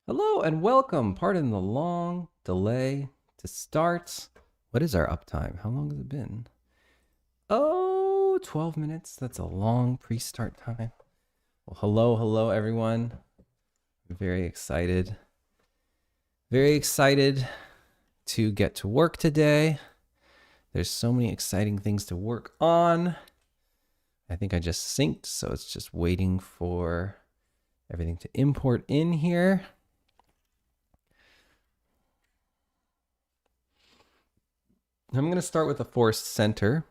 Hello and welcome. Pardon the long delay to start. What is our uptime? How long has it been? Oh, 12 minutes. That's a long pre-start time. Well, hello everyone. I'm very excited. Very excited to get to work today. There's so many exciting things to work on. I think I just synced, so it's just waiting for everything to import in here. I'm going to start with the forest center.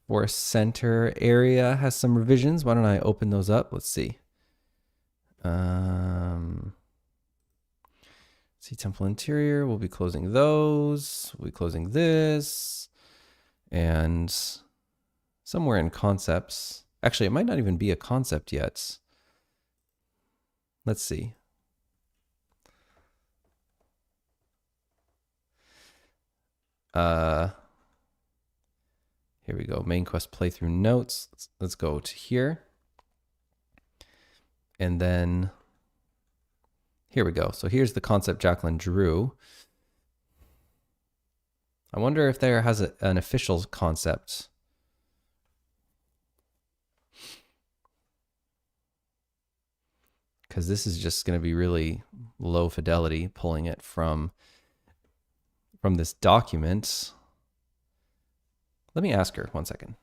Forest center area has some revisions. Why don't I open those up? Let's see. See temple interior. We'll be closing those. We'll be closing this. And somewhere in concepts. Actually, it might not even be a concept yet. Let's see. Here we go. Main quest playthrough notes. Let's go to here. And then here we go. So here's the concept Jacqueline drew. I wonder if there has an official concept. Because this is just going to be really low fidelity, pulling it from this document. Let me ask her 1 second.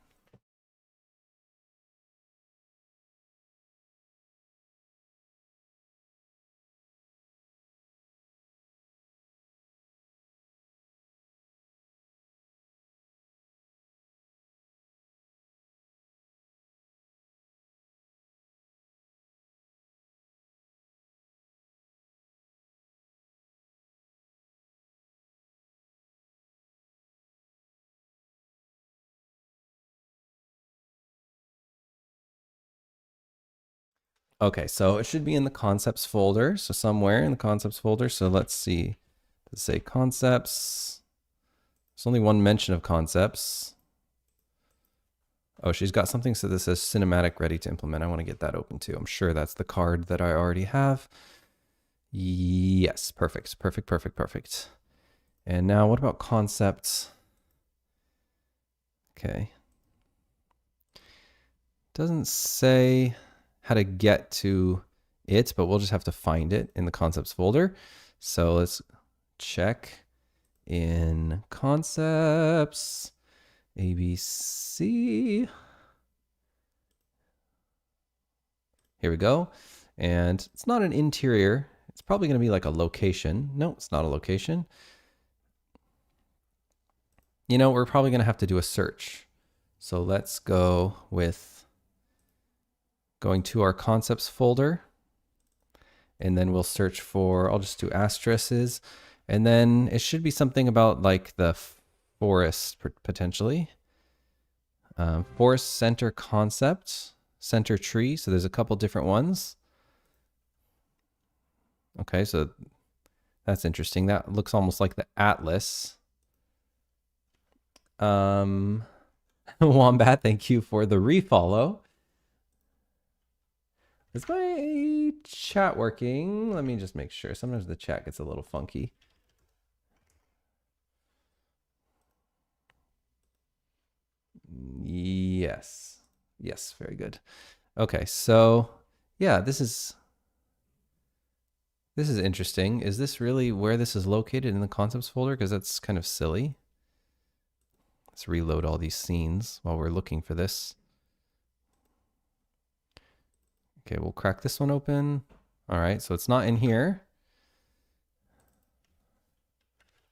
Okay, so it should be in the concepts folder. So somewhere in the concepts folder. So let's see. Let's say concepts. There's only one mention of concepts. Oh, she's got something so this says cinematic ready to implement. I want to get that open too. I'm sure that's the card that I already have. Yes, perfect, perfect, perfect, perfect. And now what about concepts? Okay. Doesn't say how to get to it, but we'll just have to find it in the concepts folder. So let's check in concepts, ABC. Here we go. And it's not an interior. It's probably going to be like a location. No, it's not a location. You know, we're probably going to have to do a search. So let's go with going to our concepts folder. And then we'll search for, I'll just do asterisks. And then it should be something about like the forest potentially. Forest center concept, center tree. So there's a couple different ones. Okay, so that's interesting. That looks almost like the atlas. Wombat, thank you for the refollow. Is my chat working? Let me just make sure. Sometimes the chat gets a little funky. Yes. Yes, very good. Okay, so yeah, this is interesting. Is this really where this is located in the concepts folder? Because that's kind of silly. Let's reload all these scenes while we're looking for this. Okay, we'll crack this one open. All right, so it's not in here.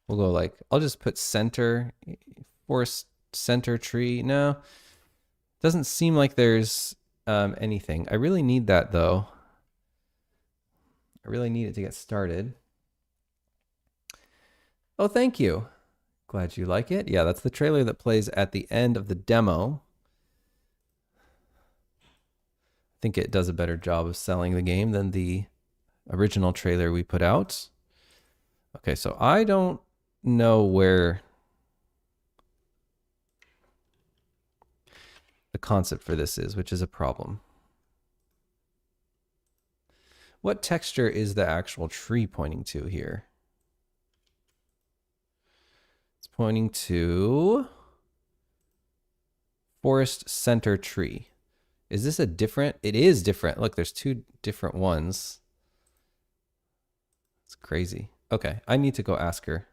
We'll go like, I'll just put center, forest center tree. No, doesn't seem like there's anything. I really need that though. I really need it to get started. Oh, thank you. Glad you like it. Yeah, that's the trailer that plays at the end of the demo. I think it does a better job of selling the game than the original trailer we put out. Okay, so I don't know where the concept for this is, which is a problem. What texture is the actual tree pointing to here? It's pointing to forest center tree. Is this a different? It is different. Look, there's two different ones. It's crazy. Okay, I need to go ask her.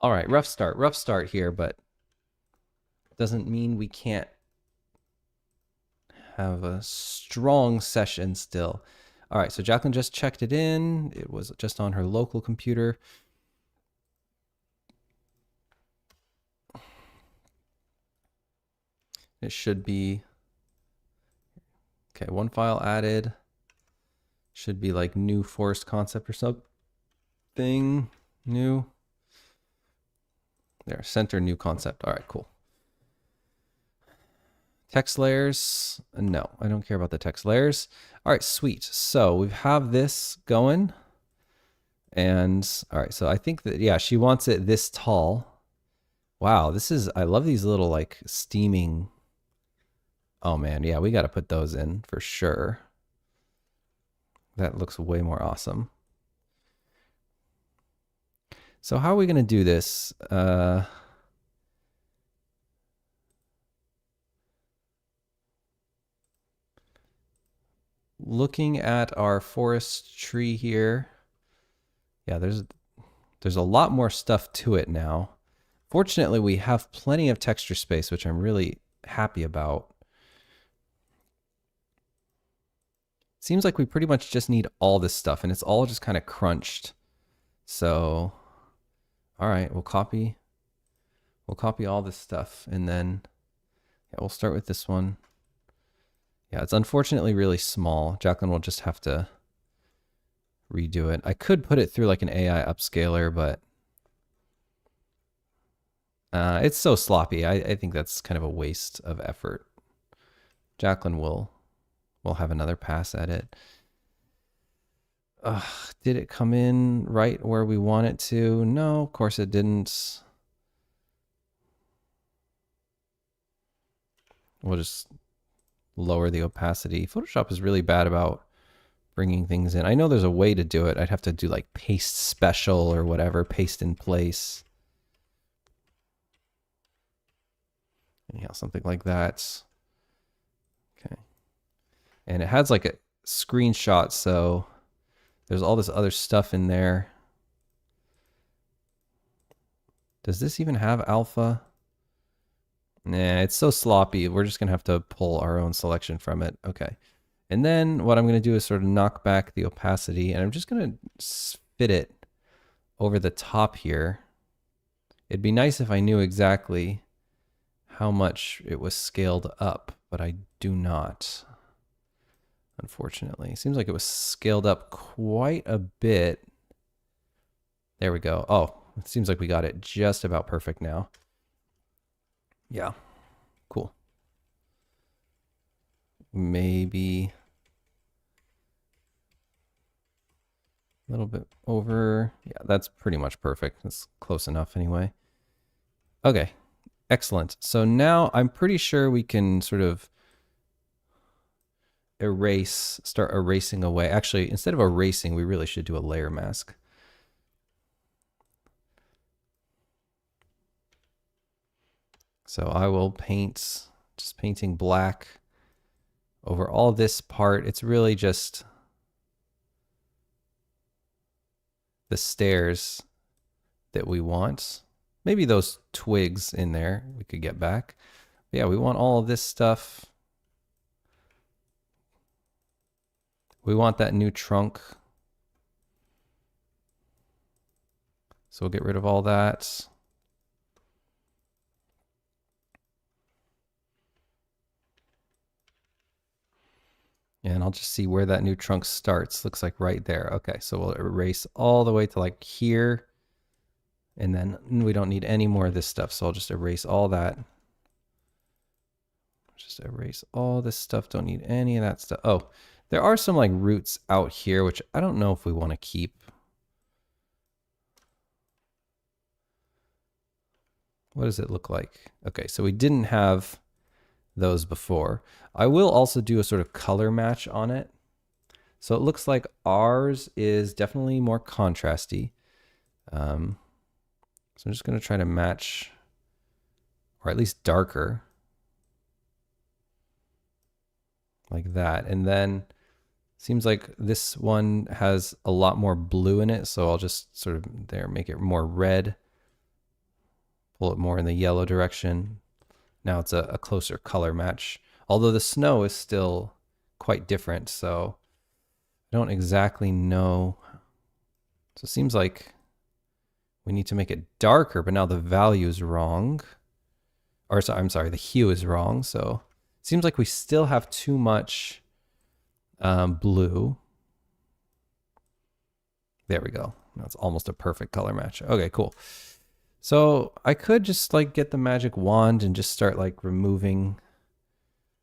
All right, rough start here, but doesn't mean we can't have a strong session still. All right, so Jacqueline just checked it in. It was just on her local computer. It should be, okay, one file added. Should be like new forest concept or something new. There, center new concept. All right, cool. Text layers. No, I don't care about the text layers. All right, sweet. So we have this going. And all right, so I think that, yeah, she wants it this tall. Wow, this is, I love these little like steaming. Oh man, yeah, we got to put those in for sure. That looks way more awesome. So how are we going to do this? Looking at our forest tree here. Yeah, there's a lot more stuff to it now. Fortunately, we have plenty of texture space, which I'm really happy about. Seems like we pretty much just need all this stuff, and it's all just kind of crunched. So, all right, we'll copy all this stuff, and then yeah, we'll start with this one. Yeah, it's unfortunately really small. Jacqueline will just have to redo it. I could put it through like an AI upscaler, but it's so sloppy. I think that's kind of a waste of effort. Jacqueline will have another pass at it. Did it come in right where we want it to? No, of course it didn't. We'll just lower the opacity. Photoshop is really bad about bringing things in. I know there's a way to do it. I'd have to do like paste special or whatever, paste in place. Anyhow, something like that. Okay. And it has like a screenshot, so there's all this other stuff in there. Does this even have alpha? Nah, it's so sloppy. We're just going to have to pull our own selection from it. Okay. And then what I'm going to do is sort of knock back the opacity, and I'm just going to fit it over the top here. It'd be nice if I knew exactly how much it was scaled up, but I do not, unfortunately. It seems like it was scaled up quite a bit. There we go. Oh, it seems like we got it just about perfect now. Yeah, cool. Maybe a little bit over. Yeah, that's pretty much perfect. That's close enough anyway. Okay, excellent. So now I'm pretty sure we can sort of start erasing away. Actually, instead of erasing, we really should do a layer mask. So I will paint, just painting black over all this part. It's really just the stairs that we want. Maybe those twigs in there we could get back. But yeah, we want all of this stuff. We want that new trunk. So we'll get rid of all that. And I'll just see where that new trunk starts. Looks like right there. Okay, so we'll erase all the way to like here. And then we don't need any more of this stuff. So I'll just erase all that. Just erase all this stuff. Don't need any of that stuff. Oh, there are some like roots out here, which I don't know if we want to keep. What does it look like? Okay, so we didn't have those before. I will also do a sort of color match on it. So it looks like ours is definitely more contrasty. So I'm just going to try to match, or at least darker, like that. And then seems like this one has a lot more blue in it. So I'll just sort of make it more red. pull it more in the yellow direction. Now it's a closer color match. Although the snow is still quite different, so I don't exactly know. So it seems like we need to make it darker, but now the value is wrong. Or so, I'm sorry, the hue is wrong. So it seems like we still have too much blue. There we go. That's almost a perfect color match. Okay, cool. So I could just like get the magic wand and just start like removing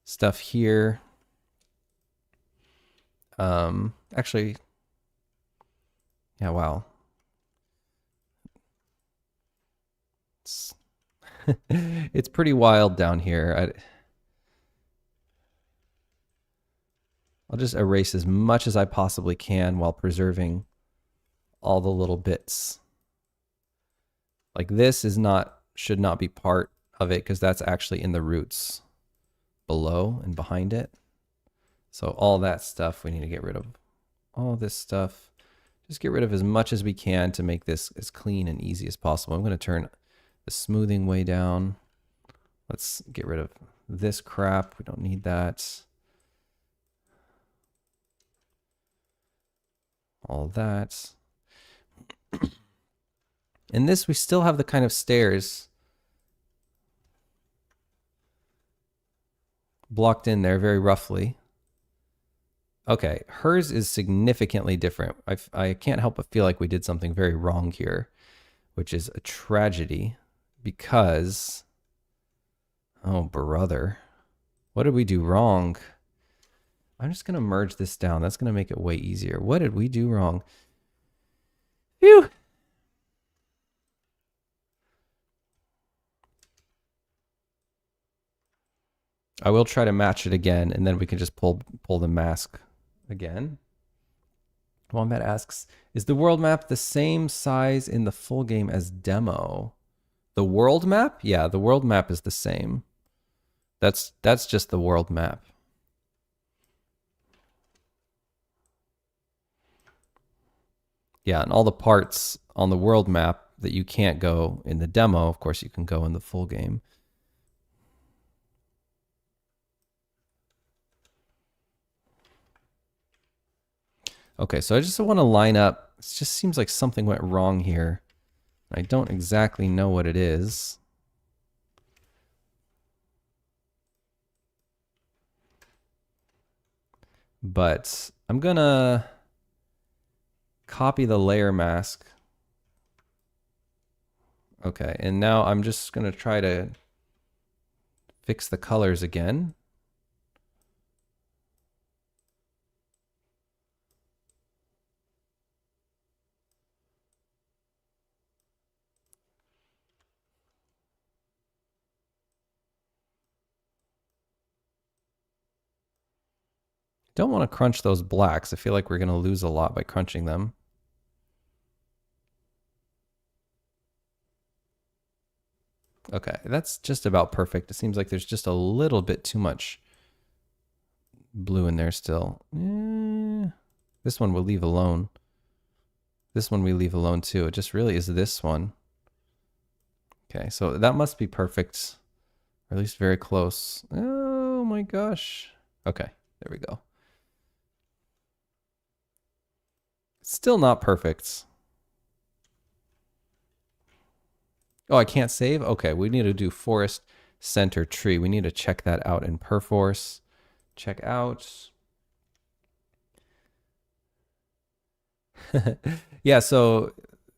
stuff here. Actually, yeah, wow. It's pretty wild down here. I'll just erase as much as I possibly can while preserving all the little bits. Like this should not be part of it because that's actually in the roots below and behind it. So all that stuff we need to get rid of. All this stuff. Just get rid of as much as we can to make this as clean and easy as possible. I'm going to turn the smoothing way down. Let's get rid of this crap. We don't need that. All that. In this, we still have the kind of stairs blocked in there very roughly. Okay, hers is significantly different. I can't help but feel like we did something very wrong here, which is a tragedy because, oh brother, what did we do wrong? I'm just going to merge this down. That's going to make it way easier. What did we do wrong? Phew. I will try to match it again, and then we can just pull the mask again. Wombat asks, is the world map the same size in the full game as demo? The world map? Yeah, the world map is the same. That's just the world map. Yeah, and all the parts on the world map that you can't go in the demo, of course, you can go in the full game. Okay, so I just want to line up. It just seems like something went wrong here. I don't exactly know what it is. But I'm going to copy the layer mask. Okay, and now I'm just going to try to fix the colors again. Don't want to crunch those blacks. I feel like we're going to lose a lot by crunching them. Okay, that's just about perfect. It seems like there's just a little bit too much blue in there still. This one we'll leave alone. This one we leave alone too. It just really is this one. Okay, so that must be perfect. Or at least very close. Oh my gosh. Okay, there we go. Still not perfect. Oh, I can't save? Okay, we need to do forest center tree. We need to check that out in Perforce. Check out. Yeah, so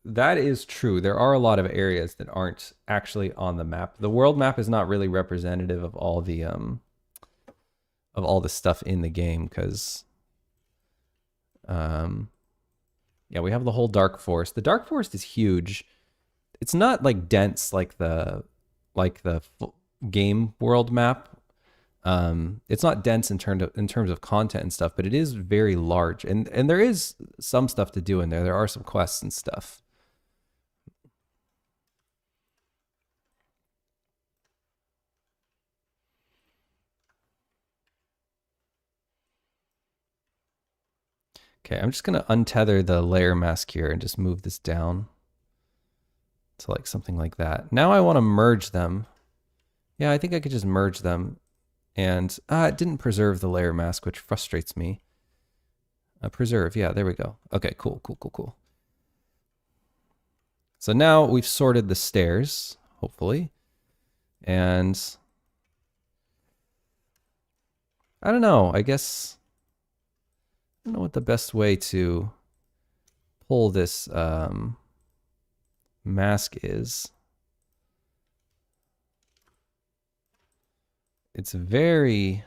that is true. There are a lot of areas that aren't actually on the map. The world map is not really representative of all the stuff in the game because yeah, we have the whole dark forest. The dark forest is huge. It's not like dense like the game world map. It's not dense in terms of content and stuff, but it is very large, and there is some stuff to do in there. There are some quests and stuff. Okay, I'm just gonna untether the layer mask here and just move this down. to like something like that. Now I want to merge them. Yeah, I think I could just merge them. And it didn't preserve the layer mask, which frustrates me. Preserve, yeah, there we go. Okay, cool, cool, cool, cool. So now we've sorted the stairs, hopefully. And I don't know, I guess, I don't know what the best way to pull this mask is. It's very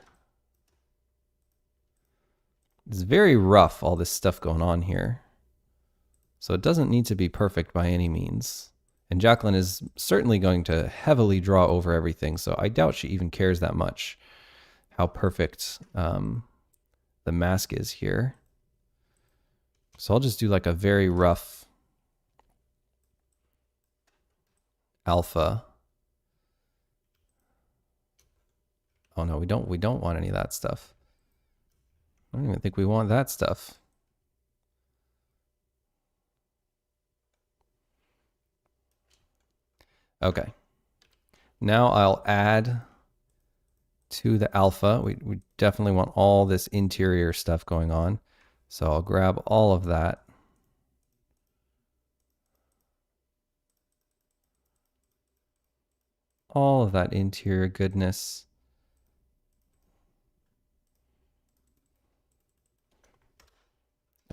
rough, all this stuff going on here. So it doesn't need to be perfect by any means. And Jacqueline is certainly going to heavily draw over everything, so I doubt she even cares that much how perfect the mask is here. So I'll just do like a very rough alpha. Oh no, we don't want any of that stuff. I don't even think we want that stuff. Okay. Now I'll add to the alpha. We definitely want all this interior stuff going on. So I'll grab all of that. All of that interior goodness.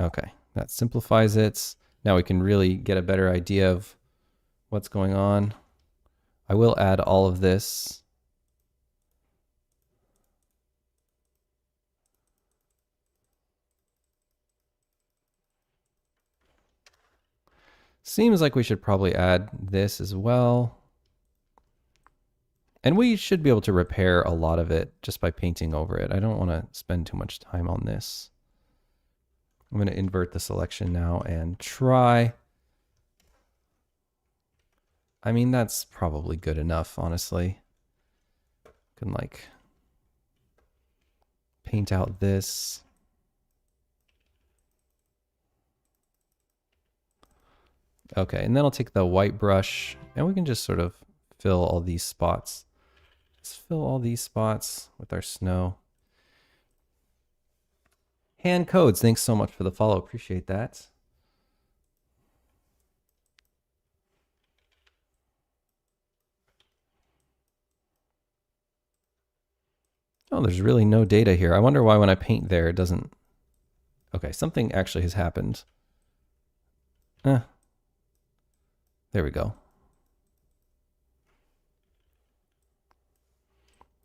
Okay, that simplifies it. Now we can really get a better idea of what's going on. I will add all of this. Seems like we should probably add this as well. And we should be able to repair a lot of it just by painting over it. I don't want to spend too much time on this. I'm going to invert the selection now and try. I mean, that's probably good enough, honestly. Can like paint out this. Okay, and then I'll take the white brush and we can just sort of fill all these spots. Just fill all these spots with our snow. Hand Codes, thanks so much for the follow. Appreciate that. Oh, there's really no data here. I wonder why when I paint there, it doesn't... Okay, something actually has happened. There we go.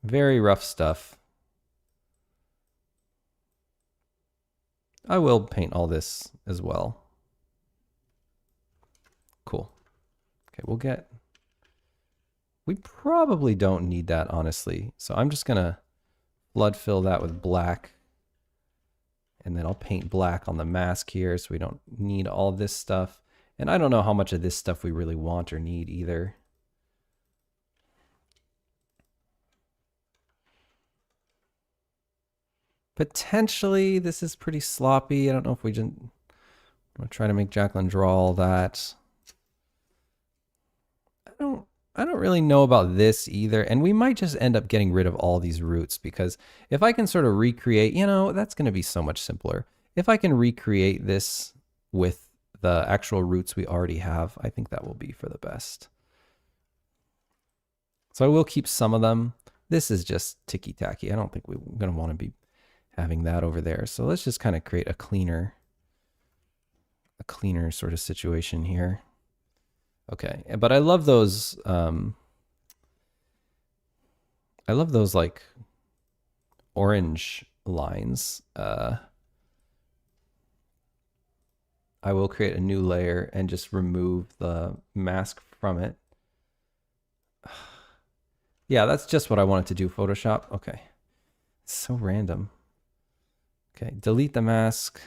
Very rough stuff. I will paint all this as well. Cool. Okay, we'll get... We probably don't need that, honestly. So I'm just going to flood fill that with black. And then I'll paint black on the mask here so we don't need all this stuff. And I don't know how much of this stuff we really want or need either. Potentially, this is pretty sloppy. I don't know if we just... I'm going to try to make Jacqueline draw all that. I don't really know about this either. And we might just end up getting rid of all these roots because if I can sort of recreate, you know, that's going to be so much simpler. If I can recreate this with the actual roots we already have, I think that will be for the best. So I will keep some of them. This is just ticky-tacky. I don't think we're going to want to be having that over there. So let's just kind of create a cleaner sort of situation here. Okay, but I love those like orange lines. I will create a new layer and just remove the mask from it. Yeah, that's just what I wanted to do, Photoshop. Okay, it's so random. Okay, delete the mask.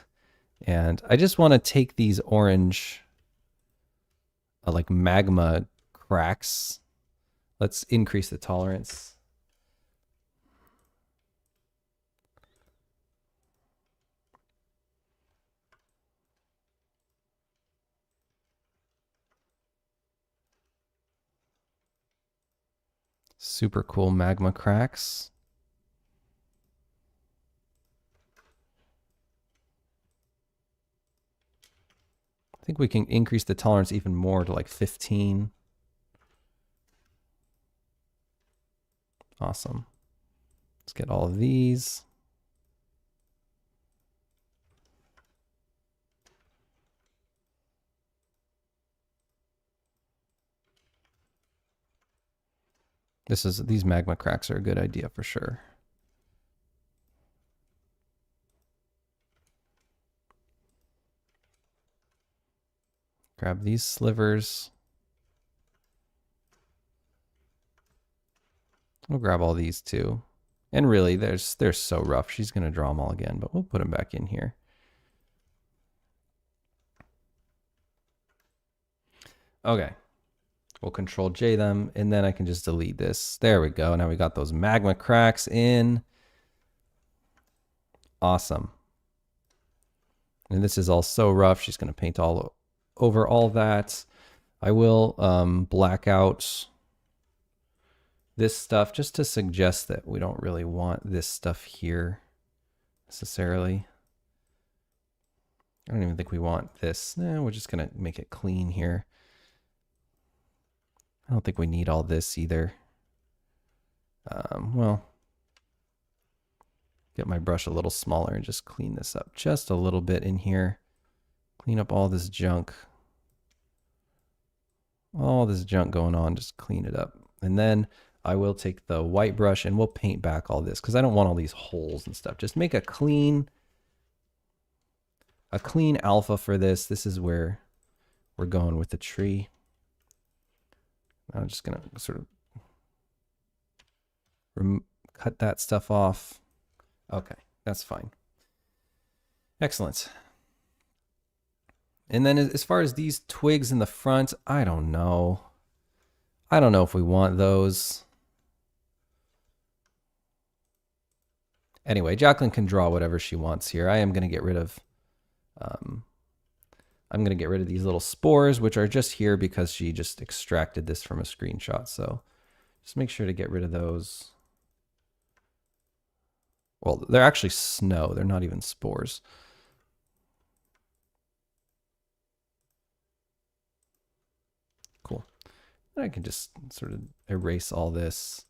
And I just want to take these orange like magma cracks. Let's increase the tolerance. Super cool magma cracks. I think we can increase the tolerance even more to like 15. Awesome. Let's get all of these. These magma cracks are a good idea for sure. Grab these slivers. We'll grab all these too. And really, they're so rough. She's going to draw them all again, but we'll put them back in here. Okay. We'll Control J them, and then I can just delete this. There we go. Now we got those magma cracks in. Awesome. And this is all so rough. She's going to paint all over all that. I will black out this stuff just to suggest that we don't really want this stuff here necessarily. I don't even think we want this. No, we're just going to make it clean here. I don't think we need all this either. Well, get my brush a little smaller and just clean this up just a little bit in here. Clean up all this junk. All this junk going on, just clean it up. And then I will take the white brush and we'll paint back all this because I don't want all these holes and stuff. Just make a clean alpha for this. This is where we're going with the tree. I'm just going to sort of cut that stuff off. Okay, that's fine. Excellent. And then as far as these twigs in the front, I don't know. I don't know if we want those. Anyway, Jacqueline can draw whatever she wants here. I am going to get rid of these little spores, which are just here because she just extracted this from a screenshot. So just make sure to get rid of those. Well, they're actually snow. They're not even spores. Cool. And I can just sort of erase all this.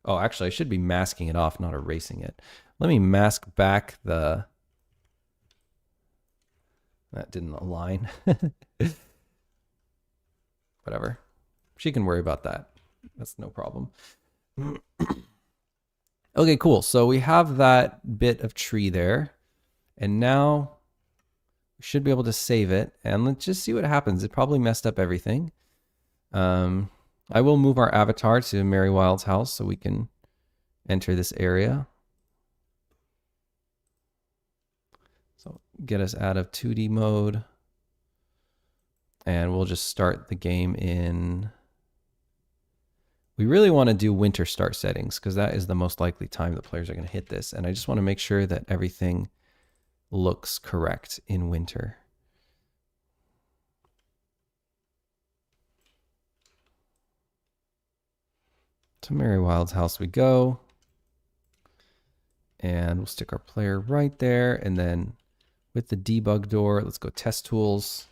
Oh, actually, I should be masking it off, not erasing it. Let me mask back the... That didn't align. Whatever. She can worry about that. That's no problem. Okay, cool. So we have that bit of tree there. And now we should be able to save it. And let's just see what happens. It probably messed up everything. I will move our avatar to Mary Wild's house so we can enter this area. So get us out of 2D mode. And we'll just start the game in... We really want to do winter start settings because that is the most likely time the players are going to hit this. And I just want to make sure that everything looks correct in winter. To Mary Wild's house we go. And we'll stick our player right there. And then with the debug door, let's go test tools.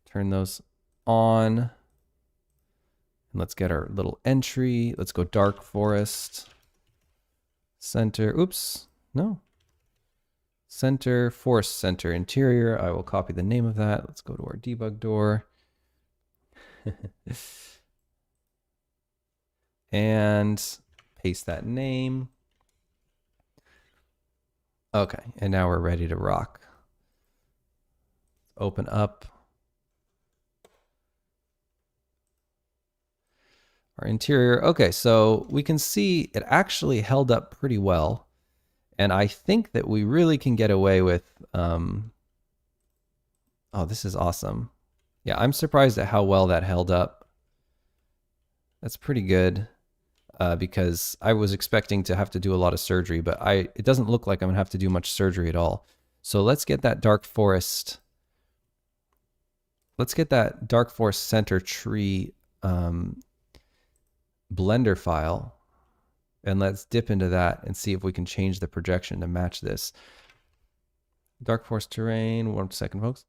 Turn those on. And let's get our little entry. Let's go dark forest. Center. Oops. No. Center. Forest center. Interior. I will copy the name of that. Let's go to our debug door. And paste that name. Okay. And now we're ready to rock. Open up our interior. Okay, so we can see it actually held up pretty well. And I think that we really can get away with... oh, this is awesome. Yeah, I'm surprised at how well that held up. That's pretty good because I was expecting to have to do a lot of surgery, but it doesn't look like I'm going to have to do much surgery at all. So let's get that dark forest... Let's get that dark forest center tree Blender file, and let's dip into that and see if we can change the projection to match this. Dark forest terrain, 1 second, folks.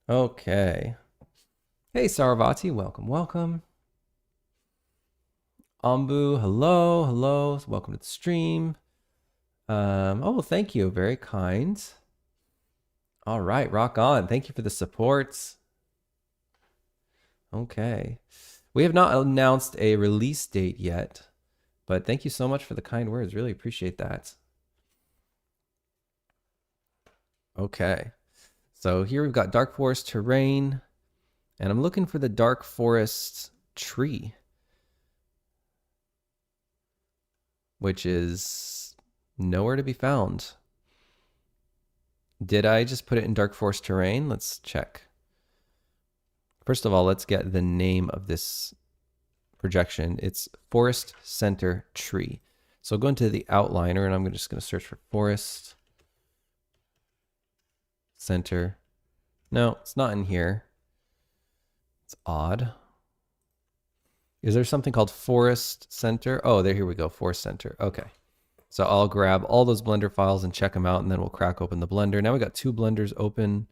Okay. Hey, Saravati, welcome, welcome. Ambu, hello, hello. Welcome to the stream. Oh, thank you. Very kind. All right, rock on. Thank you for the support. Okay. We have not announced a release date yet, but thank you so much for the kind words. Really appreciate that. Okay. So here we've got dark forest terrain, and I'm looking for the dark forest tree, which is nowhere to be found. Did I just put it in dark forest terrain? Let's check. First of all, let's get the name of this projection. It's forest center tree. So I'll go into the outliner, and I'm just going to search for forest center. No, it's not in here. It's odd. Is there something called forest center? Oh, here we go. Forest center. Okay. So I'll grab all those Blender files and check them out, and then we'll crack open the Blender. Now we got 2 Blenders open.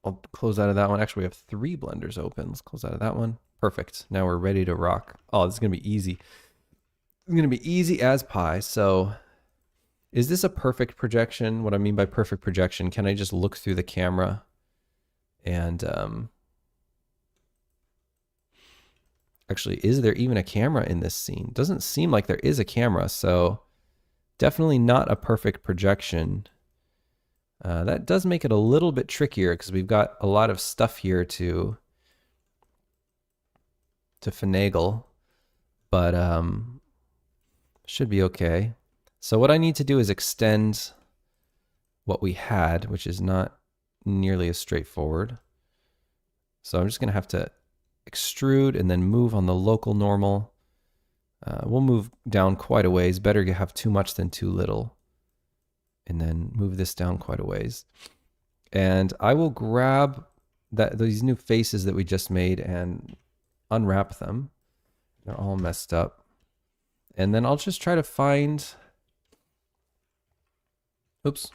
I'll close out of that one. Actually, we have 3 Blenders open. Let's close out of that one. Perfect. Now we're ready to rock. Oh, this is going to be easy. It's going to be easy as pie. So is this a perfect projection? What I mean by perfect projection, can I just look through the camera and actually, is there even a camera in this scene? Doesn't seem like there is a camera, so definitely not a perfect projection. That does make it a little bit trickier because we've got a lot of stuff here to finagle, but should be okay. So what I need to do is extend what we had, which is not nearly as straightforward. So I'm just going to have to extrude and then move on the local normal. We'll move down quite a ways. Better to have too much than too little. And then move this down quite a ways. And I will grab these new faces that we just made and unwrap them. They're all messed up. And then I'll just try to find... Oops.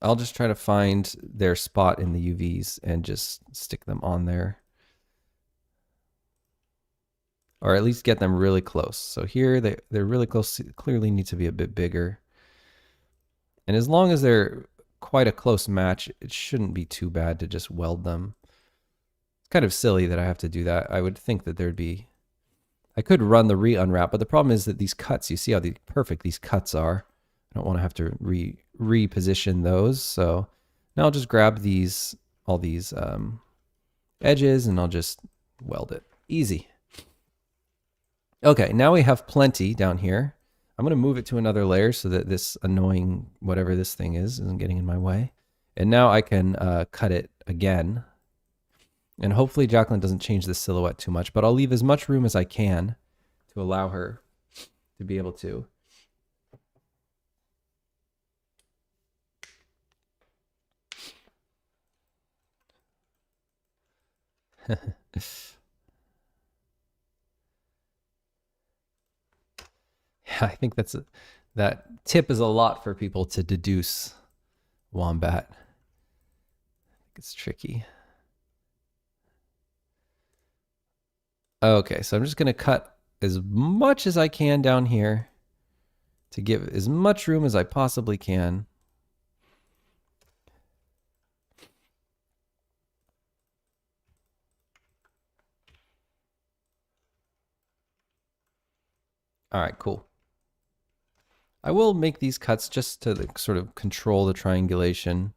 I'll just try to find their spot in the UVs and just stick them on there. Or at least get them really close. So here they're really close, clearly need to be a bit bigger. And as long as they're quite a close match, it shouldn't be too bad to just weld them. It's kind of silly that I have to do that. I would think that there'd be... I could run the re-unwrap, but the problem is that these cuts, you see how perfect these cuts are. I don't want to have to reposition those. So now I'll just grab all these edges and I'll just weld it. Easy. Okay, now we have plenty down here. I'm going to move it to another layer so that this annoying, whatever this thing is, isn't getting in my way. And now I can cut it again. And hopefully Jacqueline doesn't change the silhouette too much, but I'll leave as much room as I can to allow her to be able to. Yeah, I think that tip is a lot for people to deduce, Wombat. I think it's tricky. Okay, so I'm just going to cut as much as I can down here to give as much room as I possibly can. All right, cool. I will make these cuts just to sort of control the triangulation.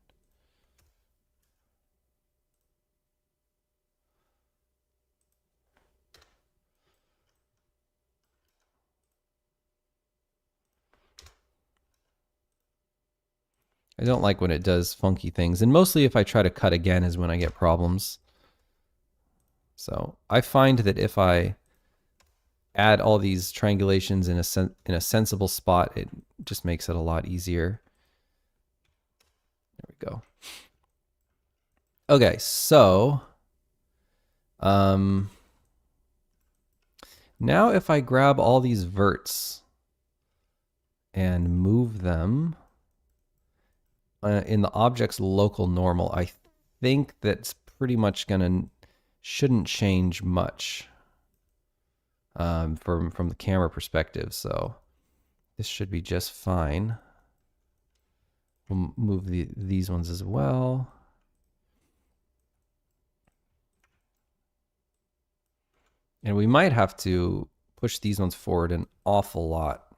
I don't like when it does funky things, and mostly if I try to cut again is when I get problems. So I find that if I add all these triangulations in a sensible spot, it just makes it a lot easier. There we go. Okay, so now if I grab all these verts and move them in the object's local normal, I think that's pretty much shouldn't change much from the camera perspective. So this should be just fine. We'll move these ones as well. And we might have to push these ones forward an awful lot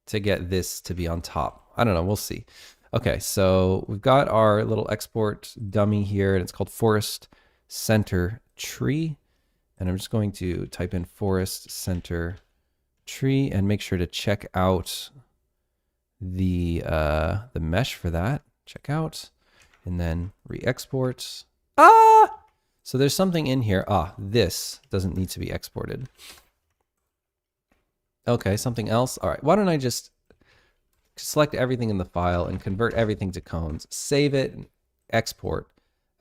to get this to be on top. I don't know, we'll see. Okay, so we've got our little export dummy here, and it's called Forest Center Tree. And I'm just going to type in Forest Center Tree and make sure to check out the mesh for that. Check out, and then re-export. Ah! So there's something in here. Ah, this doesn't need to be exported. Okay, something else. All right, why don't I just select everything in the file and convert everything to cones, save it, and export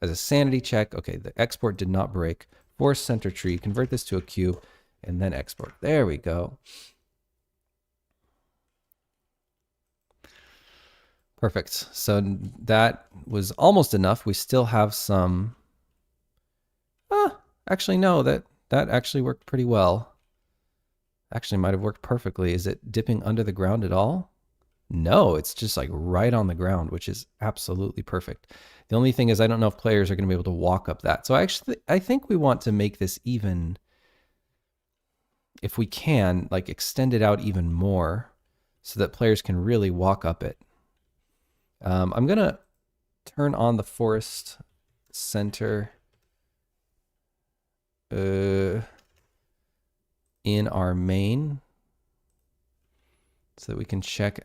as a sanity check. Okay, the export did not break. Forest Center Tree, convert this to a cube, and then export. There we go. Perfect. So that was almost enough. We still have some... actually, no, that actually worked pretty well. Actually might have worked perfectly. Is it dipping under the ground at all? No, it's just like right on the ground, which is absolutely perfect. The only thing is I don't know if players are going to be able to walk up that. So I think we want to make this even, if we can, like extend it out even more so that players can really walk up it. I'm going to turn on the Forest Center in our main so that we can check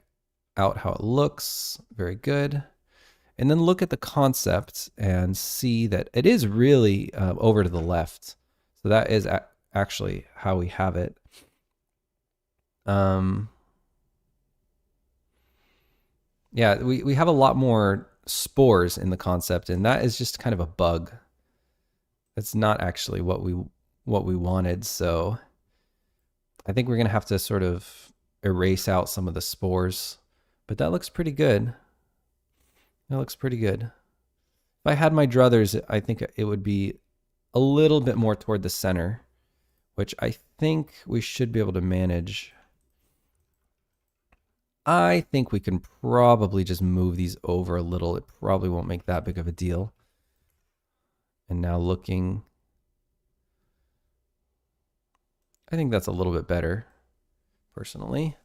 out how it looks. Very good. And then look at the concept and see that it is really over to the left. So that is actually how we have it. Yeah, we have a lot more spores in the concept, and that is just kind of a bug. That's not actually what we wanted. So I think we're going to have to sort of erase out some of the spores, but that looks pretty good. That looks pretty good. If I had my druthers, I think it would be a little bit more toward the center, which I think we should be able to manage. I think we can probably just move these over a little. It probably won't make that big of a deal. And now looking, I think that's a little bit better, personally.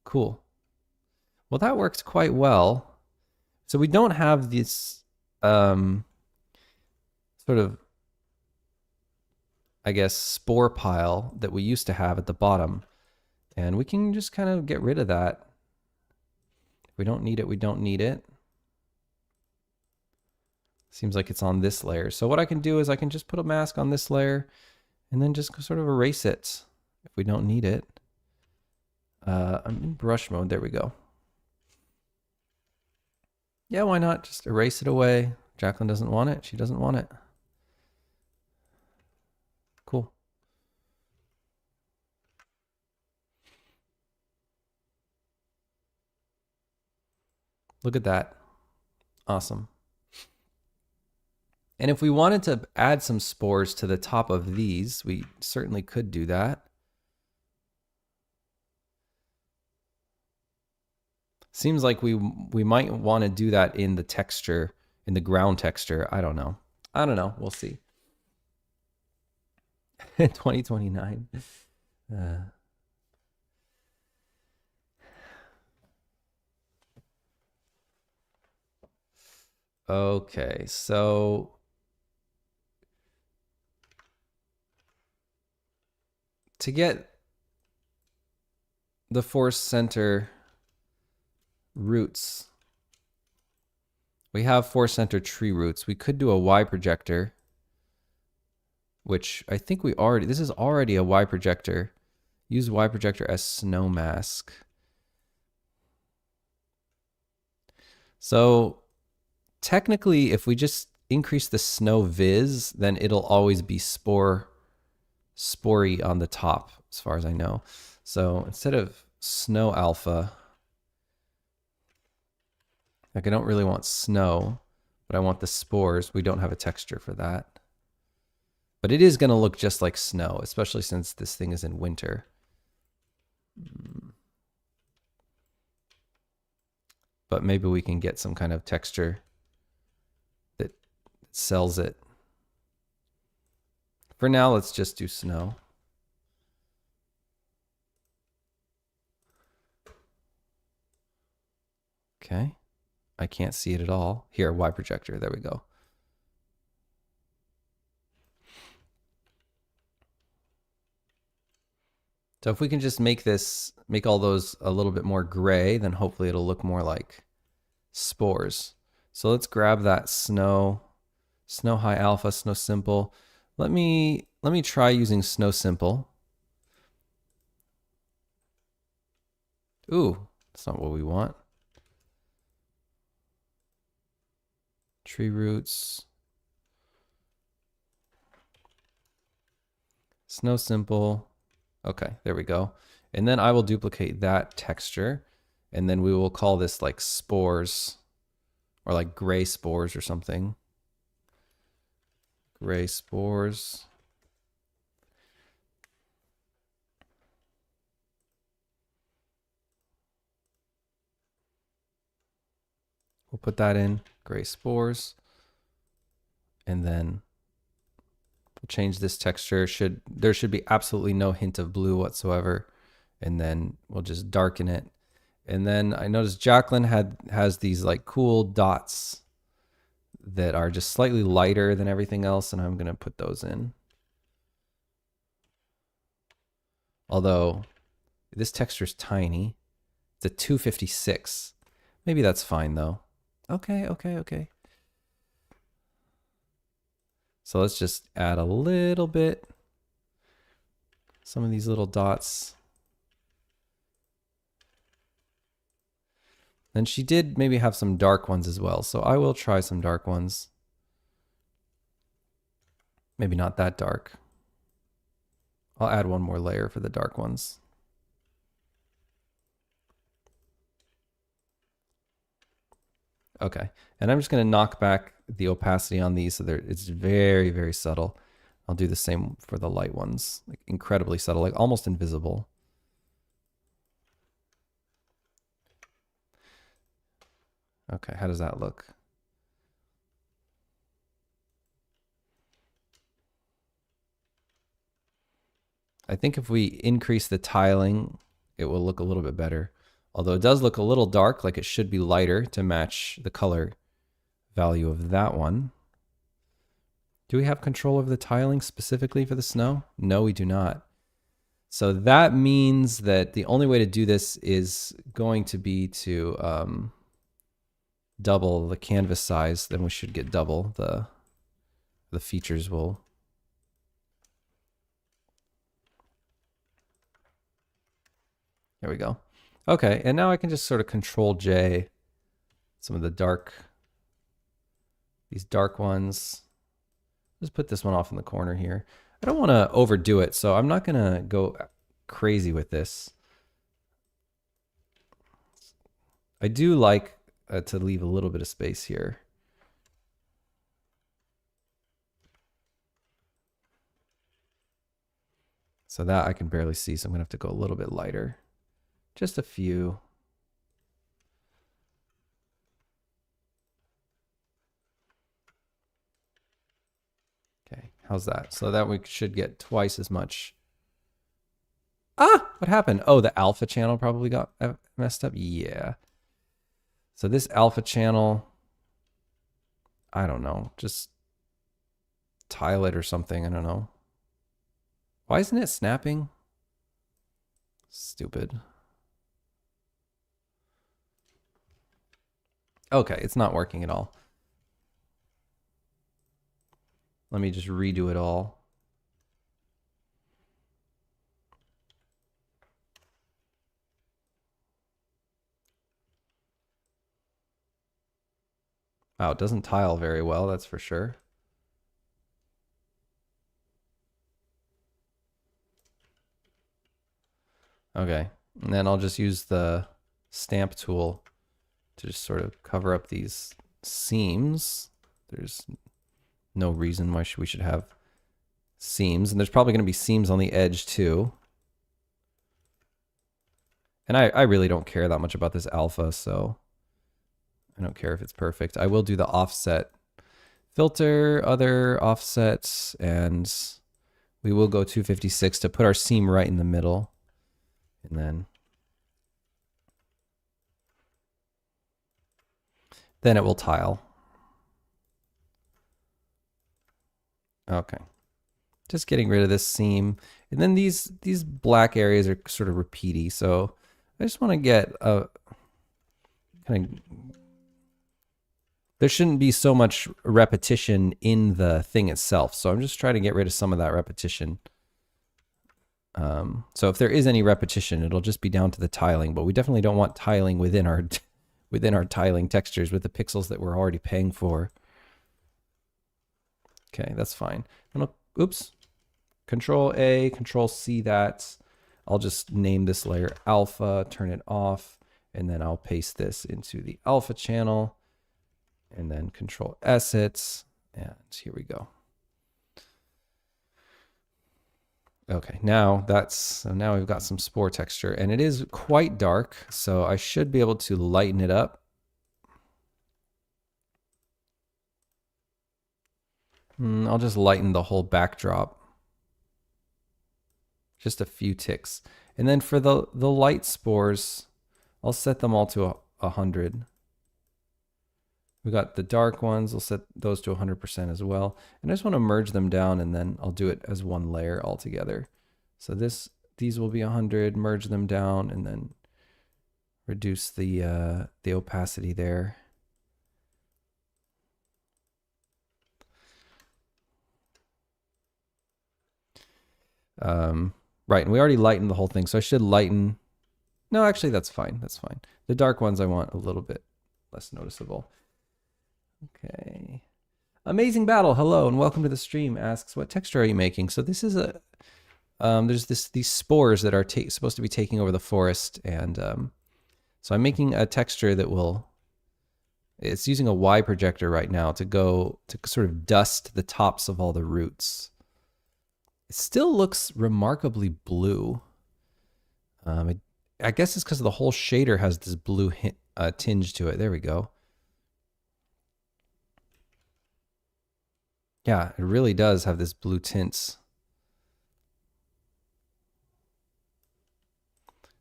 Cool. Well, that works quite well. So we don't have this sort of, I guess, spore pile that we used to have at the bottom. And we can just kind of get rid of that. If we don't need it, we don't need it. Seems like it's on this layer. So what I can do is I can just put a mask on this layer and then just sort of erase it if we don't need it. I'm in brush mode. There we go. Yeah, why not? Just erase it away. Jacqueline doesn't want it. She doesn't want it. Cool. Look at that. Awesome. And if we wanted to add some spores to the top of these, we certainly could do that. Seems like we might want to do that in the texture, in the ground texture. I don't know. I don't know. We'll see. 2029. Okay, so to get the Forest Center roots, we have Forest Center tree roots. We could do a Y projector which I think we already, this is already a Y projector. Use Y projector as snow mask. So technically, if we just increase the snow viz, then it'll always be spory on the top, as far as I know. So instead of snow alpha, like I don't really want snow, but I want the spores. We don't have a texture for that. But it is going to look just like snow, especially since this thing is in winter. But maybe we can get some kind of texture that sells it. For now, let's just do snow. Okay. I can't see it at all. Here, Y projector. There we go. So if we can just make all those a little bit more gray, then hopefully it'll look more like spores. So let's grab that snow high alpha, snow simple. Let me try using snow simple. Ooh, that's not what we want. Tree roots. Snow simple. Okay, there we go. And then I will duplicate that texture, and then we will call this like spores, or like gray spores or something. Gray spores. We'll put that in, gray spores. And then we'll change this texture. There should be absolutely no hint of blue whatsoever. And then we'll just darken it. And then I noticed Jacqueline has these like cool dots that are just slightly lighter than everything else, and I'm gonna put those in. Although this texture is tiny. It's a 256. Maybe that's fine though. Okay. So let's just add a little bit. Some of these little dots. And she did maybe have some dark ones as well. So I will try some dark ones. Maybe not that dark. I'll add one more layer for the dark ones. Okay, and I'm just going to knock back the opacity on these so it's very, very subtle. I'll do the same for the light ones, like incredibly subtle, like almost invisible. Okay, how does that look? I think if we increase the tiling, it will look a little bit better. Although it does look a little dark, like it should be lighter to match the color value of that one. Do we have control over the tiling specifically for the snow? No, we do not. So that means that the only way to do this is going to be to double the canvas size. Then we should get double the features will. There we go. Okay, and now I can just sort of control J some of the these dark ones. Just put this one off in the corner here. I don't want to overdo it, so I'm not going to go crazy with this. I do like to leave a little bit of space here. So that I can barely see, so I'm going to have to go a little bit lighter. Just a few. Okay, how's that? So that we should get twice as much. Ah, what happened? Oh, the alpha channel probably got messed up. Yeah. So this alpha channel, I don't know, just tile it or something. I don't know. Why isn't it snapping? Stupid. Okay, it's not working at all. Let me just redo it all. Wow, it doesn't tile very well, that's for sure. Okay, and then I'll just use the stamp tool to just sort of cover up these seams. There's no reason why we should have seams, and there's probably going to be seams on the edge too. And I really don't care that much about this alpha, so I don't care if it's perfect. I will do the offset filter, other offsets, and we will go 256 to put our seam right in the middle. And then it will tile. Okay. Just getting rid of this seam. And then these black areas are sort of repeaty, so I just want to get a kind of, there shouldn't be so much repetition in the thing itself. So I'm just trying to get rid of some of that repetition. So if there is any repetition, it'll just be down to the tiling, but we definitely don't want tiling within our tiling textures with the pixels that we're already paying for. Okay, that's fine. Oops. Control A, Control C that. I'll just name this layer alpha, turn it off, and then I'll paste this into the alpha channel, and then Control S it, and here we go. Okay, now now we've got some spore texture, and it is quite dark, so I should be able to lighten it up. I'll just lighten the whole backdrop. Just a few ticks. And then for the light spores, I'll set them all to 100. We got the dark ones, I'll set those to 100% as well. And I just want to merge them down, and then I'll do it as one layer altogether. So these will be 100, merge them down, and then reduce the opacity there. Right, and we already lightened the whole thing, so I should lighten. No, actually, that's fine. That's fine. The dark ones I want a little bit less noticeable. Okay. Amazing Battle, hello, and welcome to the stream. Asks, what texture are you making? So this is a, there's these spores that are supposed to be taking over the forest, and so I'm making a texture that will, it's using a Y projector right now to sort of dust the tops of all the roots. It still looks remarkably blue. I guess it's because the whole shader has this blue tinge to it. There we go. Yeah, it really does have this blue tints.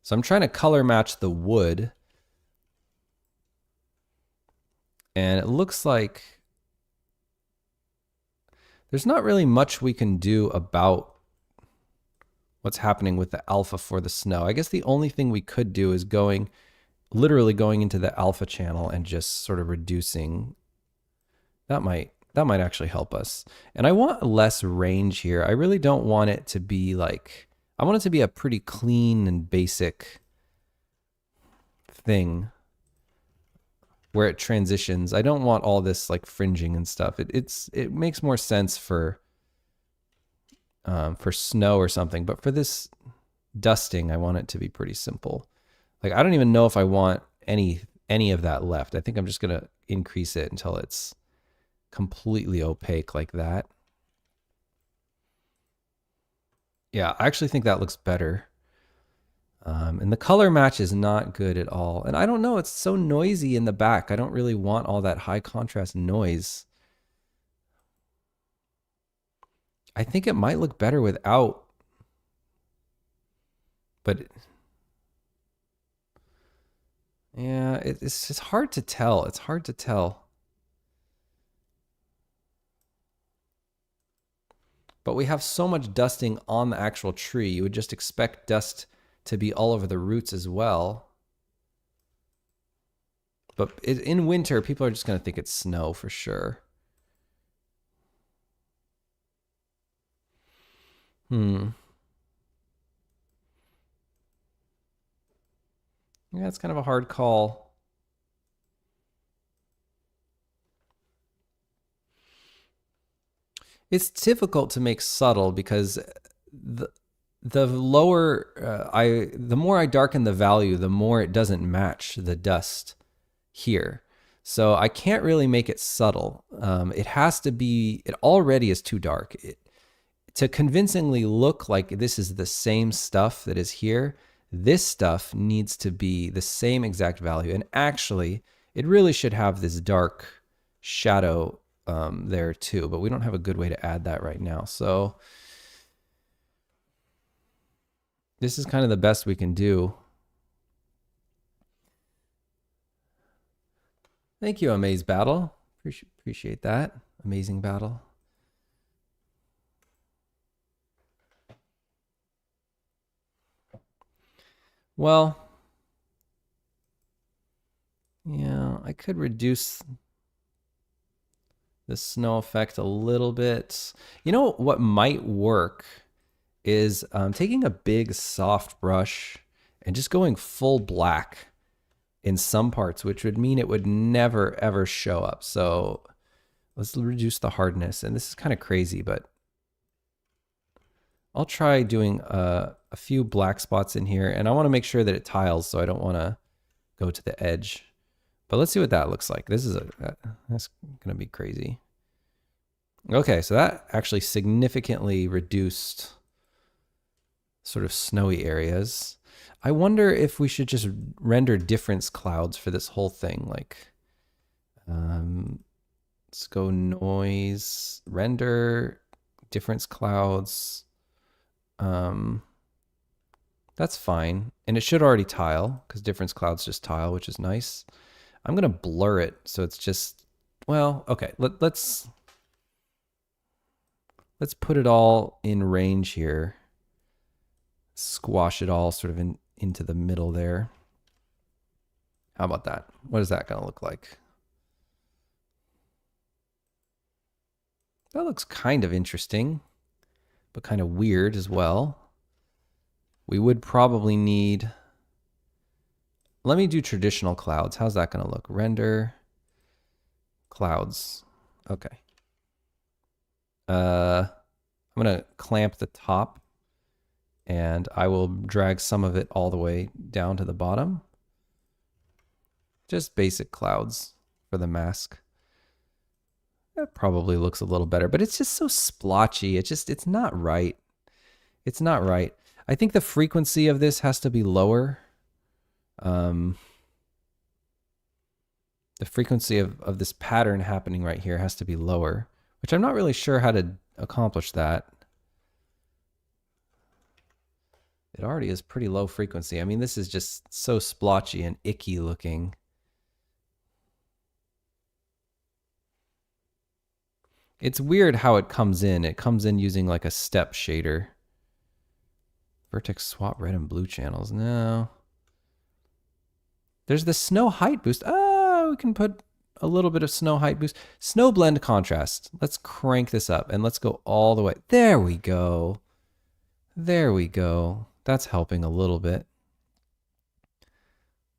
So I'm trying to color match the wood. And it looks like there's not really much we can do about what's happening with the alpha for the snow. I guess the only thing we could do is literally going into the alpha channel and just sort of reducing. That might actually help us. And I want less range here. I really don't want it to be like, I want it to be a pretty clean and basic thing where it transitions. I don't want all this like fringing and stuff. It makes more sense for snow or something, but for this dusting, I want it to be pretty simple. Like, I don't even know if I want any of that left. I think I'm just gonna increase it until it's completely opaque like that. Yeah, I actually think that looks better. And the color match is not good at all. And I don't know, it's so noisy in the back. I don't really want all that high contrast noise. I think it might look better without, but yeah, it's just hard to tell. It's hard to tell. But we have so much dusting on the actual tree. You would just expect dust to be all over the roots as well. But in winter, people are just going to think it's snow for sure. Yeah, it's kind of a hard call. It's difficult to make subtle because the lower the more I darken the value, the more it doesn't match the dust here. So I can't really make it subtle. It has to be, it already is too dark. To convincingly look like this is the same stuff that is here, this stuff needs to be the same exact value. And actually, it really should have this dark shadow there too, but we don't have a good way to add that right now. So this is kind of the best we can do. Thank you, Amaze Battle. Appreciate that. Amazing battle. Well, yeah, I could reduce the snow effect a little bit. You know what might work is taking a big soft brush and just going full black in some parts, which would mean it would never ever show up. So let's reduce the hardness. And this is kind of crazy, but I'll try doing a few black spots in here, and I want to make sure that it tiles, so I don't want to go to the edge. But let's see what that looks like. This is that's gonna be crazy. Okay, so that actually significantly reduced sort of snowy areas. I wonder if we should just render difference clouds for this whole thing. Like, let's go noise, render, difference clouds. That's fine. And it should already tile because difference clouds just tile, which is nice. I'm going to blur it so it's just, well, okay. Let's put it all in range here. Squash it all sort of into the middle there. How about that? What is that going to look like? That looks kind of interesting, but kind of weird as well. We would probably need, let me do traditional clouds. How's that going to look? Render clouds. Okay. I'm going to clamp the top, and I will drag some of it all the way down to the bottom. Just basic clouds for the mask. That probably looks a little better, but it's just so splotchy. It's not right. It's not right. I think the frequency of this has to be lower. The frequency of this pattern happening right here has to be lower, which I'm not really sure how to accomplish that. It already is pretty low frequency. I mean, this is just so splotchy and icky looking. It's weird how it comes in. It comes in using like a step shader. Vertex swap red and blue channels. No. There's the snow height boost. Oh, we can put a little bit of snow height boost. Snow blend contrast. Let's crank this up and let's go all the way. There we go. There we go. That's helping a little bit.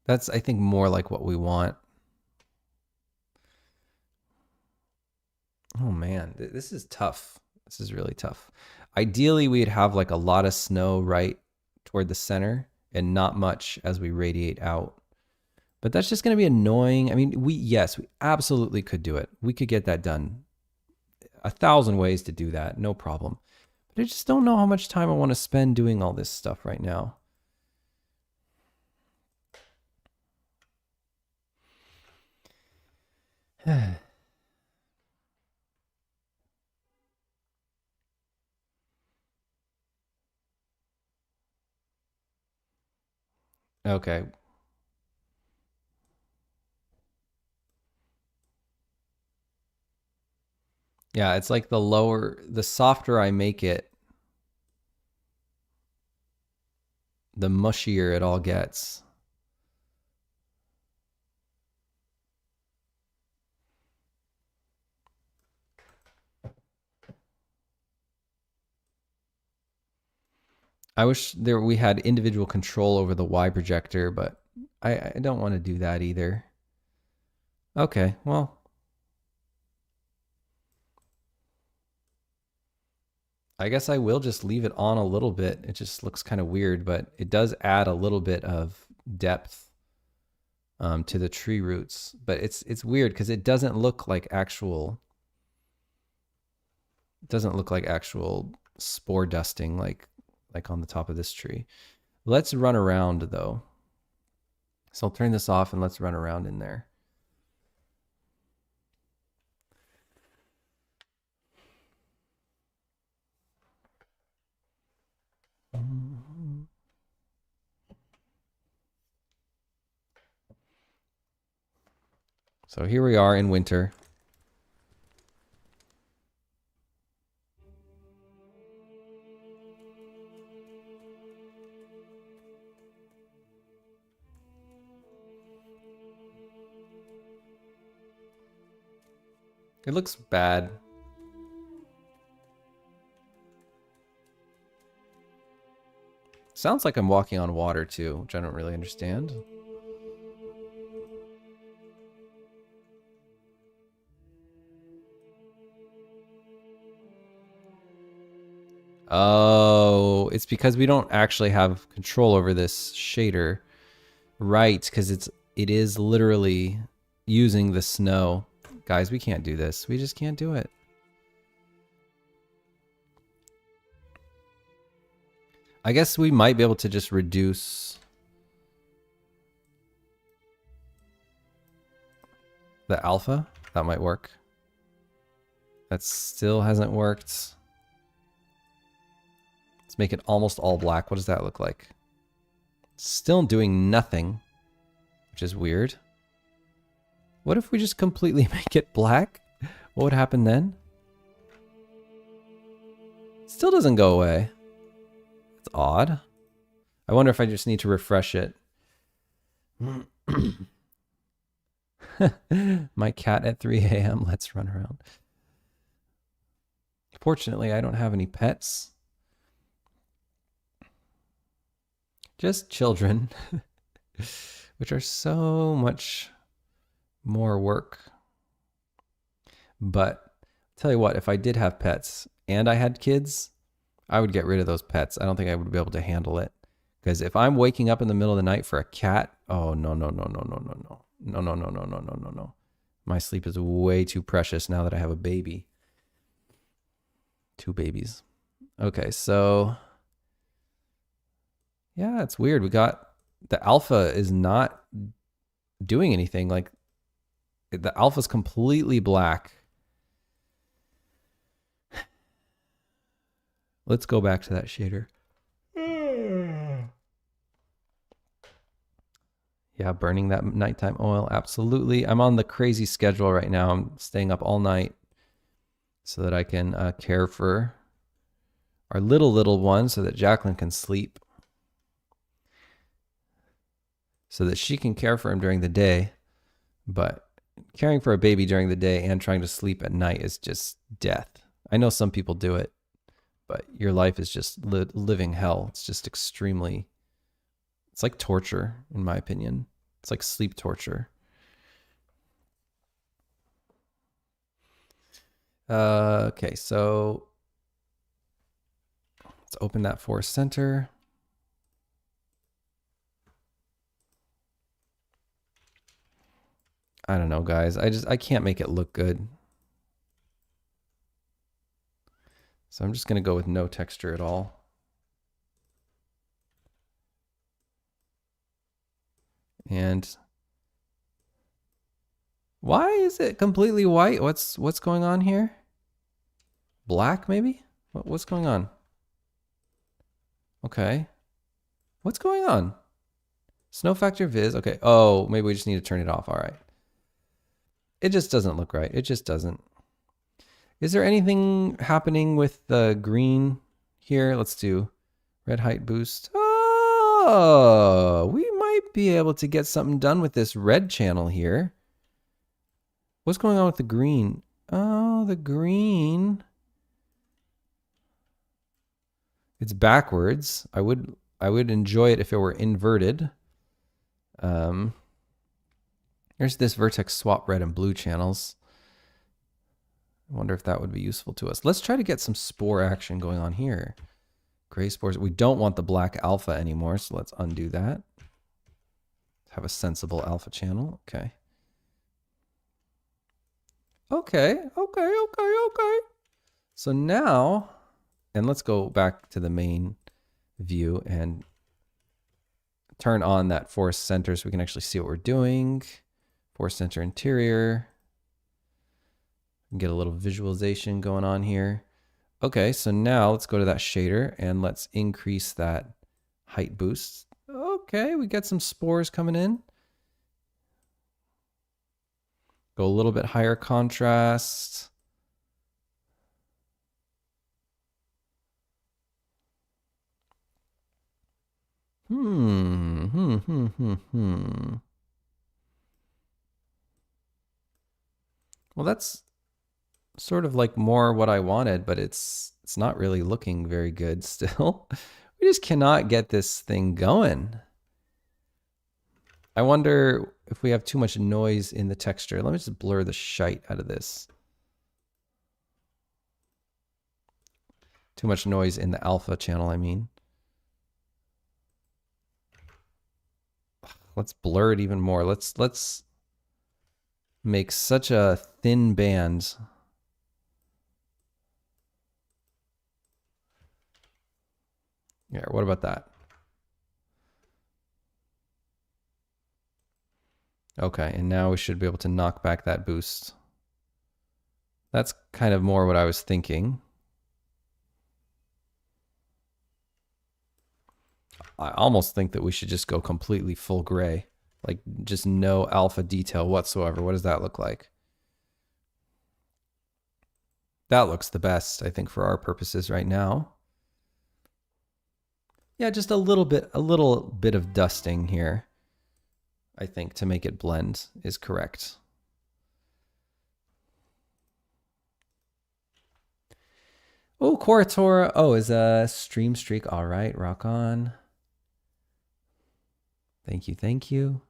That's, I think, more like what we want. Oh man, this is tough. This is really tough. Ideally, we'd have like a lot of snow right toward the center and not much as we radiate out. But that's just going to be annoying. I mean, yes, we absolutely could do it. We could get that done. 1,000 ways to do that, no problem. But I just don't know how much time I want to spend doing all this stuff right now. Okay. Yeah, it's like the softer I make it, the mushier it all gets. I wish we had individual control over the Y projector, but I don't want to do that either. Okay, well. I guess I will just leave it on a little bit. It just looks kind of weird, but it does add a little bit of depth to the tree roots. But it's weird because it doesn't look like actual. It doesn't look like actual spore dusting like on the top of this tree. Let's run around though. So I'll turn this off and let's run around in there. So here we are in winter. It looks bad. Sounds like I'm walking on water too, which I don't really understand. Oh, it's because we don't actually have control over this shader. Right, because it is literally using the snow. Guys, we can't do this. We just can't do it. I guess we might be able to just reduce the alpha. That might work. That still hasn't worked. Let's make it almost all black. What does that look like? Still doing nothing, which is weird. What if we just completely make it black? What would happen then? Still doesn't go away. It's odd. I wonder if I just need to refresh it. My cat at 3 a.m. Let's run around. Fortunately, I don't have any pets. Just children, which are so much more work. But I'll tell you what, if I did have pets and I had kids, I would get rid of those pets. I don't think I would be able to handle it. Because if I'm waking up in the middle of the night for a cat, oh no, no, no, no, no, no, no. No, no, no, no, no, no, no, no. My sleep is way too precious now that I have a baby. 2 babies. Okay, so yeah, it's weird. We got the alpha is not doing anything. Like the alpha is completely black. Let's go back to that shader. Yeah, burning that nighttime oil. Absolutely. I'm on the crazy schedule right now. I'm staying up all night so that I can care for our little one so that Jacqueline can sleep. So that she can care for him during the day. But caring for a baby during the day and trying to sleep at night is just death. I know some people do it, but your life is just living hell. It's just extremely, it's like torture, in my opinion. It's like sleep torture. Okay, so let's open that forest center. I don't know, guys. I can't make it look good. So I'm just going to go with no texture at all. And why is it completely white? What's going on here? Black, maybe? What's going on? Okay. What's going on? Snow factor viz. Okay. Oh, maybe we just need to turn it off. All right. It just doesn't look right. It just doesn't. Is there anything happening with the green here? Let's do red height boost. Oh, we might be able to get something done with this red channel here. What's going on with the green? Oh, the green. It's backwards. I would enjoy it if it were inverted. There's this vertex swap red and blue channels. I wonder if that would be useful to us. Let's try to get some spore action going on here. Gray spores. We don't want the black alpha anymore, so let's undo that. Have a sensible alpha channel. Okay. Okay. So now, and let's go back to the main view and turn on that forest center so we can actually see what we're doing. Forest center interior. Get a little visualization going on here. Okay, so now let's go to that shader and let's increase that height boost. Okay, we get some spores coming in. Go a little bit higher contrast. Well, that's sort of like more what I wanted, but it's not really looking very good still. We just cannot get this thing going. I wonder if we have too much noise in the texture. Let me just blur the shite out of this. Too much noise in the alpha channel, I mean. Let's blur it even more. Let's make such a thin band. Yeah, what about that? Okay, and now we should be able to knock back that boost. That's kind of more what I was thinking. I almost think that we should just go completely full gray. Like just no alpha detail whatsoever. What does that look like? That looks the best, I think, for our purposes right now. Yeah, just a little bit of dusting here, I think, to make it blend is correct. Oh, Koratora. Oh, is a stream streak. All right, rock on. Thank you.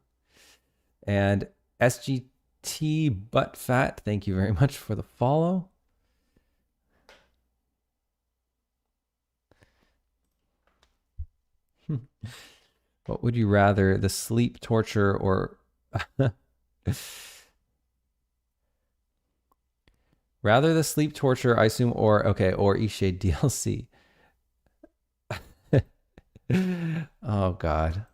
And SGT Butt Fat, thank you very much for the follow. What would you rather, the sleep torture or rather the sleep torture, I assume, or okay, or E-Shade DLC. Oh God.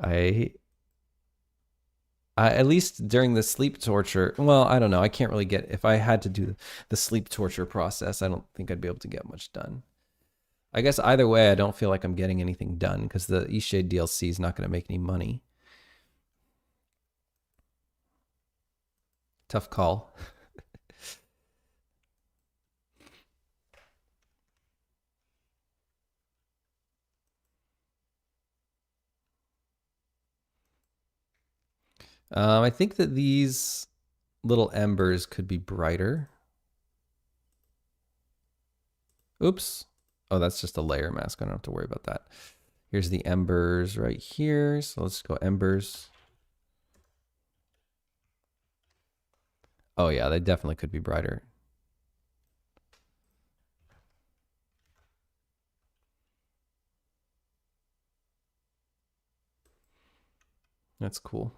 I at least during the sleep torture, well, I don't know. I can't really get, if I had to do the sleep torture process, I don't think I'd be able to get much done. I guess either way, I don't feel like I'm getting anything done because the E-Shade DLC is not going to make any money. Tough call. I think that these little embers could be brighter. Oops. Oh, that's just a layer mask. I don't have to worry about that. Here's the embers right here. So let's go embers. Oh yeah, they definitely could be brighter. That's cool.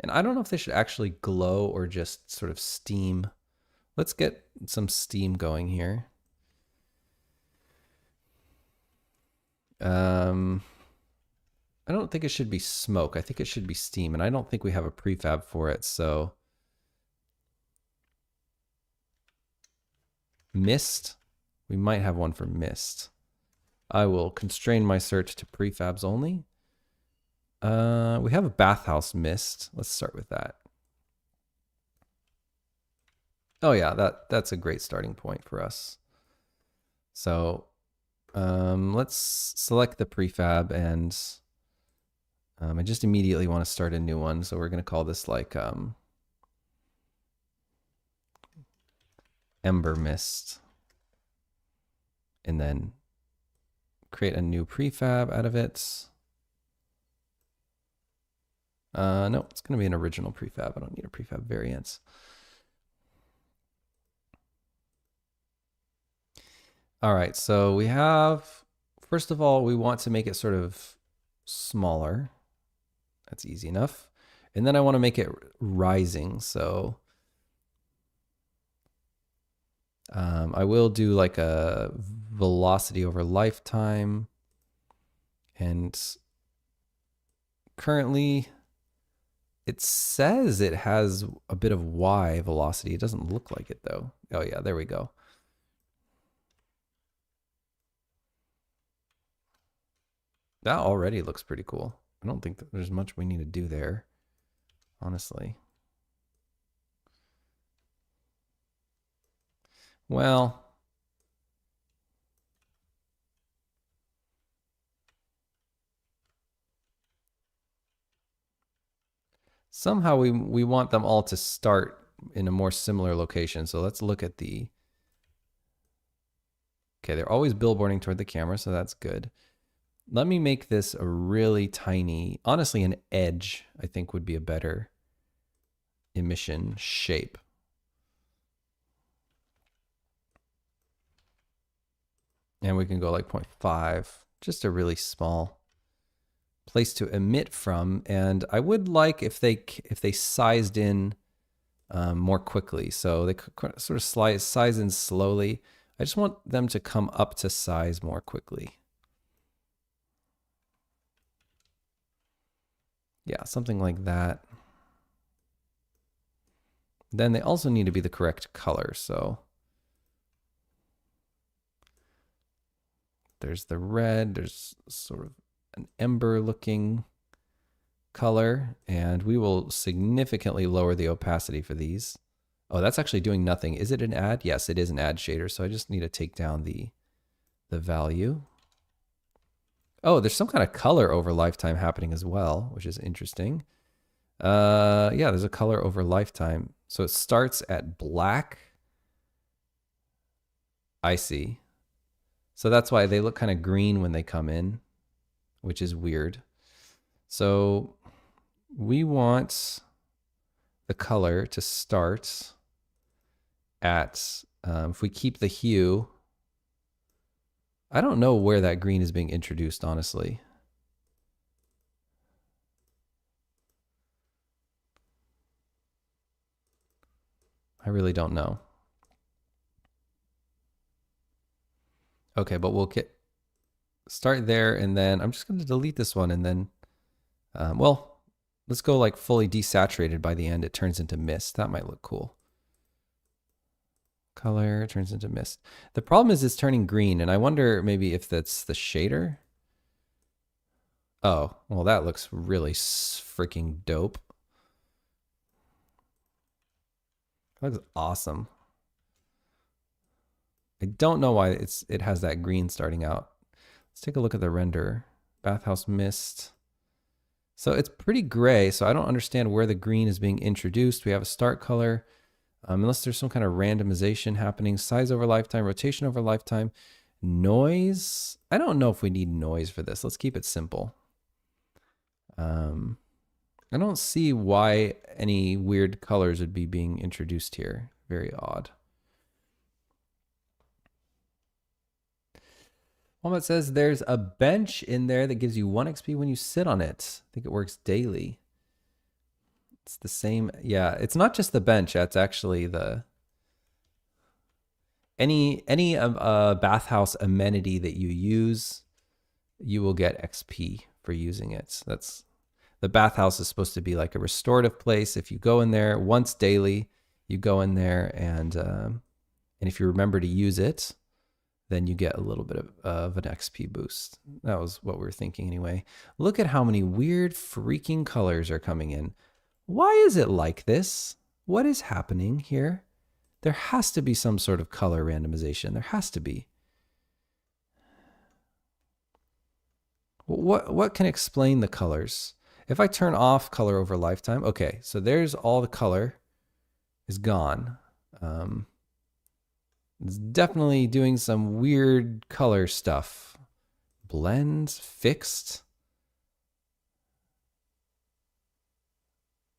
And I don't know if they should actually glow or just sort of steam. Let's get some steam going here. I don't think it should be smoke. I think it should be steam, and I don't think we have a prefab for it, so mist. We might have one for mist. I will constrain my search to prefabs only. We have a bathhouse mist. Let's start with that. Oh yeah, that's a great starting point for us. So let's select the prefab, and I just immediately want to start a new one. So we're going to call this like Ember Mist, and then create a new prefab out of it. No, it's going to be an original prefab. I don't need a prefab variant. All right, so we have, first of all, we want to make it sort of smaller. That's easy enough. And then I want to make it rising. So I will do like a velocity over lifetime. And currently it says it has a bit of Y velocity. It doesn't look like it though. Oh yeah, there we go. That already looks pretty cool. I don't think that there's much we need to do there, honestly. Well, somehow we want them all to start in a more similar location. So let's look at the, okay, they're always billboarding toward the camera, so that's good. Let me make this a really tiny, honestly, an edge, I think would be a better emission shape. And we can go like 0.5, just a really small place to emit from. And I would like if they sized in more quickly. So they could sort of size in slowly. I just want them to come up to size more quickly. Yeah, something like that. Then they also need to be the correct color. So there's the red, there's sort of an ember looking color, and we will significantly lower the opacity for these. Oh, that's actually doing nothing. Is it an add? Yes, it is an add shader. So I just need to take down the value. Oh, there's some kind of color over lifetime happening as well, which is interesting. Yeah, there's a color over lifetime. So it starts at black. I see. So that's why they look kind of green when they come in, which is weird. So we want the color to start at, if we keep the hue, I don't know where that green is being introduced, honestly. I really don't know. Okay, but we'll start there, and then I'm just going to delete this one, and then, well, let's go like fully desaturated by the end. It turns into mist. That might look cool. Color turns into mist. The problem is it's turning green, and I wonder maybe if that's the shader. Oh, well, that looks really freaking dope. That looks awesome. I don't know why it has that green starting out. Let's take a look at the render. Bathhouse mist. So it's pretty gray, so I don't understand where the green is being introduced. We have a start color. Unless there's some kind of randomization happening. Size over lifetime, rotation over lifetime. Noise. I don't know if we need noise for this. Let's keep it simple. I don't see why any weird colors would be being introduced here. Very odd. Walmart says there's a bench in there that gives you 1 XP when you sit on it. I think it works daily. It's the same. Yeah, it's not just the bench. It's actually the any bathhouse amenity that you use, you will get XP for using it. That's the bathhouse is supposed to be like a restorative place. If you go in there once daily, you go in there and if you remember to use it, then you get a little bit of an XP boost. That was what we were thinking anyway. Look at how many weird freaking colors are coming in. Why is it like this? What is happening here? There has to be some sort of color randomization. There has to be. What can explain the colors? If I turn off color over lifetime, okay, so there's all the color is gone. It's definitely doing some weird color stuff. Blends, fixed.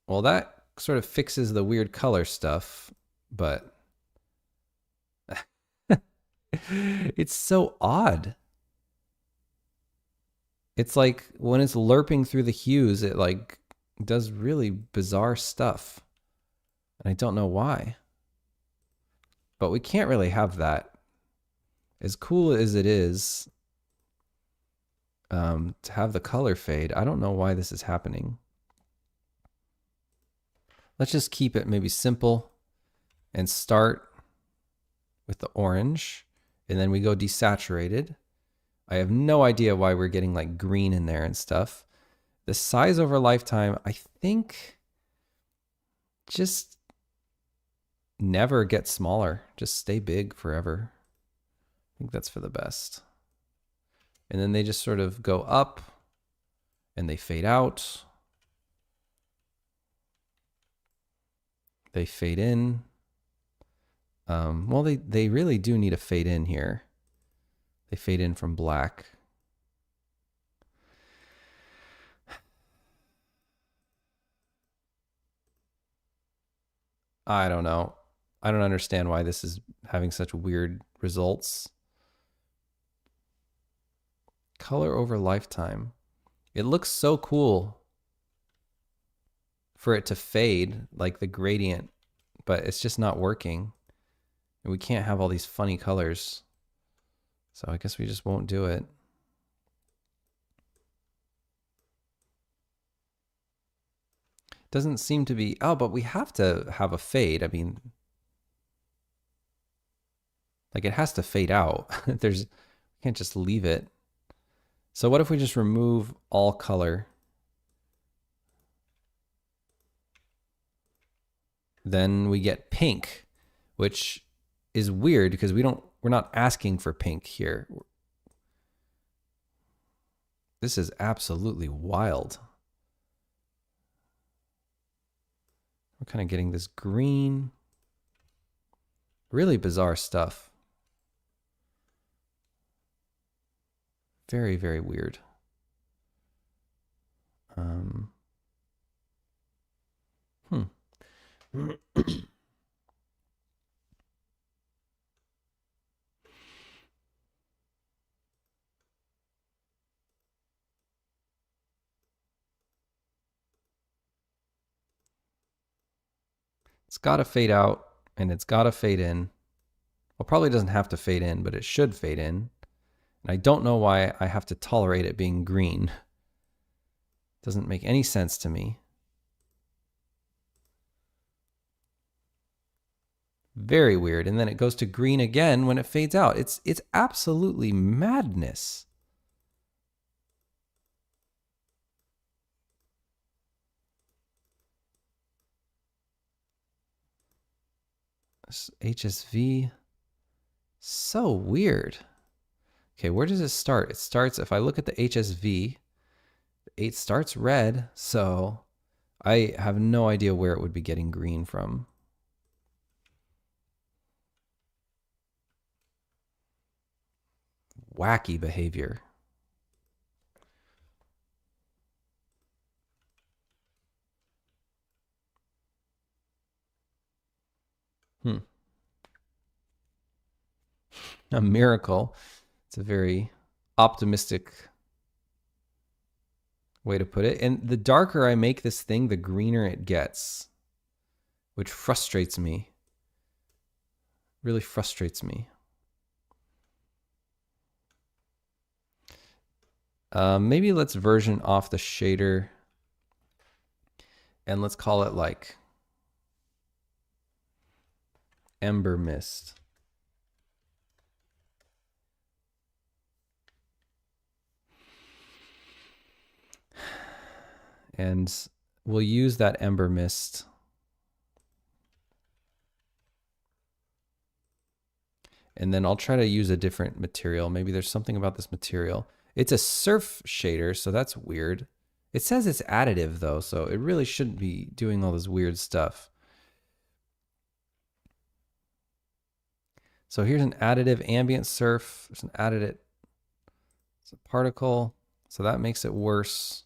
Well, that sort of fixes the weird color stuff, but It's so odd. It's like when it's lerping through the hues, it like does really bizarre stuff. And I don't know why. But we can't really have that. As cool as it is to have the color fade, I don't know why this is happening. Let's just keep it maybe simple and start with the orange. And then we go desaturated. I have no idea why we're getting like green in there and stuff. The size over lifetime, I think just never get smaller. Just stay big forever. I think that's for the best. And then they just sort of go up and they fade out. They fade in. Well, they really do need a fade in here. They fade in from black. I don't know. I don't understand why this is having such weird results. Color over lifetime. It looks so cool for it to fade like the gradient, but it's just not working. And we can't have all these funny colors. So I guess we just won't do it. Doesn't seem to be, oh, but we have to have a fade. I mean, like it has to fade out. We can't just leave it. So what if we just remove all color? Then we get pink, which is weird because we're not asking for pink here. This is absolutely wild. We're kind of getting this green, really bizarre stuff. Very, very weird. It's got to fade out and it's got to fade in. Well, probably doesn't have to fade in, but it should fade in. And I don't know why I have to tolerate it being green. Doesn't make any sense to me. Very weird. And then it goes to green again when it fades out. It's absolutely madness. HSV. So weird. Okay, where does it start? It starts, if I look at the HSV, it starts red, so I have no idea where it would be getting green from. Wacky behavior. A miracle. It's a very optimistic way to put it. And the darker I make this thing, the greener it gets, which frustrates me. Really frustrates me. Maybe let's version off the shader and let's call it like Ember Mist. And we'll use that Ember Mist. And then I'll try to use a different material. Maybe there's something about this material. It's a surf shader, so that's weird. It says it's additive though, so it really shouldn't be doing all this weird stuff. So here's an additive ambient surf. There's an additive, it's a particle, so that makes it worse.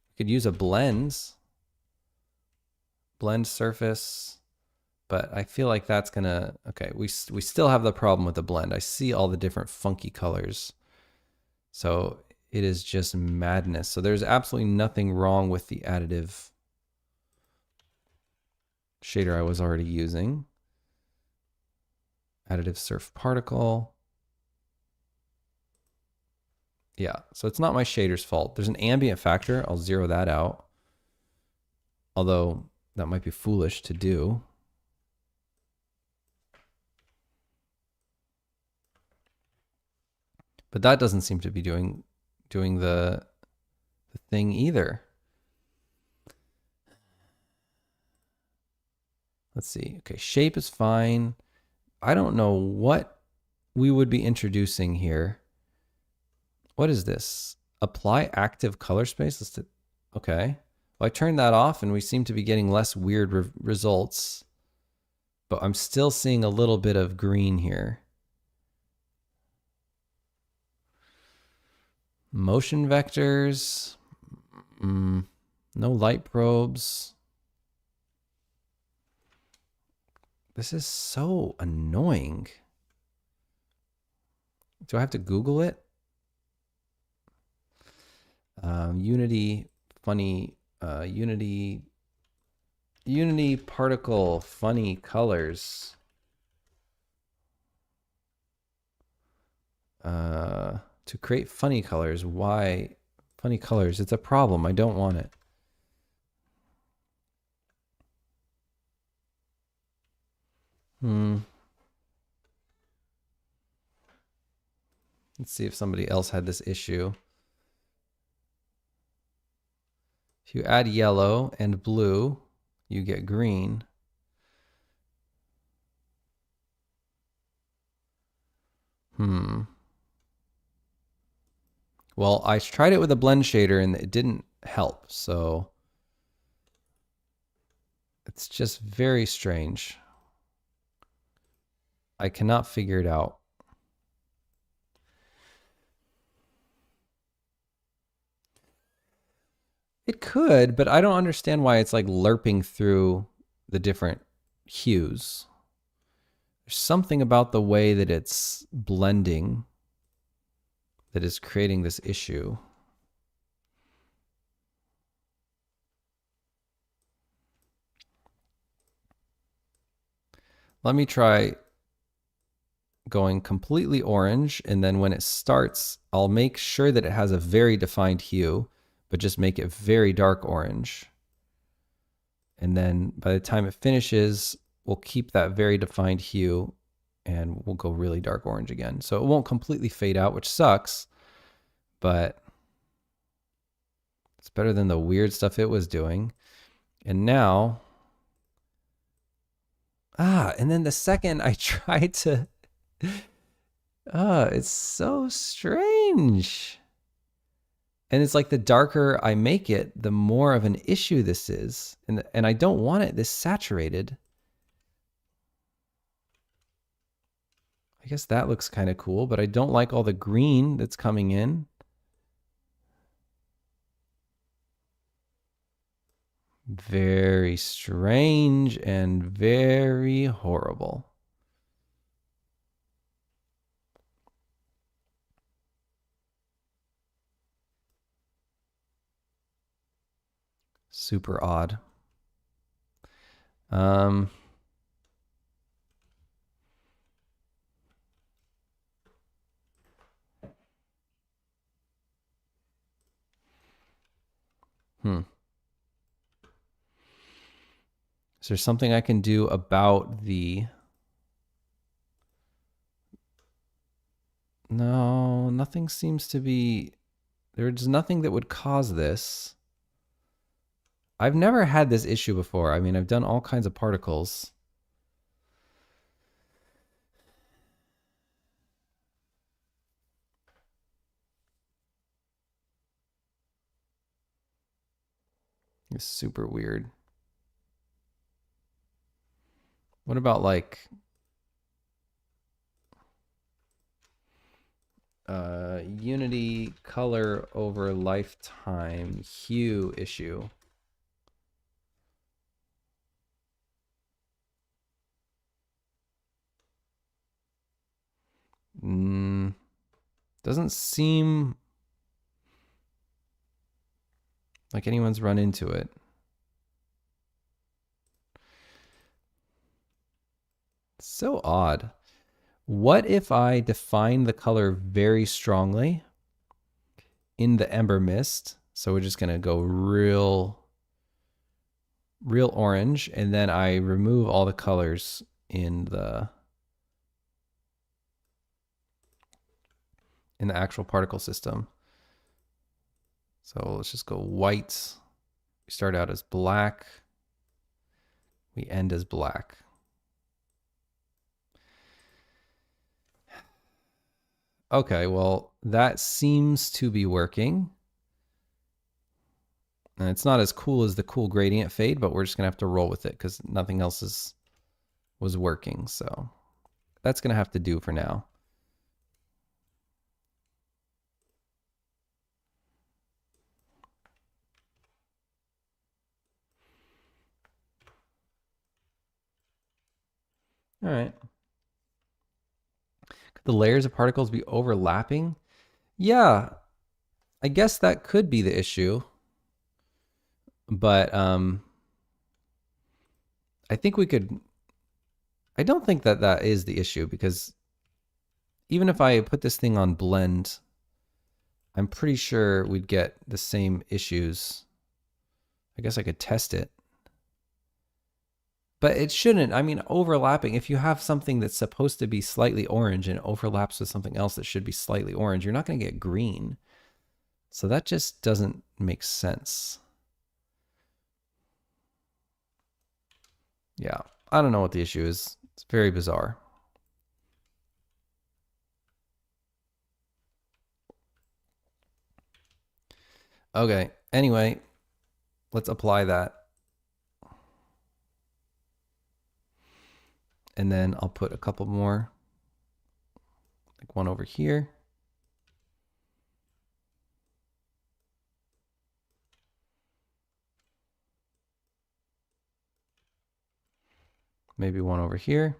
We could use a blend surface, But I feel like that's gonna, okay, we still have the problem with the blend. I see all the different funky colors. So it is just madness. So there's absolutely nothing wrong with the additive shader I was already using. Additive surf particle. Yeah, so it's not my shader's fault. There's an ambient factor. I'll zero that out. Although that might be foolish to do. But that doesn't seem to be doing the thing either. Let's see. Okay, shape is fine. I don't know what we would be introducing here. What is this? Apply active color space. Okay. Well, I turned that off and we seem to be getting less weird results. But I'm still seeing a little bit of green here. Motion vectors. No light probes. This is so annoying. Do I have to Google it? Unity funny, Unity particle funny colors. To create funny colors. Why funny colors? It's a problem. I don't want it. Let's see if somebody else had this issue. If you add yellow and blue, you get green. Well, I tried it with a blend shader and it didn't help, so it's just very strange. I cannot figure it out. It could, but I don't understand why it's like lerping through the different hues. There's something about the way that it's blending that is creating this issue. Let me try going completely orange, and then when it starts, I'll make sure that it has a very defined hue, but just make it very dark orange. And then by the time it finishes, we'll keep that very defined hue and we'll go really dark orange again. So it won't completely fade out, which sucks, but it's better than the weird stuff it was doing. And now, and then the second I tried to, it's so strange. And it's like the darker I make it, the more of an issue this is. And I don't want it this saturated. I guess that looks kind of cool, but I don't like all the green that's coming in. Very strange and very horrible. Super odd. Is there something I can do about the... No, nothing seems to be... There's nothing that would cause this. I've never had this issue before. I mean, I've done all kinds of particles. It's super weird. What about like Unity color over lifetime hue issue? Doesn't seem like anyone's run into it. So odd. What if I define the color very strongly in the ember mist? So we're just going to go real orange, and then I remove all the colors in the actual particle system. So let's just go white. We start out as black. We end as black. Okay, well, that seems to be working. And it's not as cool as the cool gradient fade, but we're just gonna have to roll with it because nothing else was working. So that's gonna have to do for now. All right. Could the layers of particles be overlapping? Yeah, I guess that could be the issue. But I think we could, I don't think that that is the issue, because even if I put this thing on blend, I'm pretty sure we'd get the same issues. I guess I could test it. But it shouldn't. I mean, overlapping, if you have something that's supposed to be slightly orange and it overlaps with something else that should be slightly orange, you're not going to get green. So that just doesn't make sense. Yeah, I don't know what the issue is. It's very bizarre. Okay, anyway, let's apply that. And then I'll put a couple more, like one over here. Maybe one over here.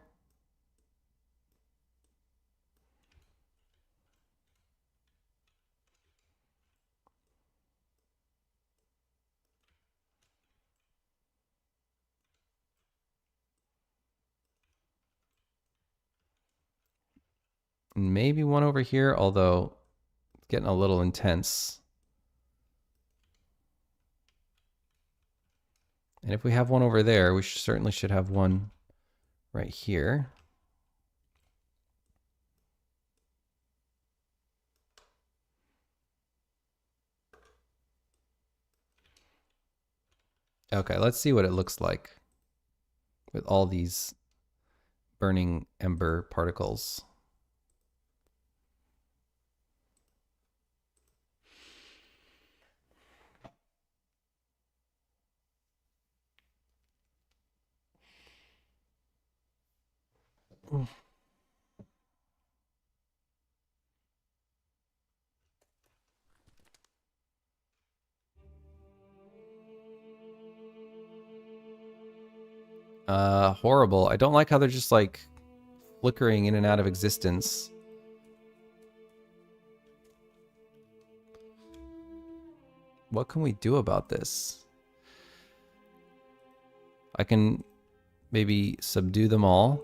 And maybe one over here, although it's getting a little intense. And if we have one over there, we certainly should have one right here. Okay, let's see what it looks like with all these burning ember particles. Horrible. I don't like how they're just like flickering in and out of existence. What can we do about this? I can maybe subdue them all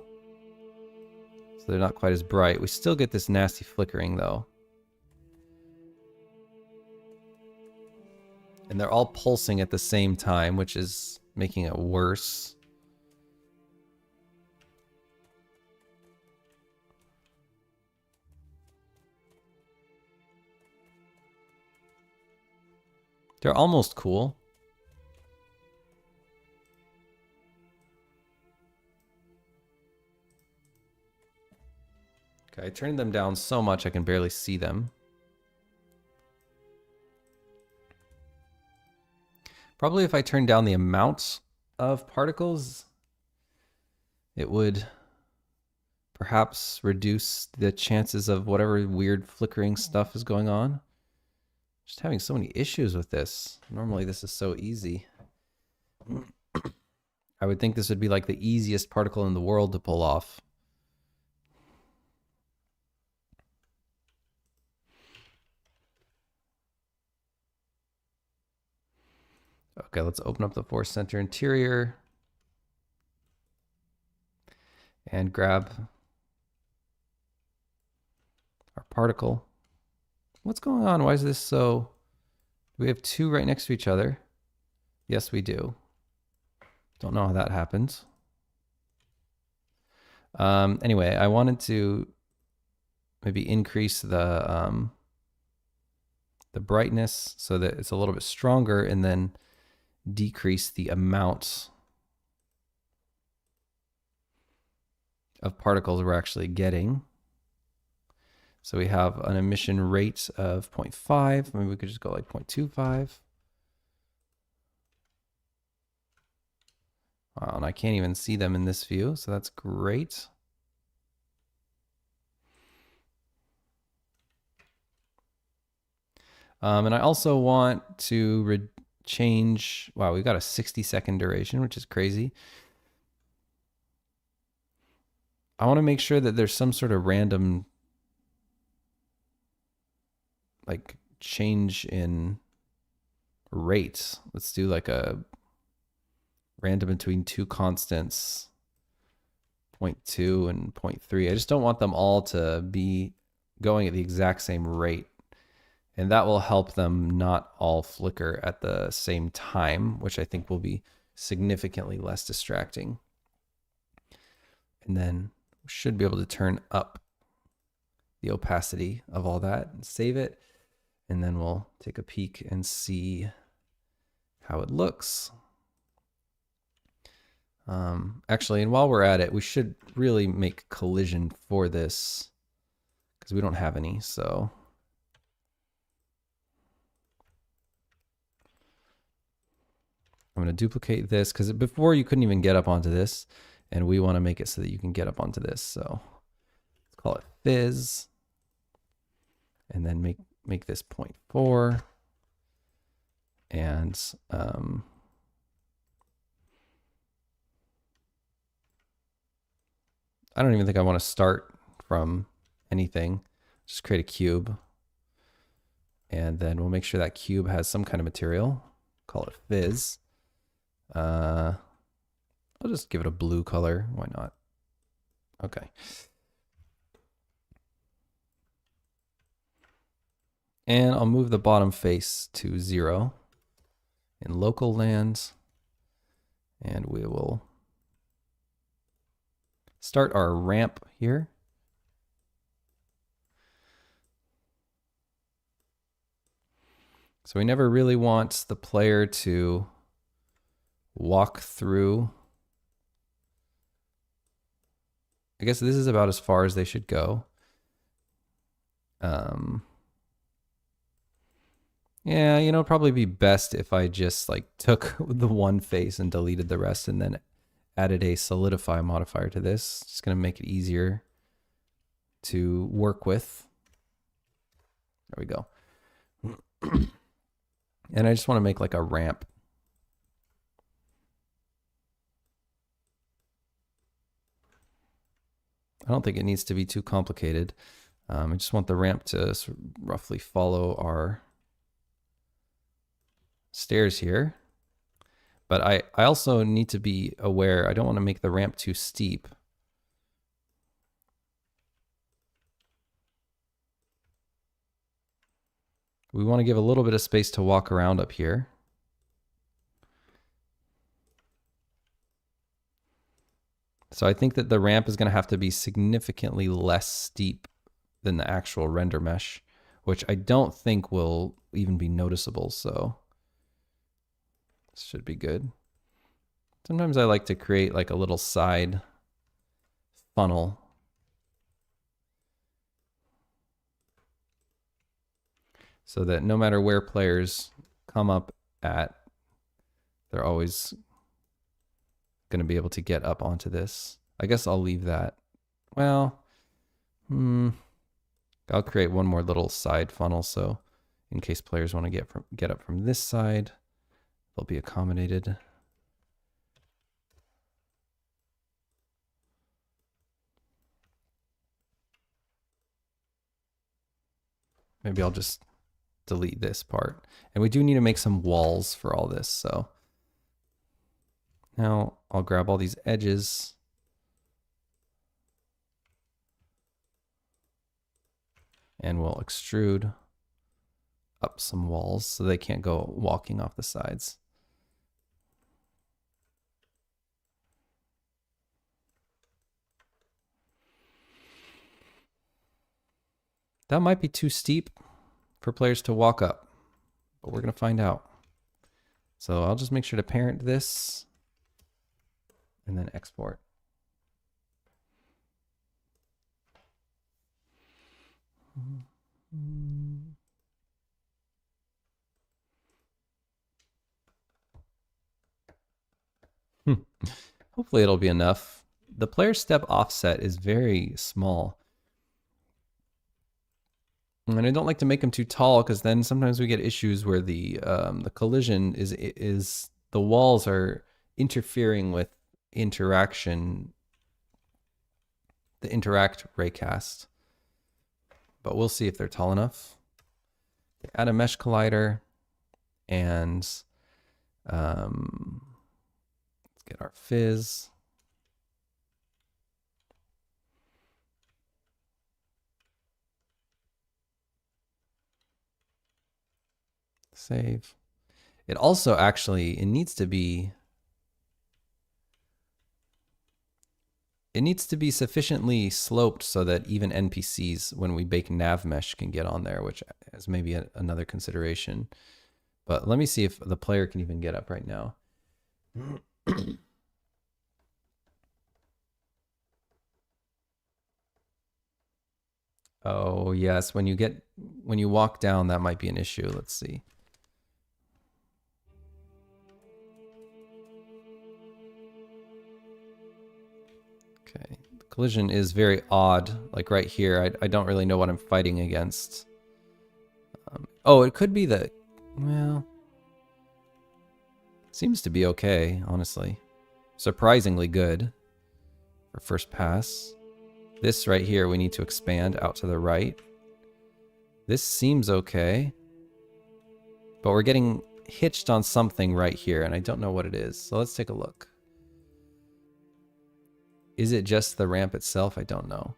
so they're not quite as bright. We still get this nasty flickering though. And they're all pulsing at the same time, which is making it worse. They're almost cool. Okay, I turned them down so much I can barely see them. Probably if I turn down the amount of particles, it would perhaps reduce the chances of whatever weird flickering stuff is going on. Just having so many issues with this. Normally this is so easy. I would think this would be like the easiest particle in the world to pull off. Okay, let's open up the force center interior and grab our particle. What's going on? Why is this so... Do we have two right next to each other? Yes, we do. Don't know how that happens. Anyway, I wanted to maybe increase the brightness so that it's a little bit stronger, and then decrease the amount of particles we're actually getting. So we have an emission rate of 0.5. Maybe we could just go like 0.25. Wow, and I can't even see them in this view, so that's great. And I also want to change, wow, we've got a 60-second duration, which is crazy. I want to make sure that there's some sort of random like change in rates. Let's do like a random between two constants, 0.2 and 0.3. I just don't want them all to be going at the exact same rate. And that will help them not all flicker at the same time, which I think will be significantly less distracting. And then we should be able to turn up the opacity of all that and save it. And then we'll take a peek and see how it looks. Actually, and while we're at it, we should really make collision for this because we don't have any, so... I'm going to duplicate this because before you couldn't even get up onto this, and we want to make it so that you can get up onto this. So let's call it fizz, and then make this 0.4, and I don't even think I want to start from anything. Just create a cube, and then we'll make sure that cube has some kind of material. Call it fizz. I'll just give it a blue color. Why not? Okay. And I'll move the bottom face to 0 in local land. And we will start our ramp here. So we never really want the player to walk through. I guess this is about as far as they should go. Yeah, you know, it'd probably be best if I just like took the one face and deleted the rest and then added a solidify modifier to this. Just gonna make it easier to work with. There we go. And I just want to make like a ramp. I don't think it needs to be too complicated. I just want the ramp to sort of roughly follow our stairs here. But I also need to be aware, I don't want to make the ramp too steep. We want to give a little bit of space to walk around up here. So I think that the ramp is going to have to be significantly less steep than the actual render mesh, which I don't think will even be noticeable. So this should be good. Sometimes I like to create like a little side funnel. So that no matter where players come up at, they're always going to be able to get up onto this. I guess I'll leave that. Well, I'll create one more little side funnel, so in case players want to get up from this side, they'll be accommodated. Maybe I'll just delete this part. And we do need to make some walls for all this, so Now I'll grab all these edges. And we'll extrude up some walls so they can't go walking off the sides. That might be too steep for players to walk up, but we're going to find out. So I'll just make sure to parent this and then export. Hopefully it'll be enough. The player step offset is very small. And I don't like to make them too tall because then sometimes we get issues where the collision is the walls are interfering with interaction, the interact raycast. But we'll see if they're tall enough. Add a mesh collider and let's get our fizz. Save. It also actually, it needs to be sufficiently sloped so that even NPCs, when we bake nav mesh, can get on there, which is maybe another consideration. But let me see if the player can even get up right now. Oh yes, when you walk down, that might be an issue. Let's see. Okay, the collision is very odd, like right here. I don't really know what I'm fighting against. Oh, it could be the, well, seems to be okay, honestly. Surprisingly good for first pass. This right here, we need to expand out to the right. This seems okay. But we're getting hitched on something right here, and I don't know what it is. So let's take a look. Is it just the ramp itself? I don't know.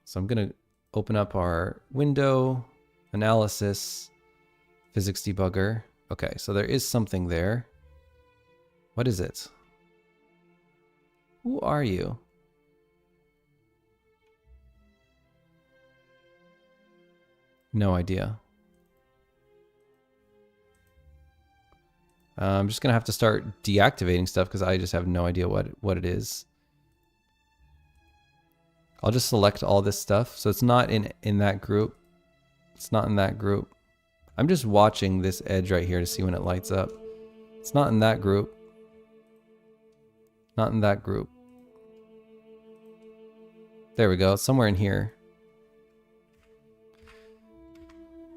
So I'm going to open up our window, analysis, physics debugger. Okay, so there is something there. What is it? Who are you? No idea. I'm just going to have to start deactivating stuff because I just have no idea what it is. I'll just select all this stuff. So it's not in that group. It's not in that group. I'm just watching this edge right here to see when it lights up. It's not in that group. Not in that group. There we go. It's somewhere in here.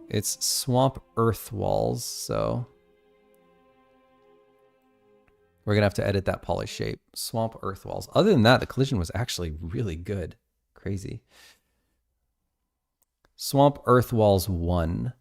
It's swamp earth walls, so we're gonna have to edit that poly shape. Swamp earth walls. Other than that, the collision was actually really good. Crazy. Swamp earth walls 1.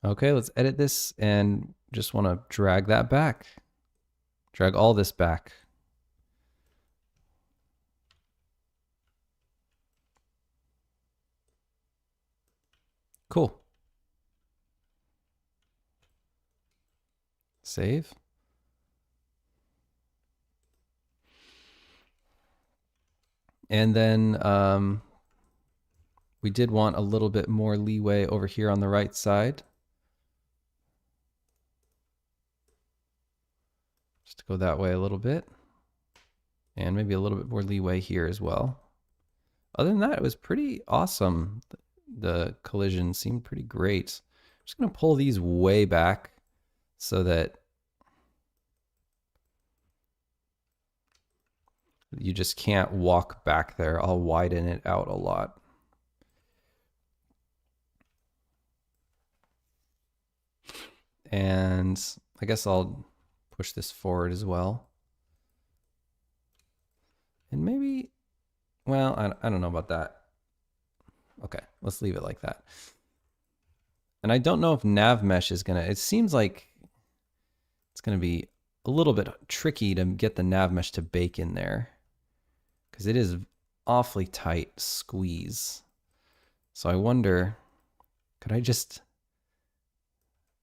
Okay, let's edit this and just want to drag that back. Drag all this back. Cool. Save. And then we did want a little bit more leeway over here on the right side. Just to go that way a little bit. And maybe a little bit more leeway here as well. Other than that, it was pretty awesome. The collision seemed pretty great. I'm just going to pull these way back so that You just can't walk back there. I'll widen it out a lot. And I guess I'll push this forward as well. And maybe, well, I don't know about that. Okay, let's leave it like that. And I don't know if nav mesh is gonna, it seems like it's gonna be a little bit tricky to get the nav mesh to bake in there, because it is awfully tight squeeze. So I wonder, could I just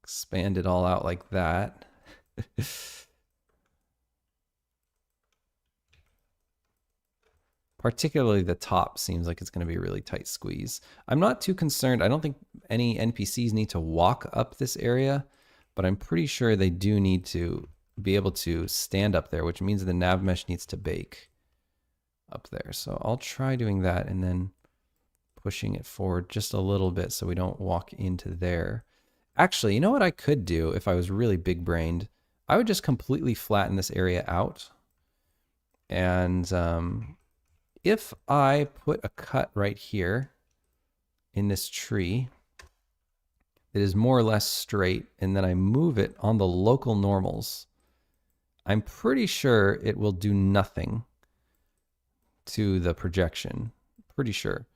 expand it all out like that? Particularly the top seems like it's going to be a really tight squeeze. I'm not too concerned. I don't think any NPCs need to walk up this area, but I'm pretty sure they do need to be able to stand up there, which means the nav mesh needs to bake up there. So I'll try doing that and then pushing it forward just a little bit so we don't walk into there. Actually, you know what I could do if I was really big-brained? I would just completely flatten this area out. And if I put a cut right here in this tree that is more or less straight, and then I move it on the local normals, I'm pretty sure it will do nothing to the projection. Pretty sure.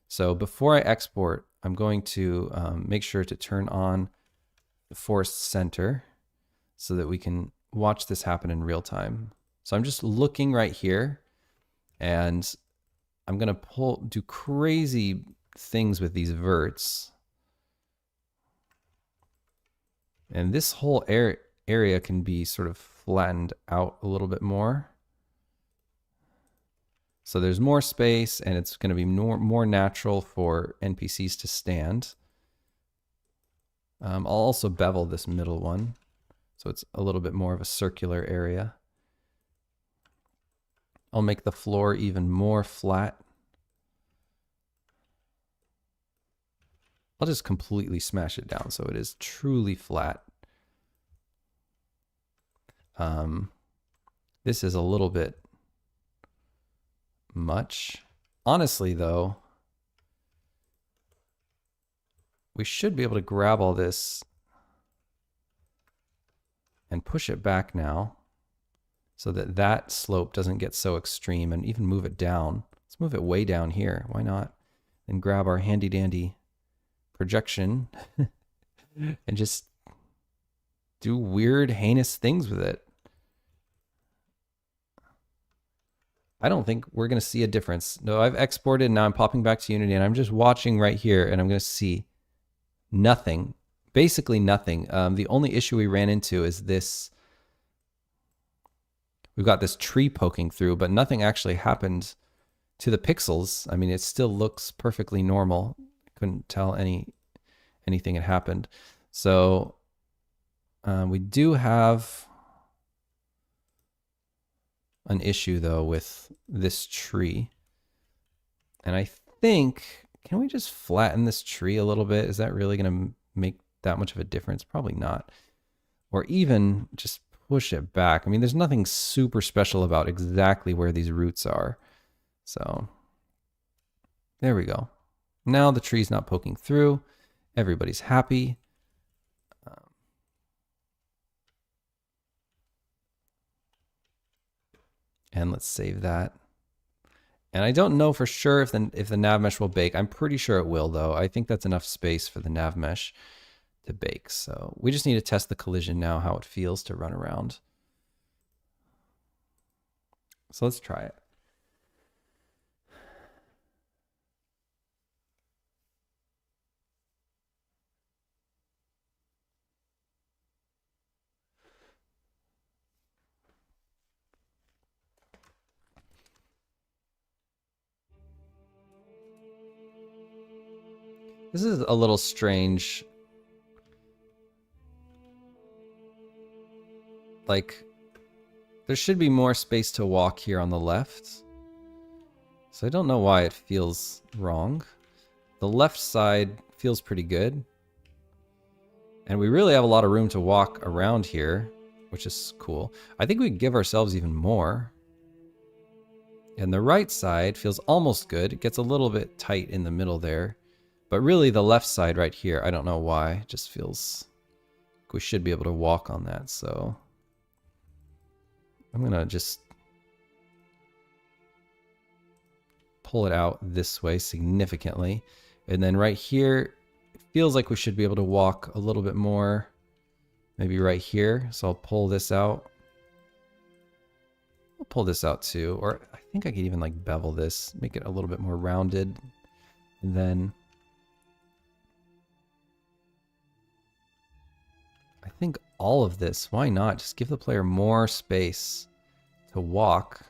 So before I export, I'm going to make sure to turn on the forest center so that we can watch this happen in real time. So I'm just looking right here, and I'm going to do crazy things with these verts. And this whole area can be sort of flattened out a little bit more. So there's more space, and it's going to be more natural for NPCs to stand. I'll also bevel this middle one, so it's a little bit more of a circular area. I'll make the floor even more flat. I'll just completely smash it down so it is truly flat. This is a little bit much. Honestly, though, we should be able to grab all this and push it back now so that that slope doesn't get so extreme, and even move it down. Let's move it way down here. Why not? And grab our handy dandy projection and just do weird, heinous things with it. I don't think we're going to see a difference. No, I've exported, now I'm popping back to Unity, and I'm just watching right here, and I'm going to see nothing. Basically nothing. The only issue we ran into is this. We've got this tree poking through, but nothing actually happened to the pixels. I mean, it still looks perfectly normal. Couldn't tell anything had happened. So we do have an issue though with this tree. And I think, can we just flatten this tree a little bit? Is that really going to make that much of a difference? Probably not. Or even just push it back. I mean, there's nothing super special about exactly where these roots are. So there we go. Now the tree's not poking through. Everybody's happy. And let's save that. And I don't know for sure if the nav mesh will bake. I'm pretty sure it will, though. I think that's enough space for the nav mesh to bake. So we just need to test the collision now, how it feels to run around. So let's try it. This is a little strange. Like, there should be more space to walk here on the left. So I don't know why it feels wrong. The left side feels pretty good. And we really have a lot of room to walk around here, which is cool. I think we can give ourselves even more. And the right side feels almost good. It gets a little bit tight in the middle there. But really the left side right here, I don't know why, it just feels like we should be able to walk on that. So I'm going to just pull it out this way significantly. And then right here, it feels like we should be able to walk a little bit more. Maybe right here. So I'll pull this out. I'll pull this out too. Or I think I could even like bevel this, make it a little bit more rounded. And then I think all of this, why not? Just give the player more space to walk.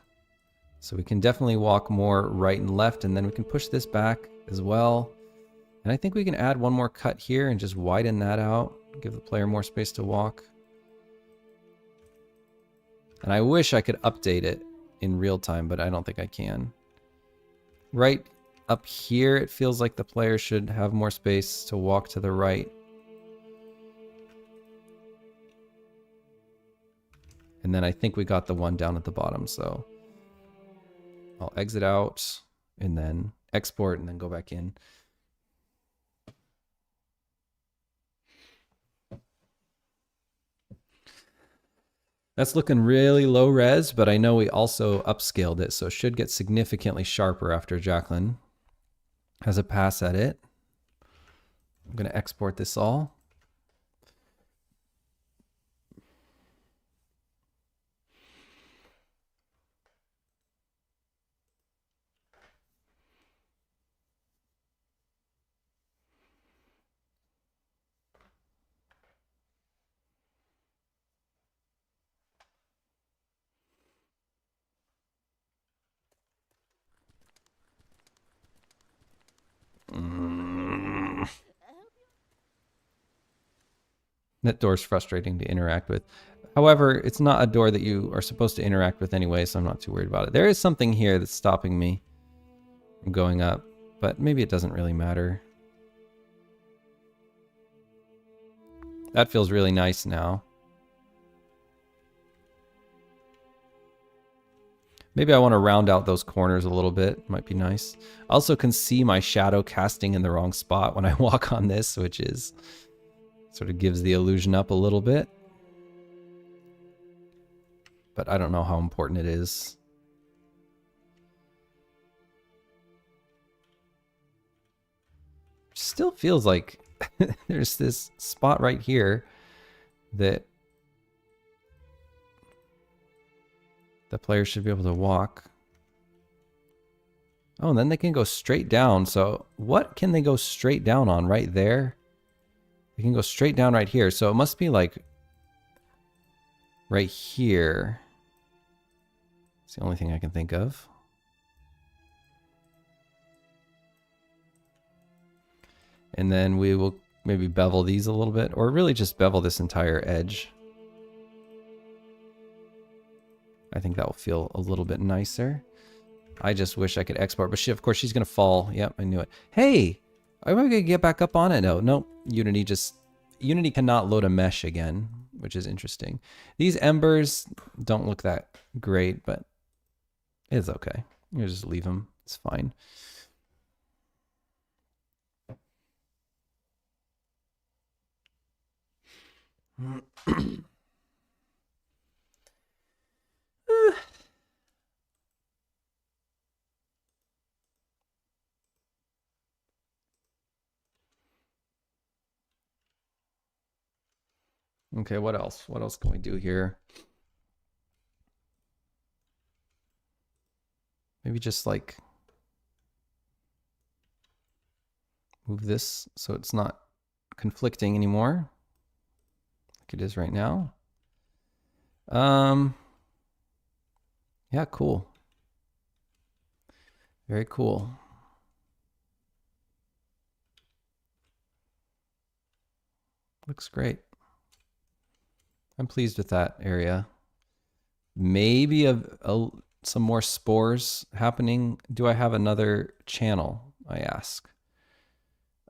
So we can definitely walk more right and left, and then we can push this back as well. And I think we can add one more cut here and just widen that out. Give the player more space to walk. And I wish I could update it in real time, but I don't think I can. Right up here, it feels like the player should have more space to walk to the right. And then I think we got the one down at the bottom, so I'll exit out and then export and then go back in. That's looking really low res, but I know we also upscaled it, so it should get significantly sharper after Jacqueline has a pass at it. I'm going to export this all. That door's frustrating to interact with. However, it's not a door that you are supposed to interact with anyway, so I'm not too worried about it. There is something here that's stopping me from going up, but maybe it doesn't really matter. That feels really nice now. Maybe I want to round out those corners a little bit. Might be nice. I also can see my shadow casting in the wrong spot when I walk on this, which is sort of gives the illusion up a little bit. But I don't know how important it is. Still feels like there's this spot right here that the player should be able to walk. Oh, and then they can go straight down. So what can they go straight down on right there? They can go straight down right here. So it must be like right here. It's the only thing I can think of. And then we will maybe bevel these a little bit, or really just bevel this entire edge. I think that will feel a little bit nicer. I just wish I could export, but of course she's gonna fall. Yep, I knew it. Hey, am I gonna get back up on it? No, nope. Unity cannot load a mesh again, which is interesting. These embers don't look that great, but it's okay. You just leave them. It's fine. Okay, what else? What else can we do here? Maybe just like move this so it's not conflicting anymore, like it is right now. Yeah, cool. Very cool. Looks great. I'm pleased with that area. Maybe some more spores happening. Do I have another channel, I ask?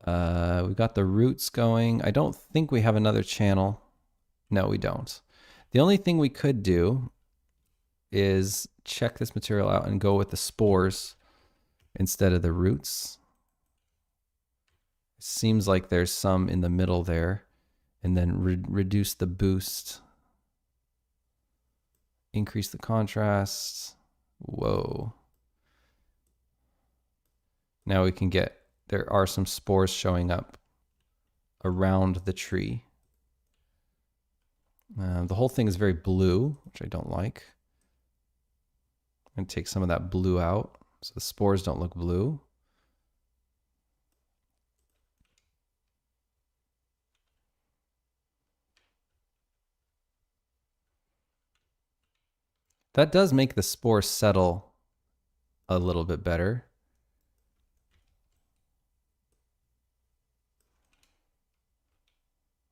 We've got the roots going. I don't think we have another channel. No, we don't. The only thing we could do is check this material out and go with the spores instead of the roots. It seems like there's some in the middle there. And then reduce the boost. Increase the contrast. Whoa. Now we can get, there are some spores showing up around the tree. The whole thing is very blue, which I don't like. I'm going to take some of that blue out so the spores don't look blue. That does make the spore settle a little bit better.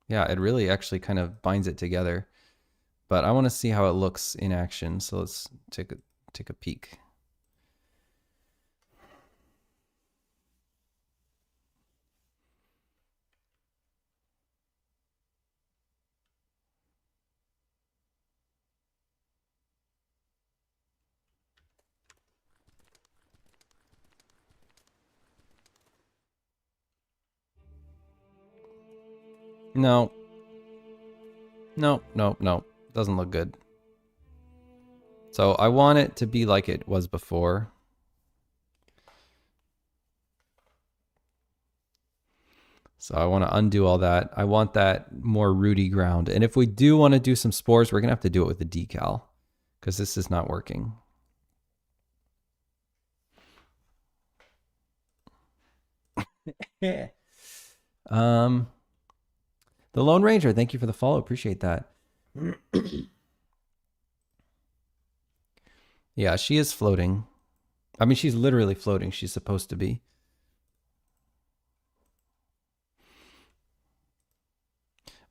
Yeah, it really actually kind of binds it together. But I want to see how it looks in action, so let's take a peek. No. No. Doesn't look good. So I want it to be like it was before. So I want to undo all that. I want that more rooty ground. And if we do want to do some spores, we're going to have to do it with the decal because this is not working. The Lone Ranger, thank you for the follow. Appreciate that. Yeah, she is floating. I mean, she's literally floating. She's supposed to be.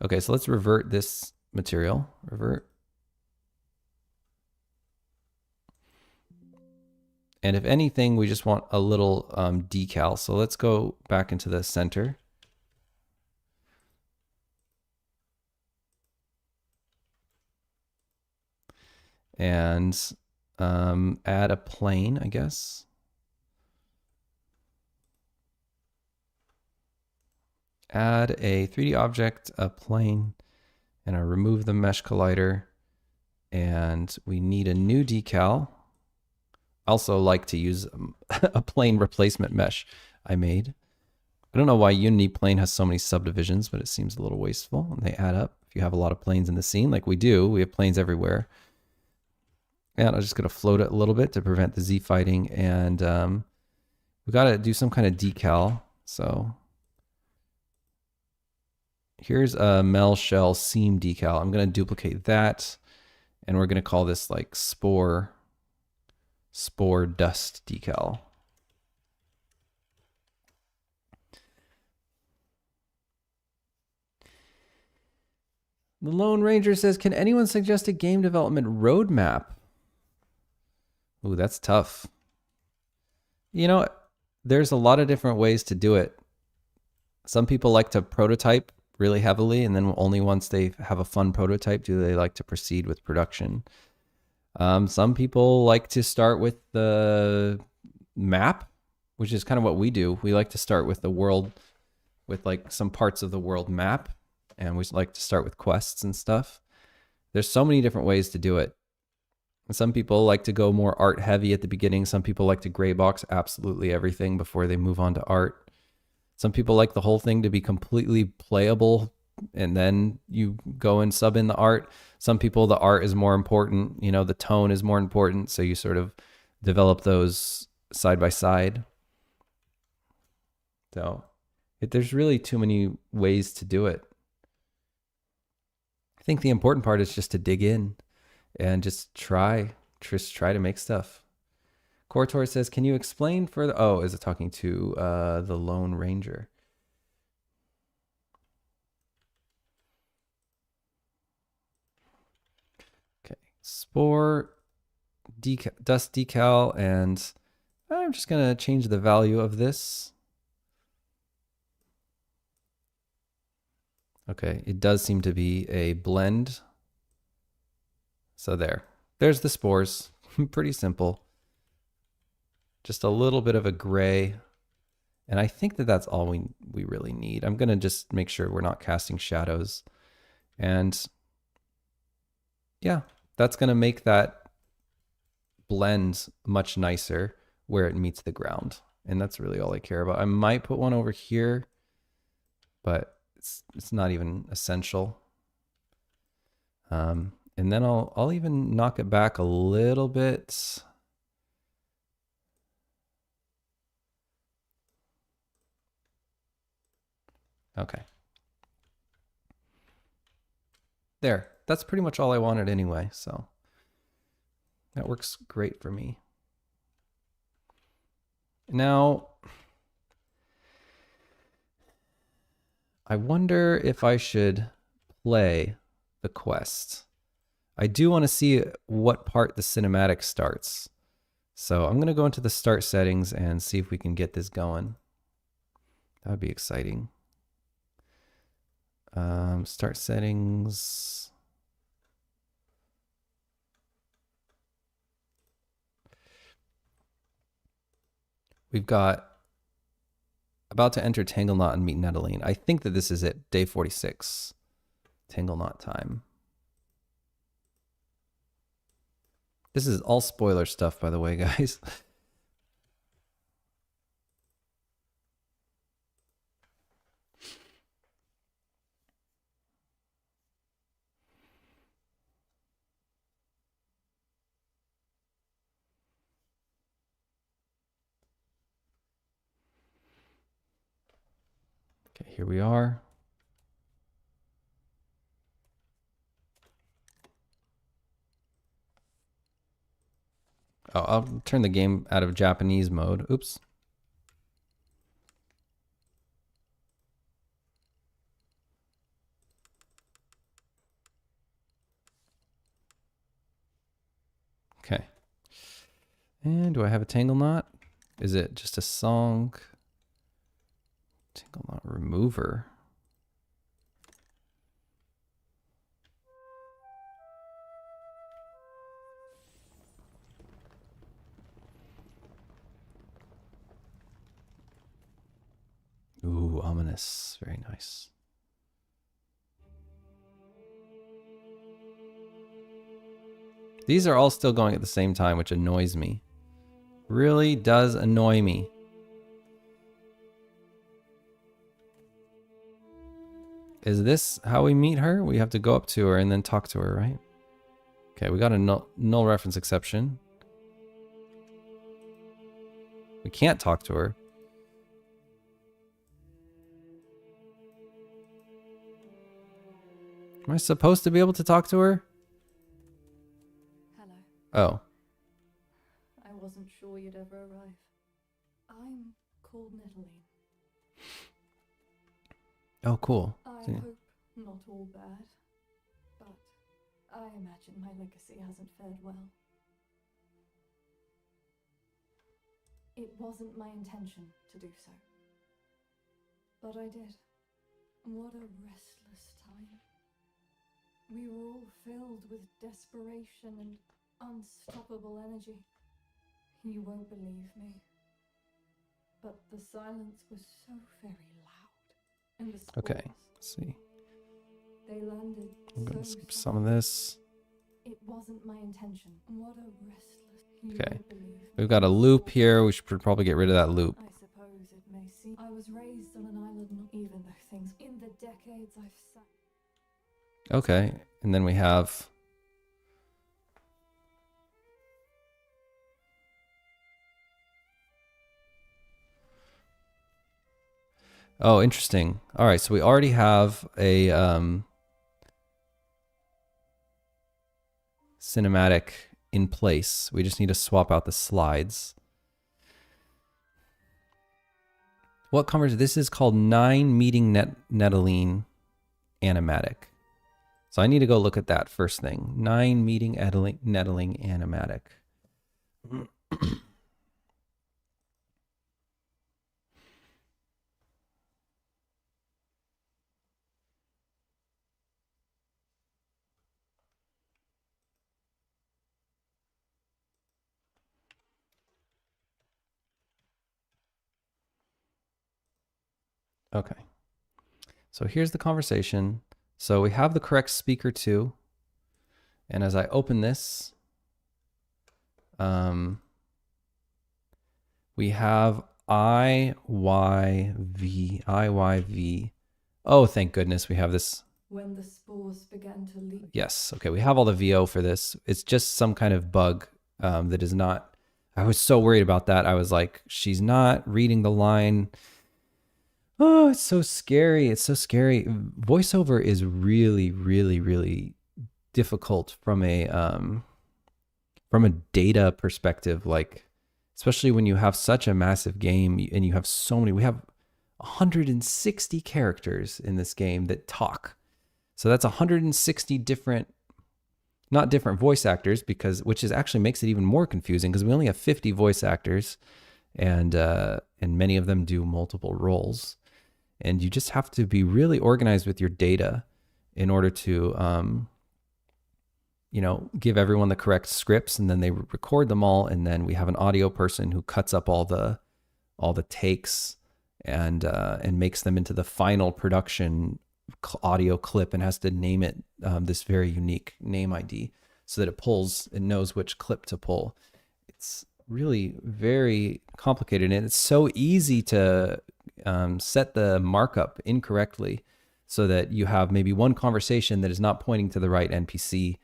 Okay, so let's revert this material. Revert. And if anything, we just want a little decal. So let's go back into the center. And add a plane, I guess. Add a 3D object, a plane, and I remove the mesh collider. And we need a new decal. Also like to use a plane replacement mesh I made. I don't know why Unity plane has so many subdivisions, but it seems a little wasteful, and they add up. If you have a lot of planes in the scene, like we do, we have planes everywhere. And I'm just going to float it a little bit to prevent the Z fighting. And we got to do some kind of decal. So here's a Mel Shell seam decal. I'm going to duplicate that. And we're going to call this like spore dust decal. The Lone Ranger says, can anyone suggest a game development roadmap? Ooh, that's tough. You know, there's a lot of different ways to do it. Some people like to prototype really heavily, and then only once they have a fun prototype do they like to proceed with production. Some people like to start with the map, which is kind of what we do. We like to start with the world, with like some parts of the world map, and we like to start with quests and stuff. There's so many different ways to do it. Some people like to go more art heavy at the beginning. Some people like to gray box absolutely everything before they move on to art. Some people like the whole thing to be completely playable and then you go and sub in the art. Some people, the art is more important, you know, the tone is more important. So you sort of develop those side by side. So there's really too many ways to do it. I think the important part is just to dig in and just try to make stuff. Cortor says, can you explain further? Oh, is it talking to the Lone Ranger? Okay, spore, dust decal, and I'm just gonna change the value of this. Okay, it does seem to be a blend. So there. there's the spores. Pretty simple. Just a little bit of a gray. And I think that that's all we really need. I'm going to just make sure we're not casting shadows. And yeah, that's going to make that blend much nicer where it meets the ground. And that's really all I care about. I might put one over here, but it's not even essential. And then I'll even knock it back a little bit. Okay. There. That's pretty much all I wanted anyway, so that works great for me. Now, I wonder if I should play the quest. I do want to see what part the cinematic starts. So I'm going to go into the start settings and see if we can get this going. That would be exciting. Start settings. We've got about to enter Tangle Knot and meet Nettling. I think that this is it, day 46. Tangle Knot time. This is all spoiler stuff, by the way, guys. Okay, here we are. Oh, I'll turn the game out of Japanese mode. Oops. Okay. And do I have a Tangle Knot? Is it just a song? Tangle Knot remover. Ooh, ominous. Very nice. These are all still going at the same time, which annoys me. Really does annoy me. Is this how we meet her? We have to go up to her and then talk to her, right? Okay, we got a null reference exception. We can't talk to her. Am I supposed to be able to talk to her? Hello. Oh. I wasn't sure you'd ever arrive. I'm called Nettling. Oh, cool. I hope not all bad, but I imagine my legacy hasn't fared well. It wasn't my intention to do so, but I did. What a restless time. We were all filled with desperation and unstoppable energy. You won't believe me, but the silence was so very loud. And the spores, okay, let's see. They landed. I'm gonna skip some of this. It wasn't my intention. What a restless. Okay. We've got a loop here. We should probably get rid of that loop. I suppose it may seem. I was raised on an island, not even though things in the decades I've sat. Okay, and then we have oh, interesting. All right, so we already have a cinematic in place. We just need to swap out the slides. What conversation? This is called 9 meeting Nettling animatic. So I need to go look at that first thing. 9 meeting Nettling animatic. Okay. So here's the conversation. So we have the correct speaker too. And as I open this, we have IYV. Oh, thank goodness we have this. When the spores began to leak. Yes. Okay. We have all the VO for this. It's just some kind of bug that is not. I was so worried about that. I was like, she's not reading the line. Oh, it's so scary. It's so scary. Voiceover is really, really, really difficult from a data perspective, like especially when you have such a massive game and you have so many. We have 160 characters in this game that talk. So that's 160 different, not different voice actors, which actually makes it even more confusing because we only have 50 voice actors, and many of them do multiple roles. And you just have to be really organized with your data in order to, give everyone the correct scripts, and then they record them all. And then we have an audio person who cuts up all the takes and makes them into the final production audio clip, and has to name it this very unique name ID so that it knows which clip to pull. It's really very complicated, and it's so easy to set the markup incorrectly so that you have maybe one conversation that is not pointing to the right NPC.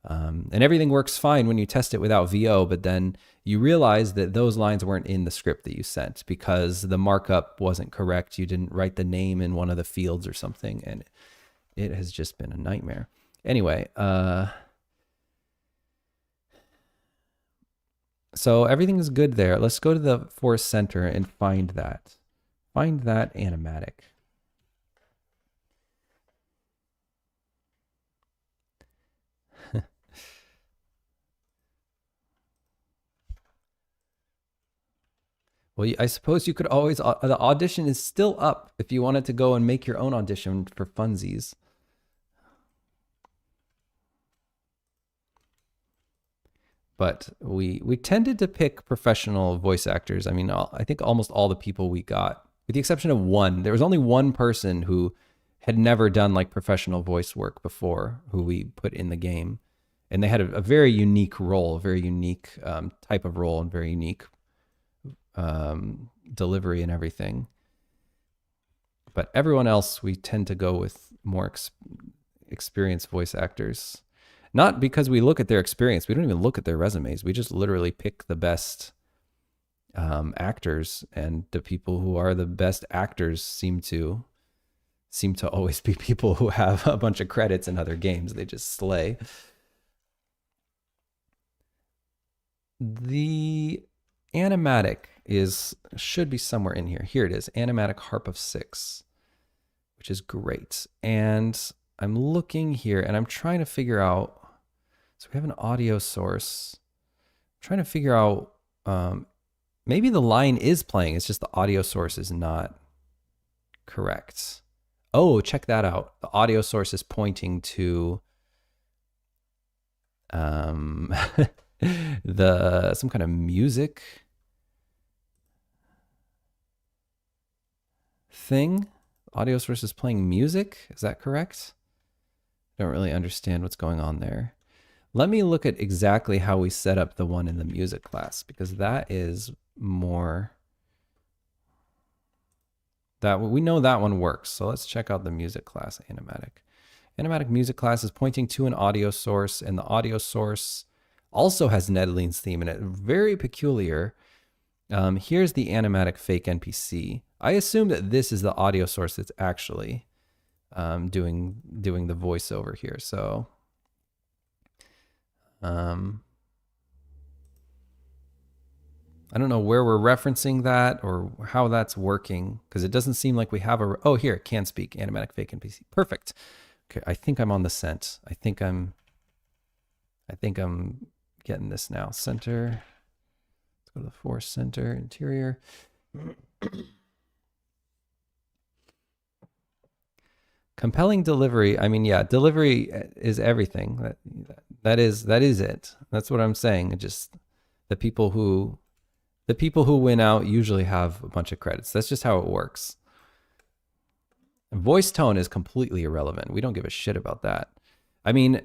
And everything works fine when you test it without VO, but then you realize that those lines weren't in the script that you sent because the markup wasn't correct. You didn't write the name in one of the fields or something, and it has just been a nightmare. Anyway, so everything is good there. Let's go to the forest center and find that. Find that animatic. Well, I suppose you could always, the audition is still up if you wanted to go and make your own audition for funsies. But we tended to pick professional voice actors. I mean, I think almost all the people we got, with the exception of one, there was only one person who had never done like professional voice work before, who we put in the game. And they had a very unique role, a very unique type of role, and very unique delivery and everything. But everyone else, we tend to go with more experienced voice actors. Not because we look at their experience. We don't even look at their resumes. We just literally pick the best actors, and the people who are the best actors seem to always be people who have a bunch of credits in other games. They just slay. The animatic should be somewhere in here. Here it is, animatic harp of 6, which is great. And I'm looking here and I'm trying to figure out, so we have an audio source. I'm trying to figure out, maybe the line is playing, it's just the audio source is not correct. Oh, check that out. The audio source is pointing to some kind of music thing. Audio source is playing music. Is that correct? I don't really understand what's going on there. Let me look at exactly how we set up the one in the music class, because that is more, that we know that one works. So let's check out the music class animatic. Animatic music class is pointing to an audio source, and the audio source also has Nedline's theme in it. Very peculiar. Here's the animatic fake NPC. I assume that this is the audio source that's actually doing the voiceover here. So I don't know where we're referencing that or how that's working, because it doesn't seem like we have a, oh, here, can speak, animatic fake NPC. Perfect. Okay, I think I'm on the scent. I think I'm getting this now. Center. Let's go to the forest center, interior. Compelling delivery. I mean, yeah, delivery is everything. That is it. That's what I'm saying. It just, the people who win out usually have a bunch of credits. That's just how it works. Voice tone is completely irrelevant. We don't give a shit about that. I mean,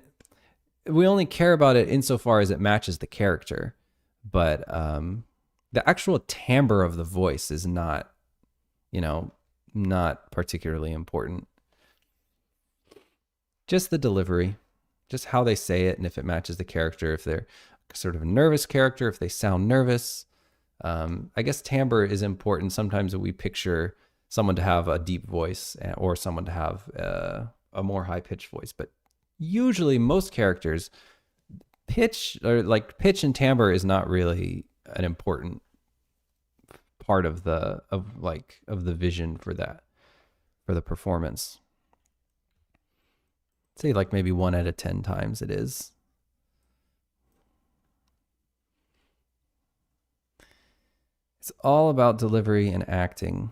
we only care about it insofar as it matches the character, but the actual timbre of the voice is not, you know, not particularly important. Just the delivery, just how they say it, and if it matches the character, if they're sort of a nervous character, if they sound nervous. I guess timbre is important. Sometimes we picture someone to have a deep voice or someone to have a more high-pitched voice, but usually most characters, pitch and timbre is not really an important part of the vision for the performance. Say like maybe 1 out of 10 times it is. It's all about delivery and acting,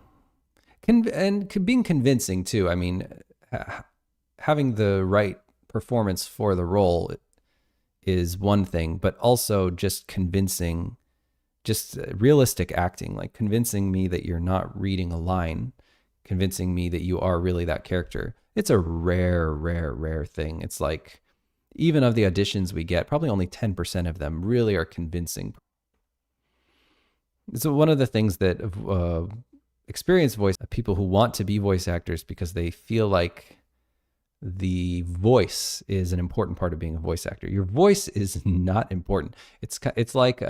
and being convincing too. I mean, having the right performance for the role is one thing, but also just convincing, just realistic acting, like convincing me that you're not reading a line, convincing me that you are really that character. It's a rare thing. It's like, even of the auditions we get, probably only 10% of them really are convincing. So one of the things that experienced voice people who want to be voice actors because they feel like the voice is an important part of being a voice actor. Your voice is not important. It's like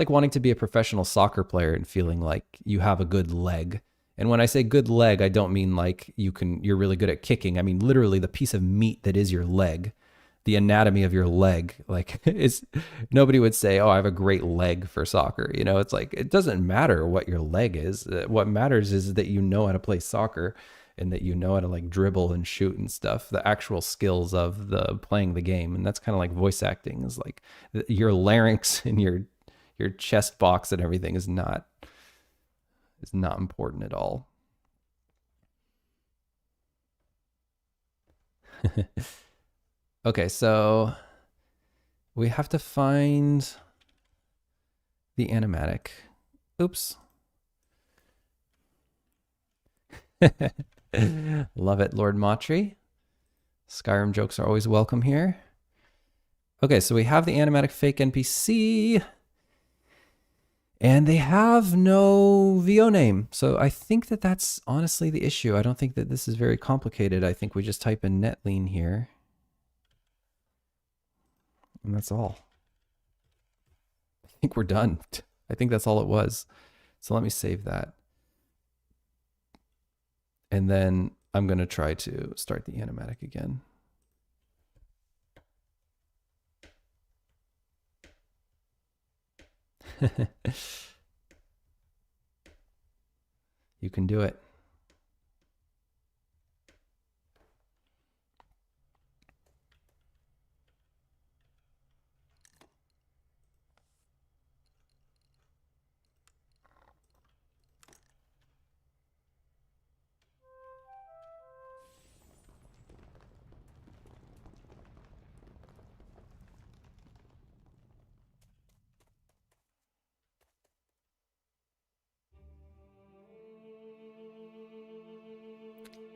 wanting to be a professional soccer player and feeling like you have a good leg. And when I say good leg, I don't mean like you're really good at kicking. I mean literally the piece of meat that is your leg, the anatomy of your leg. Like nobody would say, "Oh, I have a great leg for soccer." You know, it's like it doesn't matter what your leg is. What matters is that you know how to play soccer and that you know how to like dribble and shoot and stuff. The actual skills of the playing the game, and that's kind of like voice acting. Is like your larynx and your chest box and everything is not important at all. Okay, so we have to find the animatic. Oops. Love it, Lord Matri. Skyrim jokes are always welcome here. Okay, so we have the animatic fake NPC. And they have no VO name. So I think that that's honestly the issue. I don't think that this is very complicated. I think we just type in netlean here. And that's all. I think we're done. I think that's all it was. So let me save that. And then I'm going to try to start the animatic again. You can do it.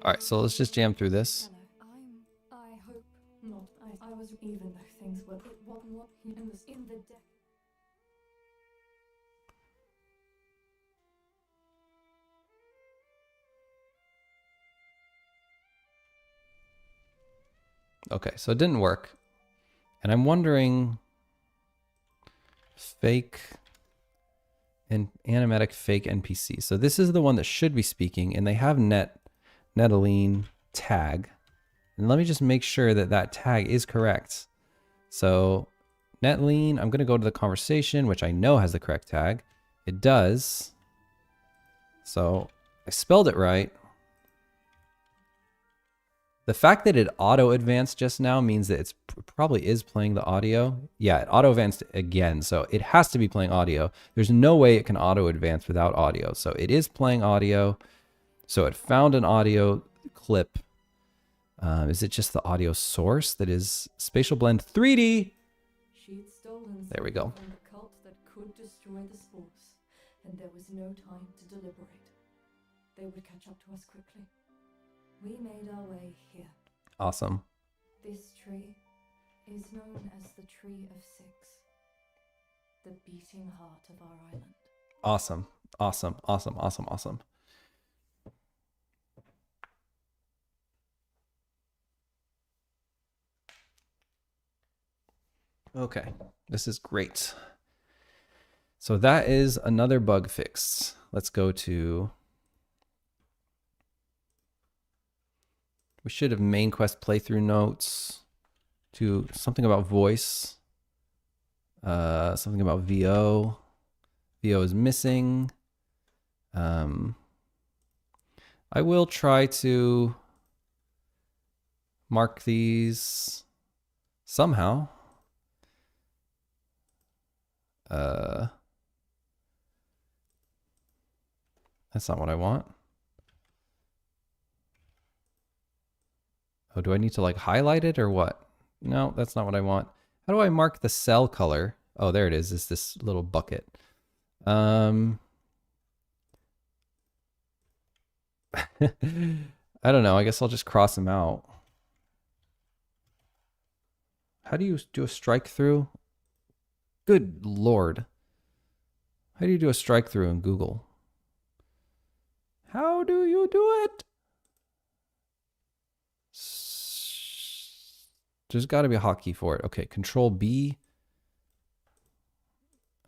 All right, so let's just jam through this. I hope not. I was even though things were what in the deck. Okay, so it didn't work. And I'm wondering, fake and animatic fake NPC. So this is the one that should be speaking, and they have netlean tag. And let me just make sure that that tag is correct. So netlean, I'm going to go to the conversation, which I know has the correct tag. It does. So I spelled it right. The fact that it auto-advanced just now means that it's probably is playing the audio. Yeah, it auto-advanced again, so it has to be playing audio. There's no way it can auto-advance without audio. So it is playing audio. So it found an audio clip. Is it just the audio source that is Spatial Blend 3D? She'd stolen There we go. from the cult that could destroy the spores, and there was no time to deliberate. They would catch up to us quickly. we made our way here. Awesome. This tree is known as the Tree of Six, the beating heart of our island. Awesome. Awesome. Awesome. Awesome. Awesome. Okay, this is great. So that is another bug fixed. Let's go to... We should have main quest playthrough notes to something about voice. Something about VO. VO is missing. I will try to mark these somehow. That's not what I want. Oh, do I need to like highlight it or what? No, that's not what I want. How do I mark the cell color? Oh, there it is. It's this little bucket. I don't know. I guess I'll just cross them out. How do you do a strike through? Good Lord. How do you do a strike through in Google? How do you do it? There's got to be a hotkey for it. Okay, Control B.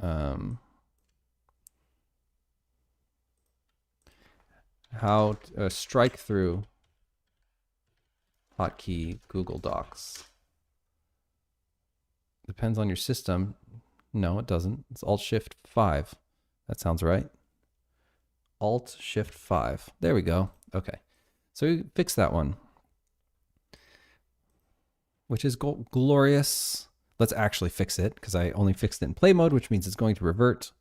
How to, strike through hotkey Google Docs. Depends on your system. No, it doesn't. It's Alt-Shift-5. That sounds right. Alt-Shift-5. There we go. Okay. So we fixed that one, which is glorious. Let's actually fix it because I only fixed it in play mode, which means it's going to revert.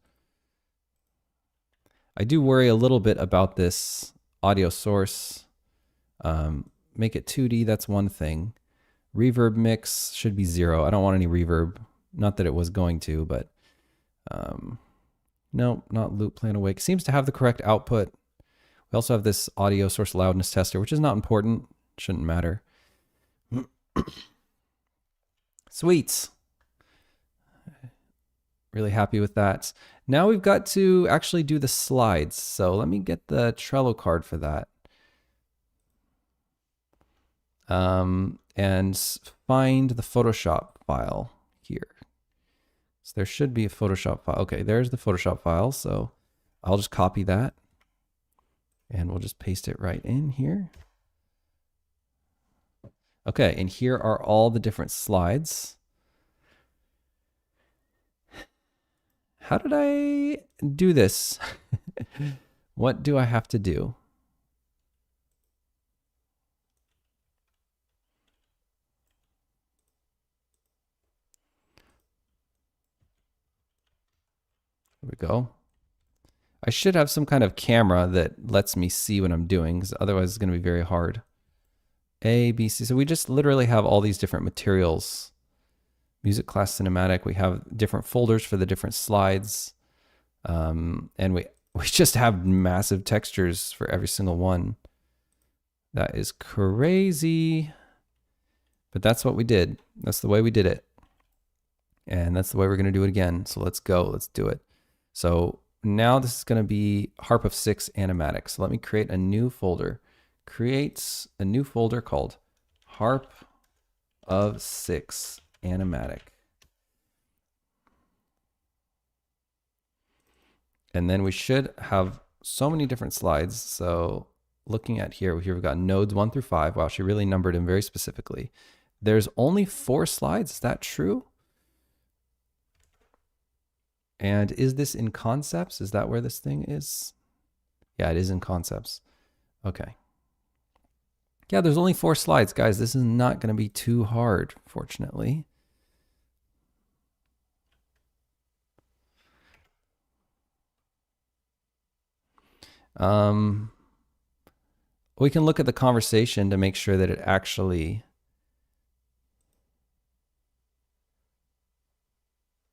I do worry a little bit about this audio source. Make it 2D, that's one thing. Reverb mix should be 0. I don't want any reverb. Not that it was going to, but no, not loop plan awake. Seems to have the correct output. We also have this audio source loudness tester, which is not important. Shouldn't matter. Sweet. Really happy with that. Now we've got to actually do the slides. So let me get the Trello card for that. And find the Photoshop file here. So there should be a Photoshop file. Okay, there's the Photoshop file. So I'll just copy that and we'll just paste it right in here. Okay, and here are all the different slides. How did I do this? What do I have to do? There we go. I should have some kind of camera that lets me see what I'm doing, because otherwise it's going to be very hard. A, B, C. So we just literally have all these different materials. Music class cinematic. We have different folders for the different slides. And we just have massive textures for every single one. That is crazy. But that's what we did. That's the way we did it. And that's the way we're going to do it again. So let's go. Let's do it. So now this is going to be Harp of 6 animatic. So let me create a new folder. Create a new folder called Harp of 6 animatic. And then we should have so many different slides. So looking at here we've got nodes 1 through 5. Wow, she really numbered them very specifically. There's only 4 slides. Is that true? And is this in concepts? Is that where this thing is? Yeah, it is in concepts. Okay. Yeah, there's only 4 slides, guys. This is not going to be too hard, fortunately. We can look at the conversation to make sure that it actually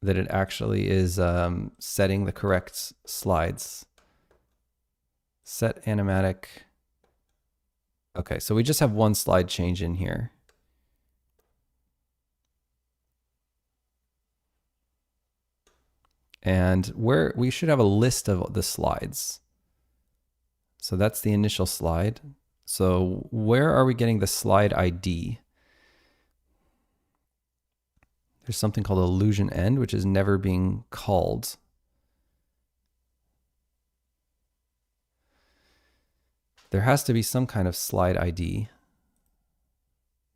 is setting the correct slides. Set animatic. Okay, so we just have one slide change in here. And where we should have a list of the slides. So that's the initial slide. So where are we getting the slide ID? There's something called illusion end, which is never being called. There has to be some kind of slide ID.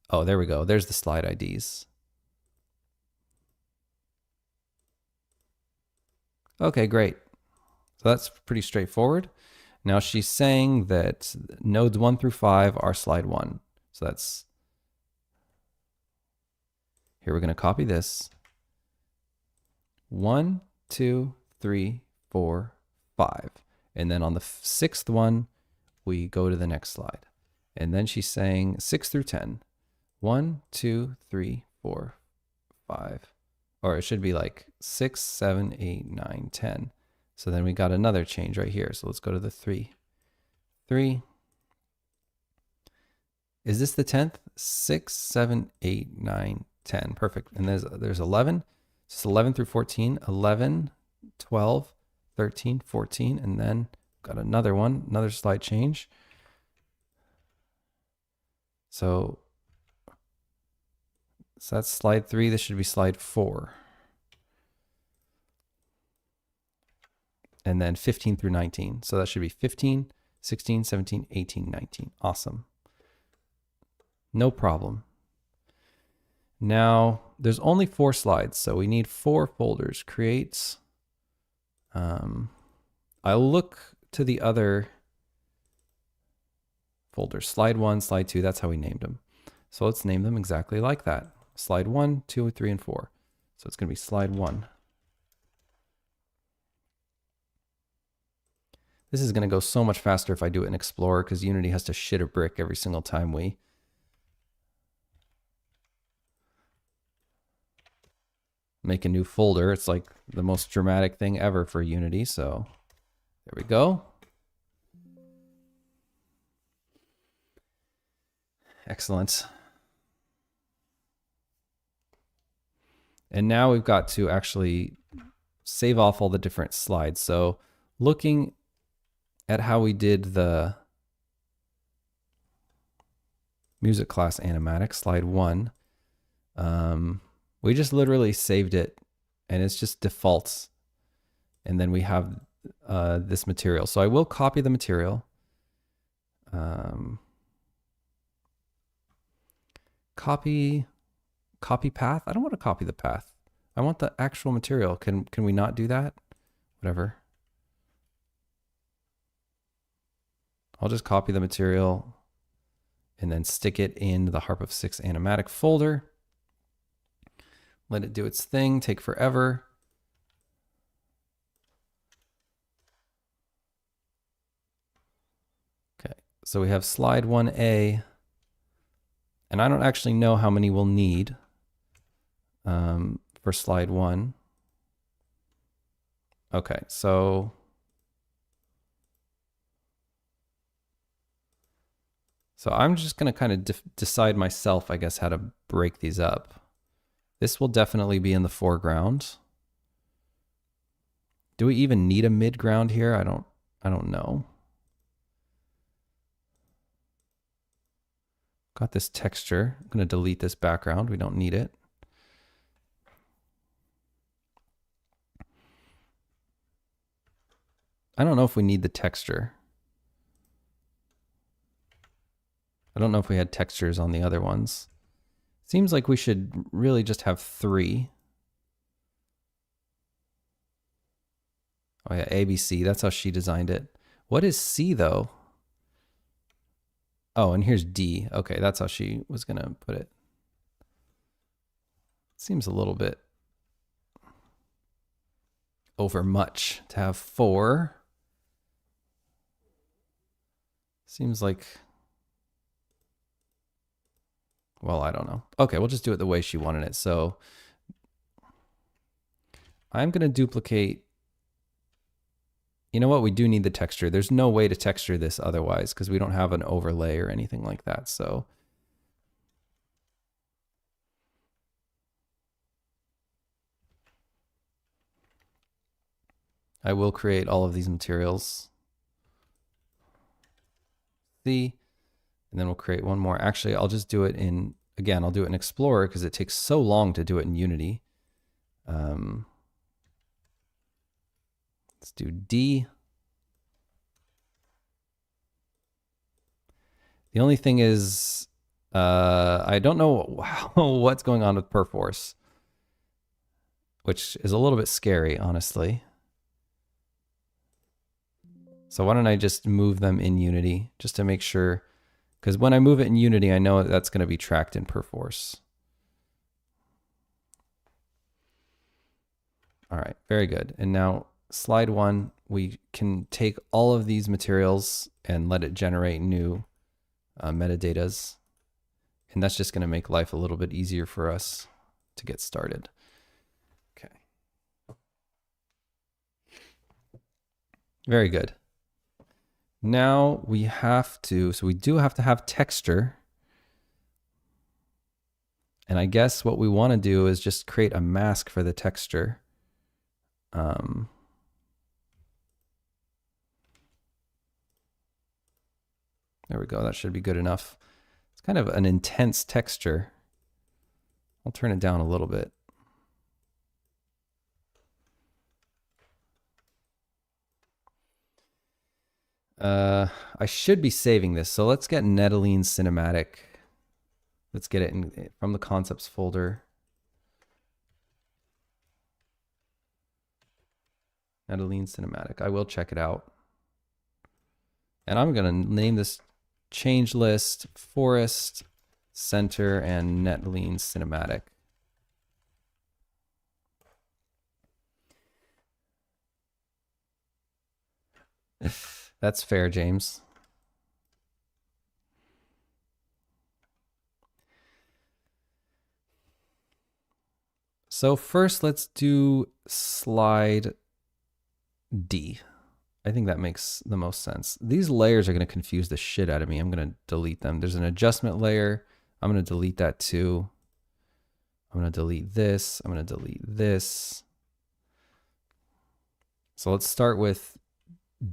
Oh, there we go. There's the slide IDs. Okay, great. So that's pretty straightforward. Now she's saying that nodes 1 through 5 are slide 1. So that's, here we're going to copy this. 1, 2, 3, 4, 5. And then on the 6th one, we go to the next slide. And then she's saying 6 through 10. 1, 2, 3, 4, 5. Or it should be like 6, 7, 8, 9, 10. So then we got another change right here. So let's go to the 3. 3. Is this the 10th? 6, 7, 8, 9, 10. Perfect. And there's 11. So 11 through 14. 11, 12, 13, 14. And then got another one, another slide change. So that's slide 3. This should be slide 4. And then 15 through 19. So that should be 15, 16, 17, 18, 19. Awesome. No problem. Now, there's only 4 slides, so we need 4 folders. Create. I'll look to the other folders. Slide 1, slide 2, that's how we named them. So let's name them exactly like that. Slide 1, 2, 3, and 4. So it's going to be slide 1. This is going to go so much faster if I do it in Explorer because Unity has to shit a brick every single time we make a new folder. It's like the most dramatic thing ever for Unity. So there we go. Excellent. And now we've got to actually save off all the different slides. So looking at how we did the music class animatic, slide 1, we just literally saved it and it's just defaults. And then we have this material. So I will copy the material. Copy path. I don't want to copy the path. I want the actual material. Can we not do that? Whatever. I'll just copy the material and then stick it in the Harp of 6 animatic folder. Let it do its thing, take forever. Okay, so we have slide 1A, and I don't actually know how many we'll need for slide 1. Okay, so I'm just going to kind of decide myself, I guess, how to break these up. This will definitely be in the foreground. Do we even need a midground here? I don't know. Got this texture. I'm going to delete this background. We don't need it. I don't know if we need the texture. I don't know if we had textures on the other ones. Seems like we should really just have 3. Oh yeah, ABC, that's how she designed it. What is C though? Oh, and here's D. Okay, that's how she was gonna put it. Seems a little bit over much to have 4. Seems like, well, I don't know. Okay, we'll just do it the way she wanted it. So I'm going to duplicate You know what? We do need the texture. There's no way to texture this otherwise because we don't have an overlay or anything like that. So I will create all of these materials. See, and then we'll create one more. Actually, I'll just do it in, again, I'll do it in Explorer because it takes so long to do it in Unity. Let's do D. The only thing is, I don't know what's going on with Perforce, which is a little bit scary, honestly. So why don't I just move them in Unity just to make sure, because when I move it in Unity, I know that's going to be tracked in Perforce. All right, very good. And now slide one, we can take all of these materials and let it generate new metadatas. And that's just going to make life a little bit easier for us to get started. Okay. Very good. Now we have to, so we do have to have texture. And I guess what we want to do is just create a mask for the texture. There we go. That should be good enough. It's kind of an intense texture. I'll turn it down a little bit. I should be saving this. So let's get Nettling Cinematic. Let's get it in, from the concepts folder. Nettling Cinematic. I will check it out. And I'm going to name this change list, forest, center, and Nettling Cinematic. That's fair, James. So first, let's do slide D. I think that makes the most sense. These layers are going to confuse the shit out of me. I'm going to delete them. There's an adjustment layer. I'm going to delete that too. I'm going to delete this. I'm going to delete this. So let's start with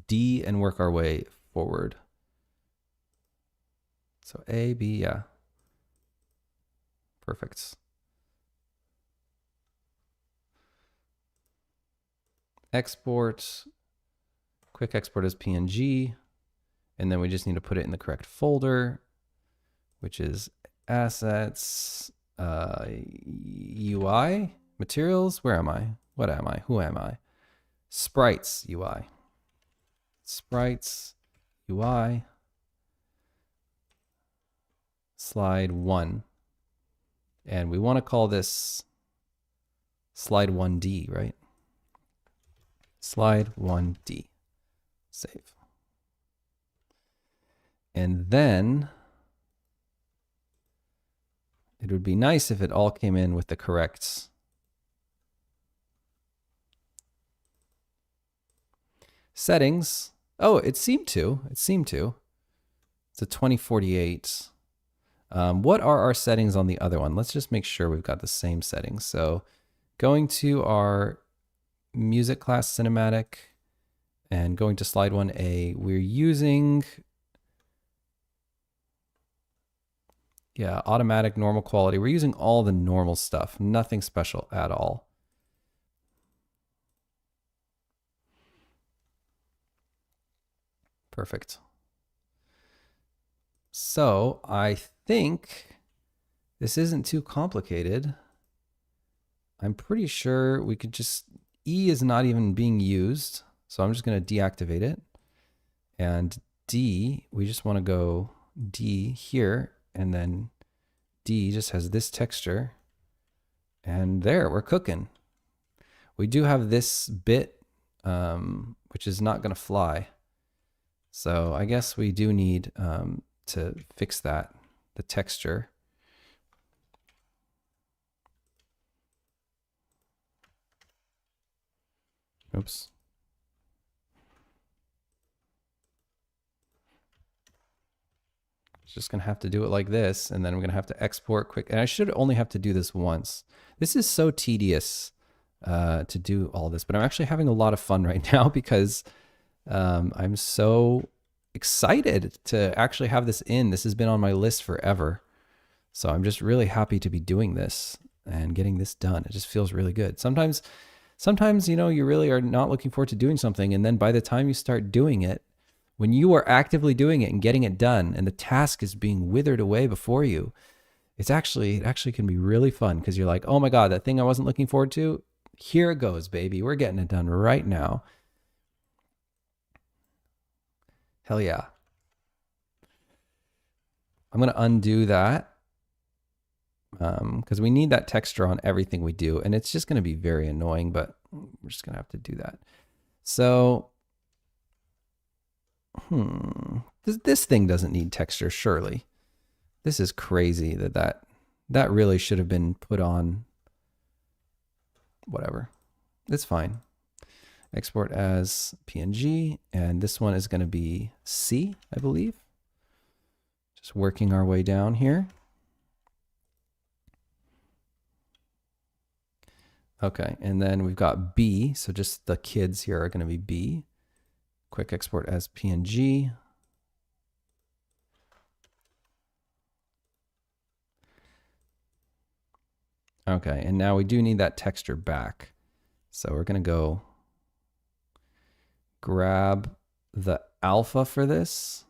D and work our way forward. So A, B, yeah. Perfect. Export. Quick export as PNG. And then we just need to put it in the correct folder, which is assets, UI, materials. Where am I? What am I? Who am I? Sprites UI. Sprites UI. Slide 1. And we want to call this slide 1D, right? Slide 1D. Save. And then it would be nice if it all came in with the correct settings. Oh, it seemed to. It seemed to. It's a 2048. What are our settings on the other one? Let's just make sure we've got the same settings. So going to our music class cinematic and going to slide 1A, we're using automatic normal quality. We're using all the normal stuff, nothing special at all. Perfect. So I think this isn't too complicated. I'm pretty sure we could just, E is not even being used. So I'm just going to deactivate it. And D, we just want to go D here. And then D just has this texture. And there, we're cooking. We do have this bit, which is not going to fly. So I guess we do need to fix that, the texture. Oops. just going to have to do it like this, and then I'm going to have to export quick. And I should only have to do this once. This is so tedious to do all this, but I'm actually having a lot of fun right now because I'm so excited to actually have this in. This has been on my list forever. So I'm just really happy to be doing this and getting this done. It just feels really good. Sometimes, you know, you really are not looking forward to doing something, and then by the time you start doing it, when you are actively doing it and getting it done and the task is being withered away before you, it actually can be really fun because you're like, oh my God, that thing I wasn't looking forward to, here it goes, baby. We're getting it done right now. Hell yeah. I'm going to undo that because we need that texture on everything we do. And it's just going to be very annoying, but we're just going to have to do that. So, this thing doesn't need texture, surely. This is crazy that really should have been put on. Whatever. It's fine. Export as PNG, and this one is going to be C, I believe. Just working our way down here. Okay, and then we've got B, so just the kids here are going to be B. Quick export as PNG. Okay, and now we do need that texture back. So we're going to go grab the alpha for this.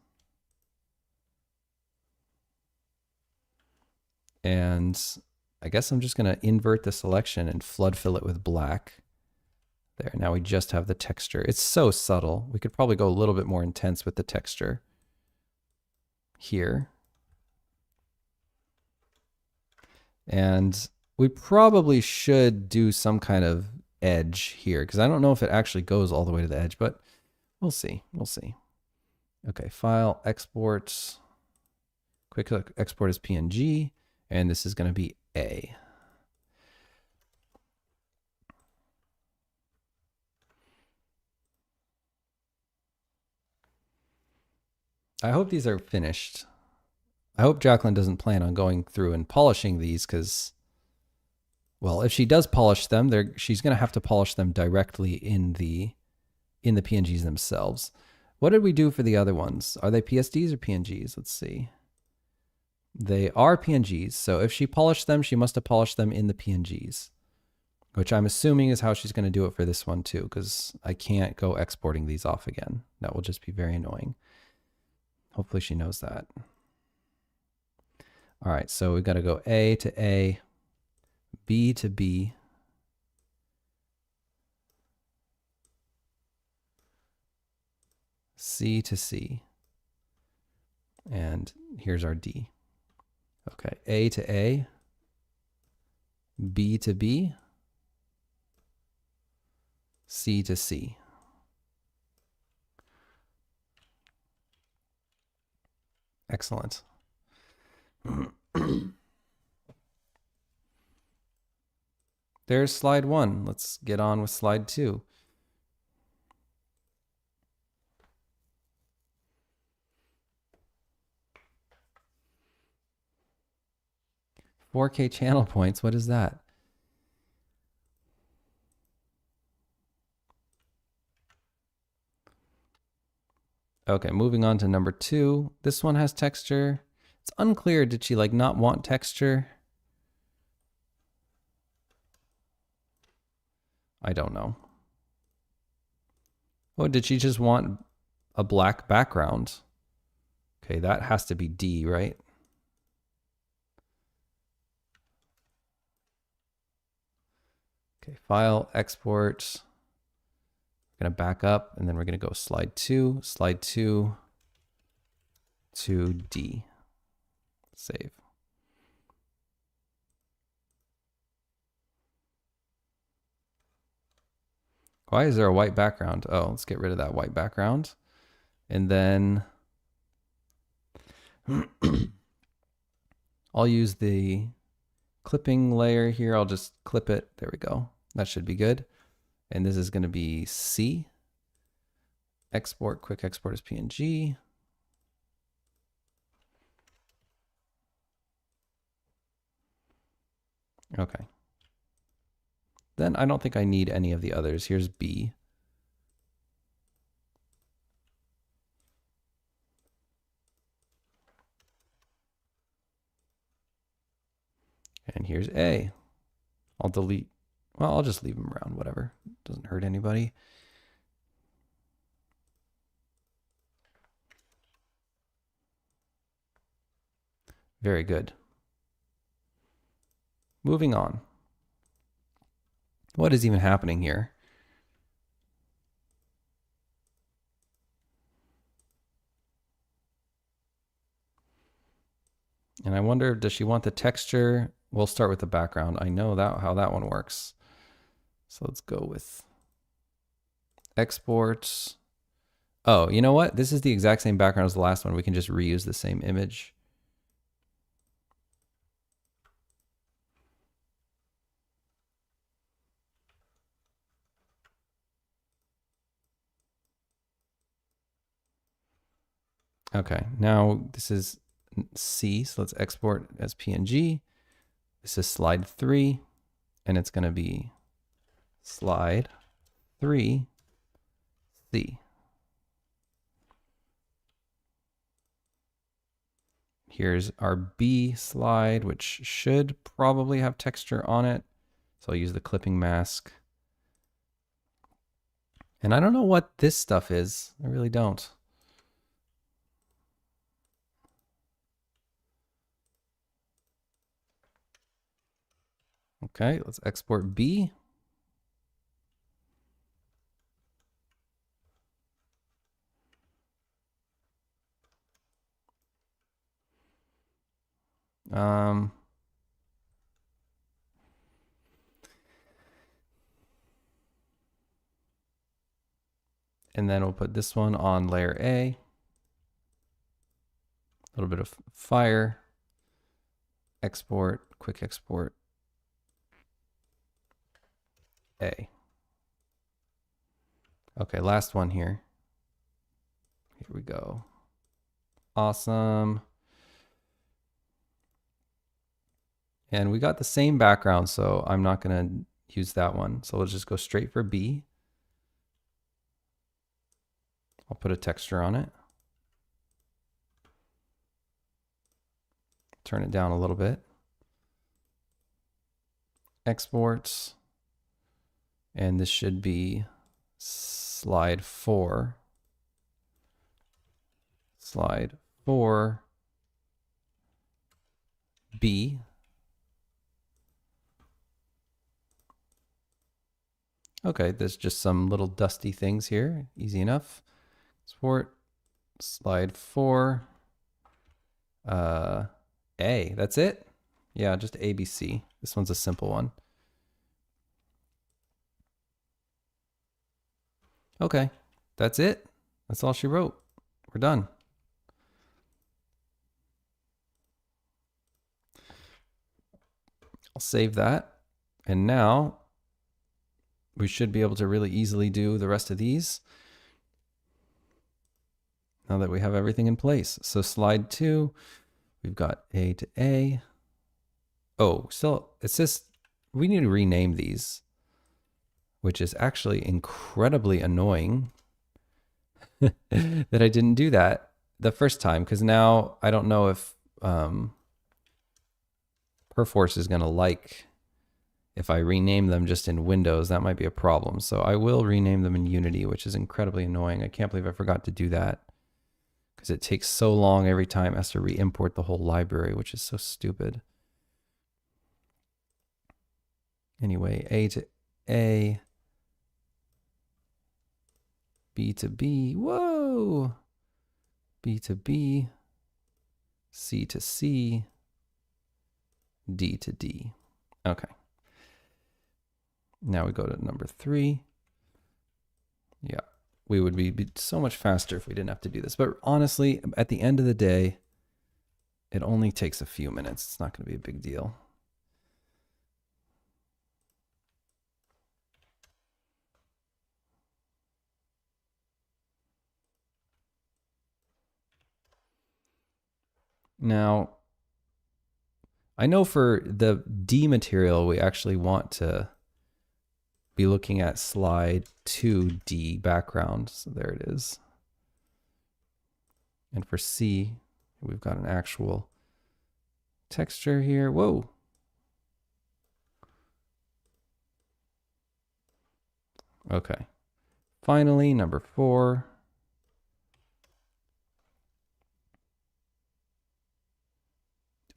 And I guess I'm just going to invert the selection and flood fill it with black. There, now we just have the texture. It's so subtle. We could probably go a little bit more intense with the texture here. And we probably should do some kind of edge here because I don't know if it actually goes all the way to the edge, but we'll see. We'll see. Okay, file, export, quick export as PNG, and this is going to be A. I hope these are finished. I hope Jacqueline doesn't plan on going through and polishing these because, well, if she does polish them, she's going to have to polish them directly in the PNGs themselves. What did we do for the other ones? Are they PSDs or PNGs? Let's see. They are PNGs. So if she polished them, she must have polished them in the PNGs, which I'm assuming is how she's going to do it for this one too, because I can't go exporting these off again. That will just be very annoying. Hopefully she knows that. All right, so we've got to go A to A, B to B, C to C, and here's our D. Okay, A to A, B to B, C to C. Excellent. There's slide 1. Let's get on with slide 2. $4K channel points. What is that? Okay, moving on to number 2. This one has texture. It's unclear. Did she like not want texture? I don't know. Oh, did she just want a black background? Okay, that has to be D, right? Okay, file, export. We're going to back up, and then we're going to go slide 2 to D. Save. Why is there a white background? Oh, let's get rid of that white background. And then I'll use the clipping layer here. I'll just clip it. There we go. That should be good. And this is going to be C. Export, quick export as PNG. Okay. Then I don't think I need any of the others. Here's B. And here's A. I'll delete. Well, I'll just leave them around, whatever. Doesn't hurt anybody. Very good. Moving on. What is even happening here? And I wonder, does she want the texture? We'll start with the background. I know that how that one works. So let's go with exports. Oh, you know what? This is the exact same background as the last one. We can just reuse the same image. Okay, now this is C, so let's export as PNG. This is slide 3, and it's going to be slide 3C. Here's our B slide, which should probably have texture on it. So I'll use the clipping mask. And I don't know what this stuff is. I really don't. Okay, let's export B. And then we'll put this one on layer A. A little bit of fire. Export, quick export. A. Okay, last one here. Here we go. Awesome. And we got the same background, so I'm not going to use that one. So let's just go straight for B. I'll put a texture on it. Turn it down a little bit. Exports. And this should be slide 4. Slide 4. B. Okay, there's just some little dusty things here. Easy enough. Export. Slide 4. A. That's it? Yeah, just ABC. This one's a simple one. Okay, that's it. That's all she wrote. We're done. I'll save that. And now we should be able to really easily do the rest of these now that we have everything in place. So slide 2, we've got A to A. Oh, still, it says we need to rename these, which is actually incredibly annoying that I didn't do that the first time, because now I don't know if Perforce is going to like if I rename them just in Windows. That might be a problem. So I will rename them in Unity, which is incredibly annoying. I can't believe I forgot to do that because it takes so long every time. It has to re-import the whole library, which is so stupid. Anyway, A to A, B to B, whoa, B to B, C to C, D to D. Okay. Now we go to number 3. Yeah, we would be so much faster if we didn't have to do this. But honestly, at the end of the day, it only takes a few minutes. It's not going to be a big deal. Now, I know for the D material, we actually want to be looking at slide 2D background. So there it is. And for C, we've got an actual texture here. Whoa. Okay. Finally, number 4.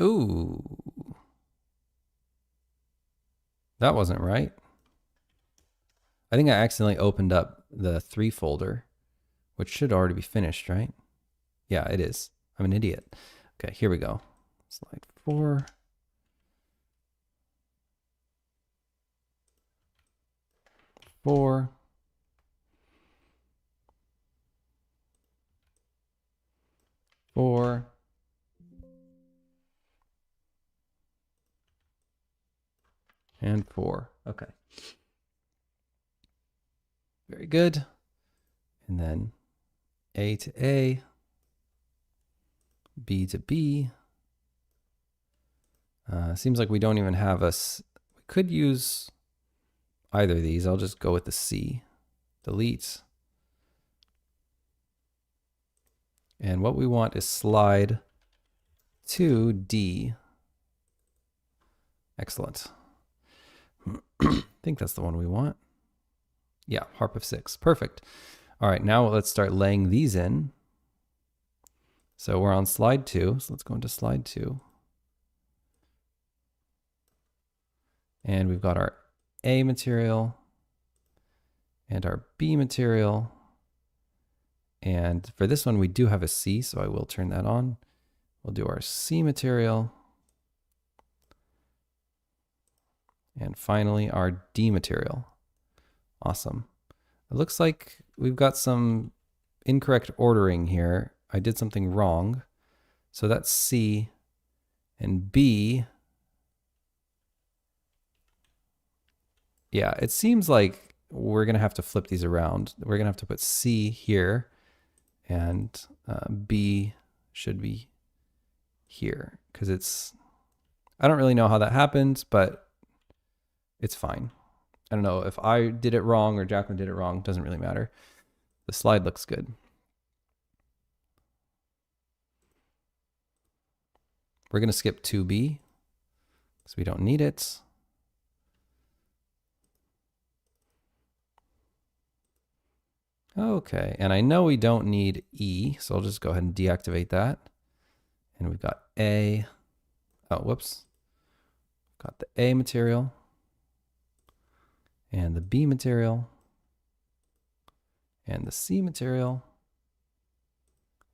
Ooh. That wasn't right. I think I accidentally opened up the 3 folder, which should already be finished, right? Yeah, it is. I'm an idiot. Okay, here we go. Slide 4. Four. And 4. Okay. Very good. And then A to A, B to B. Seems like we don't even have we could use either of these. I'll just go with the C. Delete. And what we want is slide to D. Excellent. I think that's the one we want. Yeah, harp of 6. Perfect. All right, now let's start laying these in. So we're on slide 2. So let's go into slide 2. And we've got our A material and our B material. And for this one, we do have a C, so I will turn that on. We'll do our C material. And finally, our D material. Awesome. It looks like we've got some incorrect ordering here. I did something wrong. So that's C and B. Yeah, it seems like we're going to have to flip these around. We're going to have to put C here and B should be here because it's, I don't really know how that happened, but it's fine. I don't know if I did it wrong or Jacqueline did it wrong. Doesn't really matter. The slide looks good. We're going to skip 2B because we don't need it. Okay, and I know we don't need E, so I'll just go ahead and deactivate that. And we've got A. Oh, whoops. Got the A material and the B material and the C material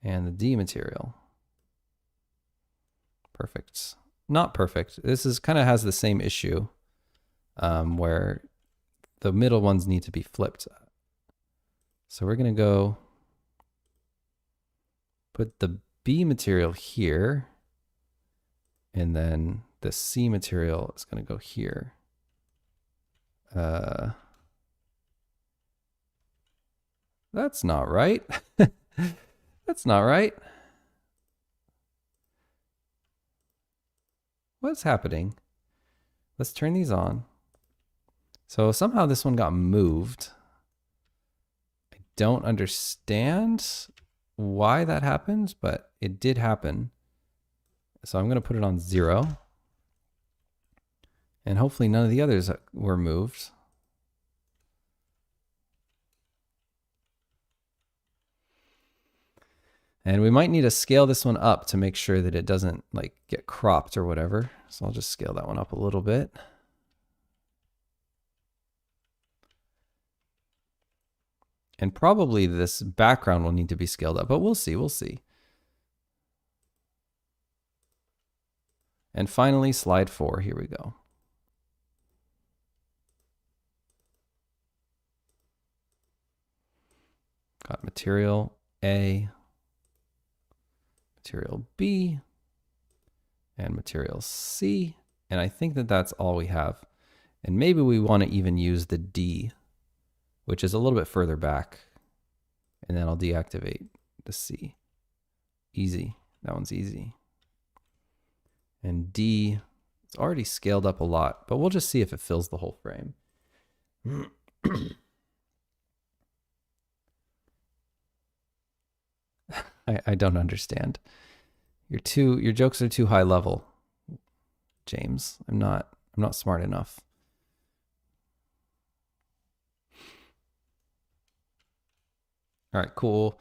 and the D material. Perfect. Not perfect. This is kind of has the same issue where the middle ones need to be flipped. So we're going to go put the B material here, and then the C material is going to go here. That's not right. That's not right. What's happening? Let's turn these on. So somehow this one got moved. I don't understand why that happened, but it did happen. So I'm going to put it on 0. And hopefully none of the others were moved. And we might need to scale this one up to make sure that it doesn't like get cropped or whatever. So I'll just scale that one up a little bit. And probably this background will need to be scaled up, but we'll see, we'll see. And finally, slide 4, here we go. Got material A, material B, and material C. And I think that that's all we have. And maybe we want to even use the D, which is a little bit further back. And then I'll deactivate the C. Easy. That one's easy. And D It's already scaled up a lot, but we'll just see if it fills the whole frame. I don't understand. Your jokes are too high level, James. I'm not smart enough. All right, cool.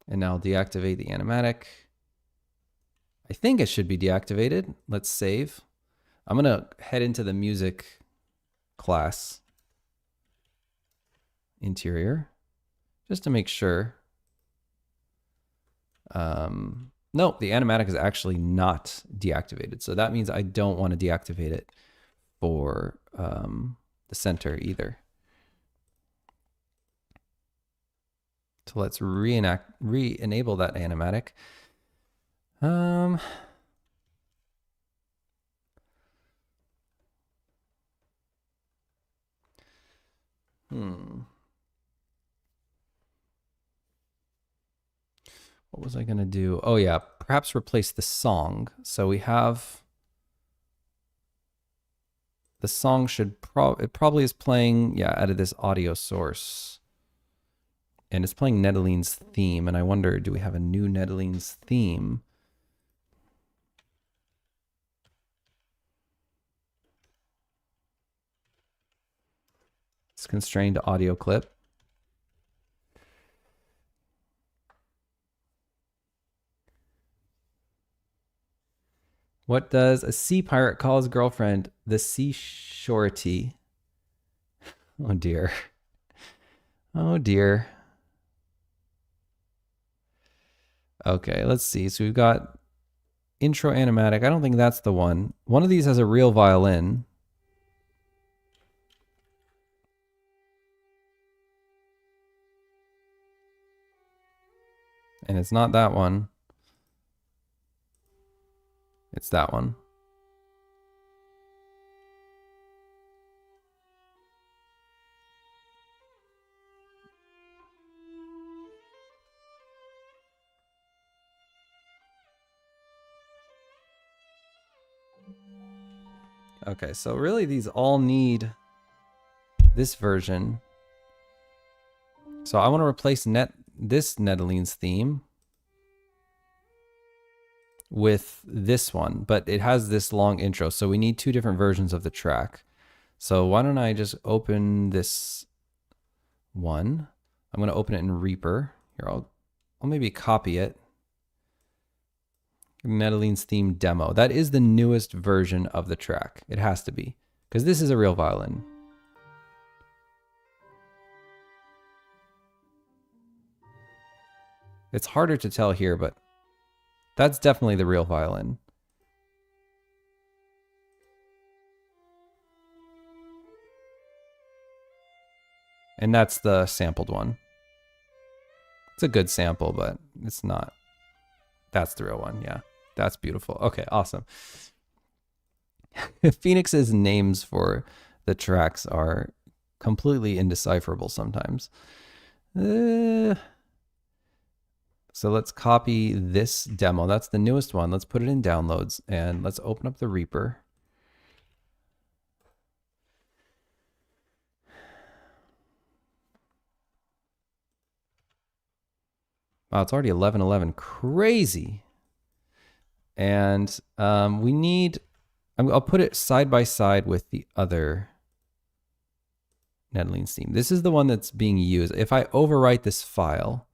And now I'll deactivate the animatic. I think it should be deactivated. Let's save. I'm gonna head into the music class interior just to make sure. No, the animatic is actually not deactivated. So that means I don't want to deactivate it for the center either. So let's re-enable that animatic. What was I going to do? Oh yeah, perhaps replace the song. So we have, the song should it probably is playing, yeah, out of this audio source. And it's playing Nedeline's theme. And I wonder, do we have a new Nedeline's theme? It's constrained to audio clip. What does a sea pirate call his girlfriend? The sea shorty. Oh dear. Oh dear. Okay, let's see. So we've got intro animatic. I don't think that's the one. One of these has a real violin. And it's not that one. It's that one. Okay, so really these all need this version. So I want to replace this Nedeline's theme with this one, but it has this long intro, so we need two different versions of the track. So why don't I just open this one? I'm going to open it in Reaper. Here, I'll maybe copy it. Nedeline's theme demo. That is the newest version of the track. It has to be, because this is a real violin. It's harder to tell here, but that's definitely the real violin. And that's the sampled one. It's a good sample, but it's not. That's the real one, yeah. That's beautiful. Okay, awesome. Phoenix's names for the tracks are completely indecipherable sometimes. So let's copy this demo. That's the newest one. Let's put it in downloads and let's open up the Reaper. Wow, it's already 11:11. Crazy. And we need, I'll put it side by side with the other Nedeline's theme. This is the one that's being used. If I overwrite this file,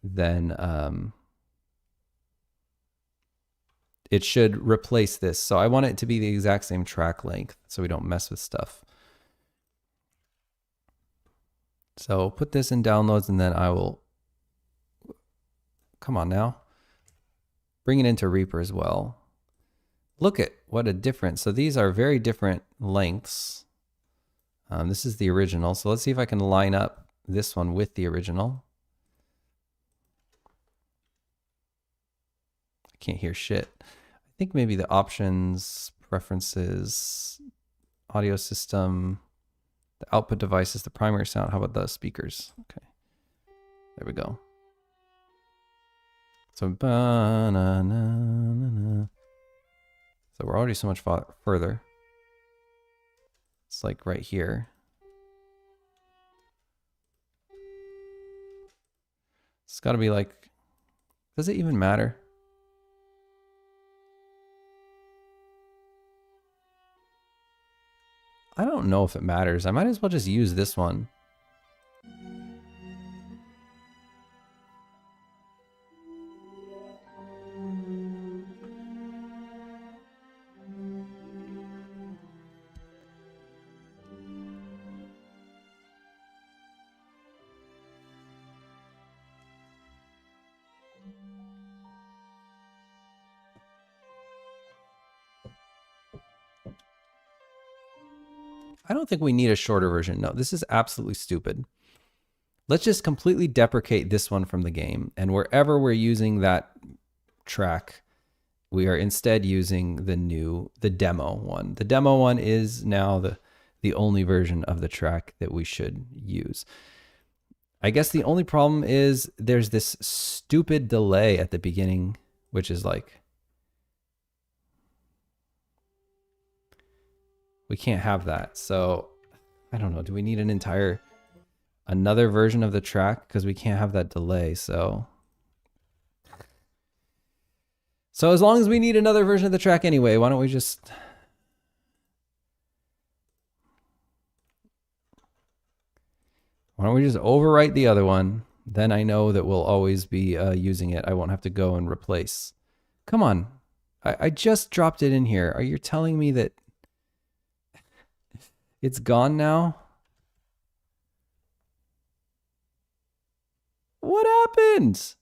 then it should replace this. So I want it to be the exact same track length so we don't mess with stuff. So put this in downloads and then I will, come on now, bring it into Reaper as well. Look at what a difference. So these are very different lengths. This is the original. So let's see if I can line up this one with the original. I can't hear shit. I think maybe the options, preferences, audio system, the output devices, the primary sound. How about the speakers? Okay, there we go. So, so we're already so much further. It's like right here. It's got to be like, does it even matter? I don't know if it matters. I might as well just use this one. I don't think we need a shorter version. No, this is absolutely stupid. Let's just completely deprecate this one from the game. And wherever we're using that track, we are instead using the demo one. The demo one is now the only version of the track that we should use. I guess the only problem is there's this stupid delay at the beginning, which is like, we can't have that. So I don't know. Do we need another version of the track? Because we can't have that delay. So as long as we need another version of the track anyway, why don't we just... overwrite the other one? Then I know that we'll always be using it. I won't have to go and replace. Come on. I just dropped it in here. Are you telling me that it's gone now? What happened?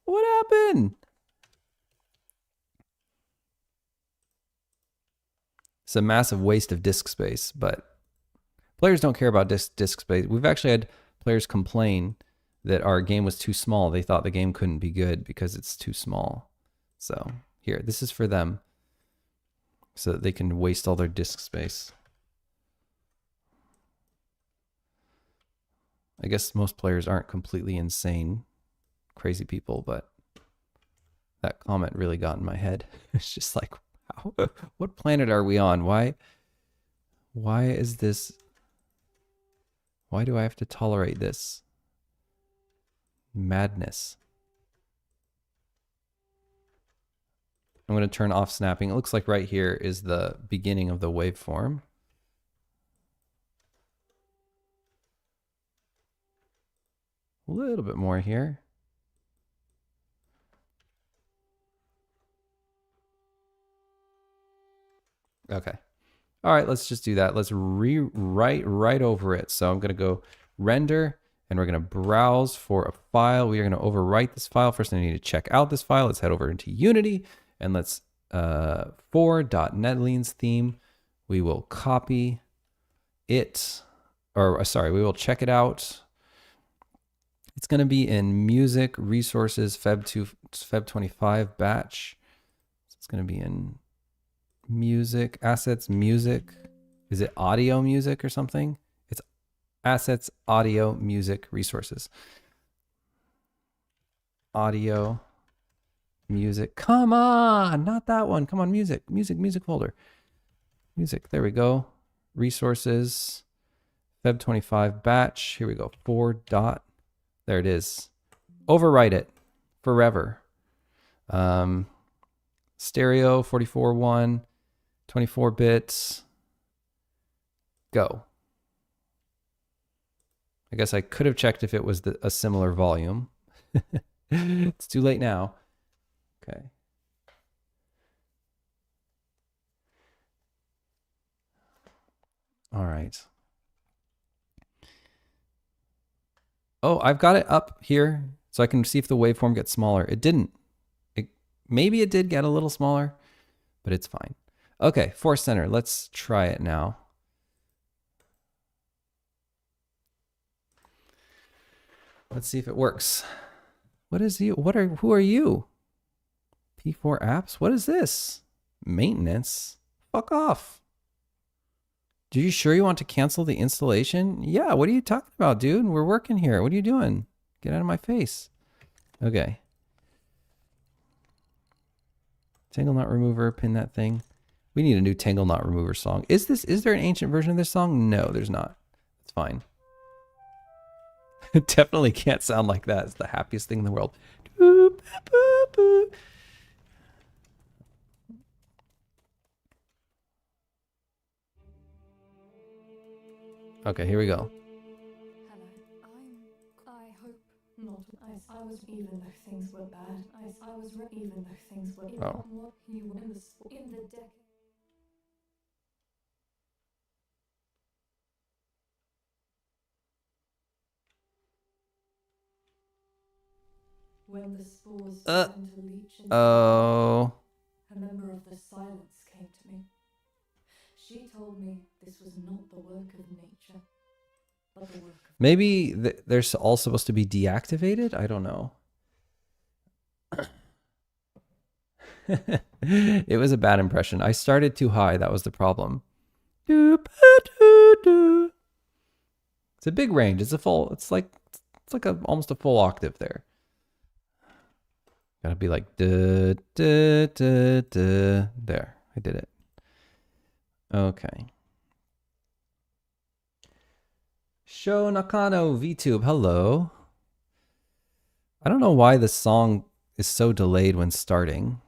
What happened? It's a massive waste of disk space, but players don't care about disk space. We've actually had players complain that our game was too small. They thought the game couldn't be good because it's too small. So here, this is for them, so that they can waste all their disk space. I guess most players aren't completely insane, crazy people, but that comment really got in my head. It's just like, wow, what planet are we on? Why is this? Why do I have to tolerate this madness? I'm going to turn off snapping. It looks like right here is the beginning of the waveform. A little bit more here. Okay. All right, let's just do that. Let's rewrite right over it. So I'm going to go render, and we're going to browse for a file. We are going to overwrite this file. First, I need to check out this file. Let's head over into Unity, and let's for .NetLean's theme, we will copy it, or sorry, we will check it out. It's going to be in music resources Feb 25 batch. It's going to be in music assets music. Is it audio music or something? It's assets audio music resources. Audio music. Come on, not that one. Come on, music folder. Music. There we go. Resources Feb 25 batch. Here we go. 4 dot. There it is. Overwrite it forever. Stereo 44.1, 24 bits. Go. I guess I could have checked if it was a similar volume. It's too late now. Okay. All right. Oh, I've got it up here so I can see if the waveform gets smaller. It didn't. Maybe it did get a little smaller, but it's fine. Okay, force center. Let's try it now. Let's see if it works. What is you? Who are you? P4 apps? What is this? Maintenance? Fuck off. Are you sure you want to cancel the installation? Yeah, what are you talking about, dude? We're working here. What are you doing? Get out of my face. Okay. Tangle knot remover, pin that thing. We need a new tangle knot remover song. Is there an ancient version of this song? No, there's not. It's fine. It definitely can't sound like that. It's the happiest thing in the world. Okay, here we go. Hello. I hope not. I was even though things were bad. I was even though things were Oh. what you were in the decade. When the spores began to leach into Oh. a member of the silence came to me. She told me this was not the work of nature, but the work of... Maybe they're all supposed to be deactivated? I don't know. It was a bad impression. I started too high. That was the problem. It's a big range. It's like almost a full octave there. Gotta be like duh, duh, duh, duh. There, I did it. Okay. Sho Nakano VTube, hello. I don't know why this song is so delayed when starting.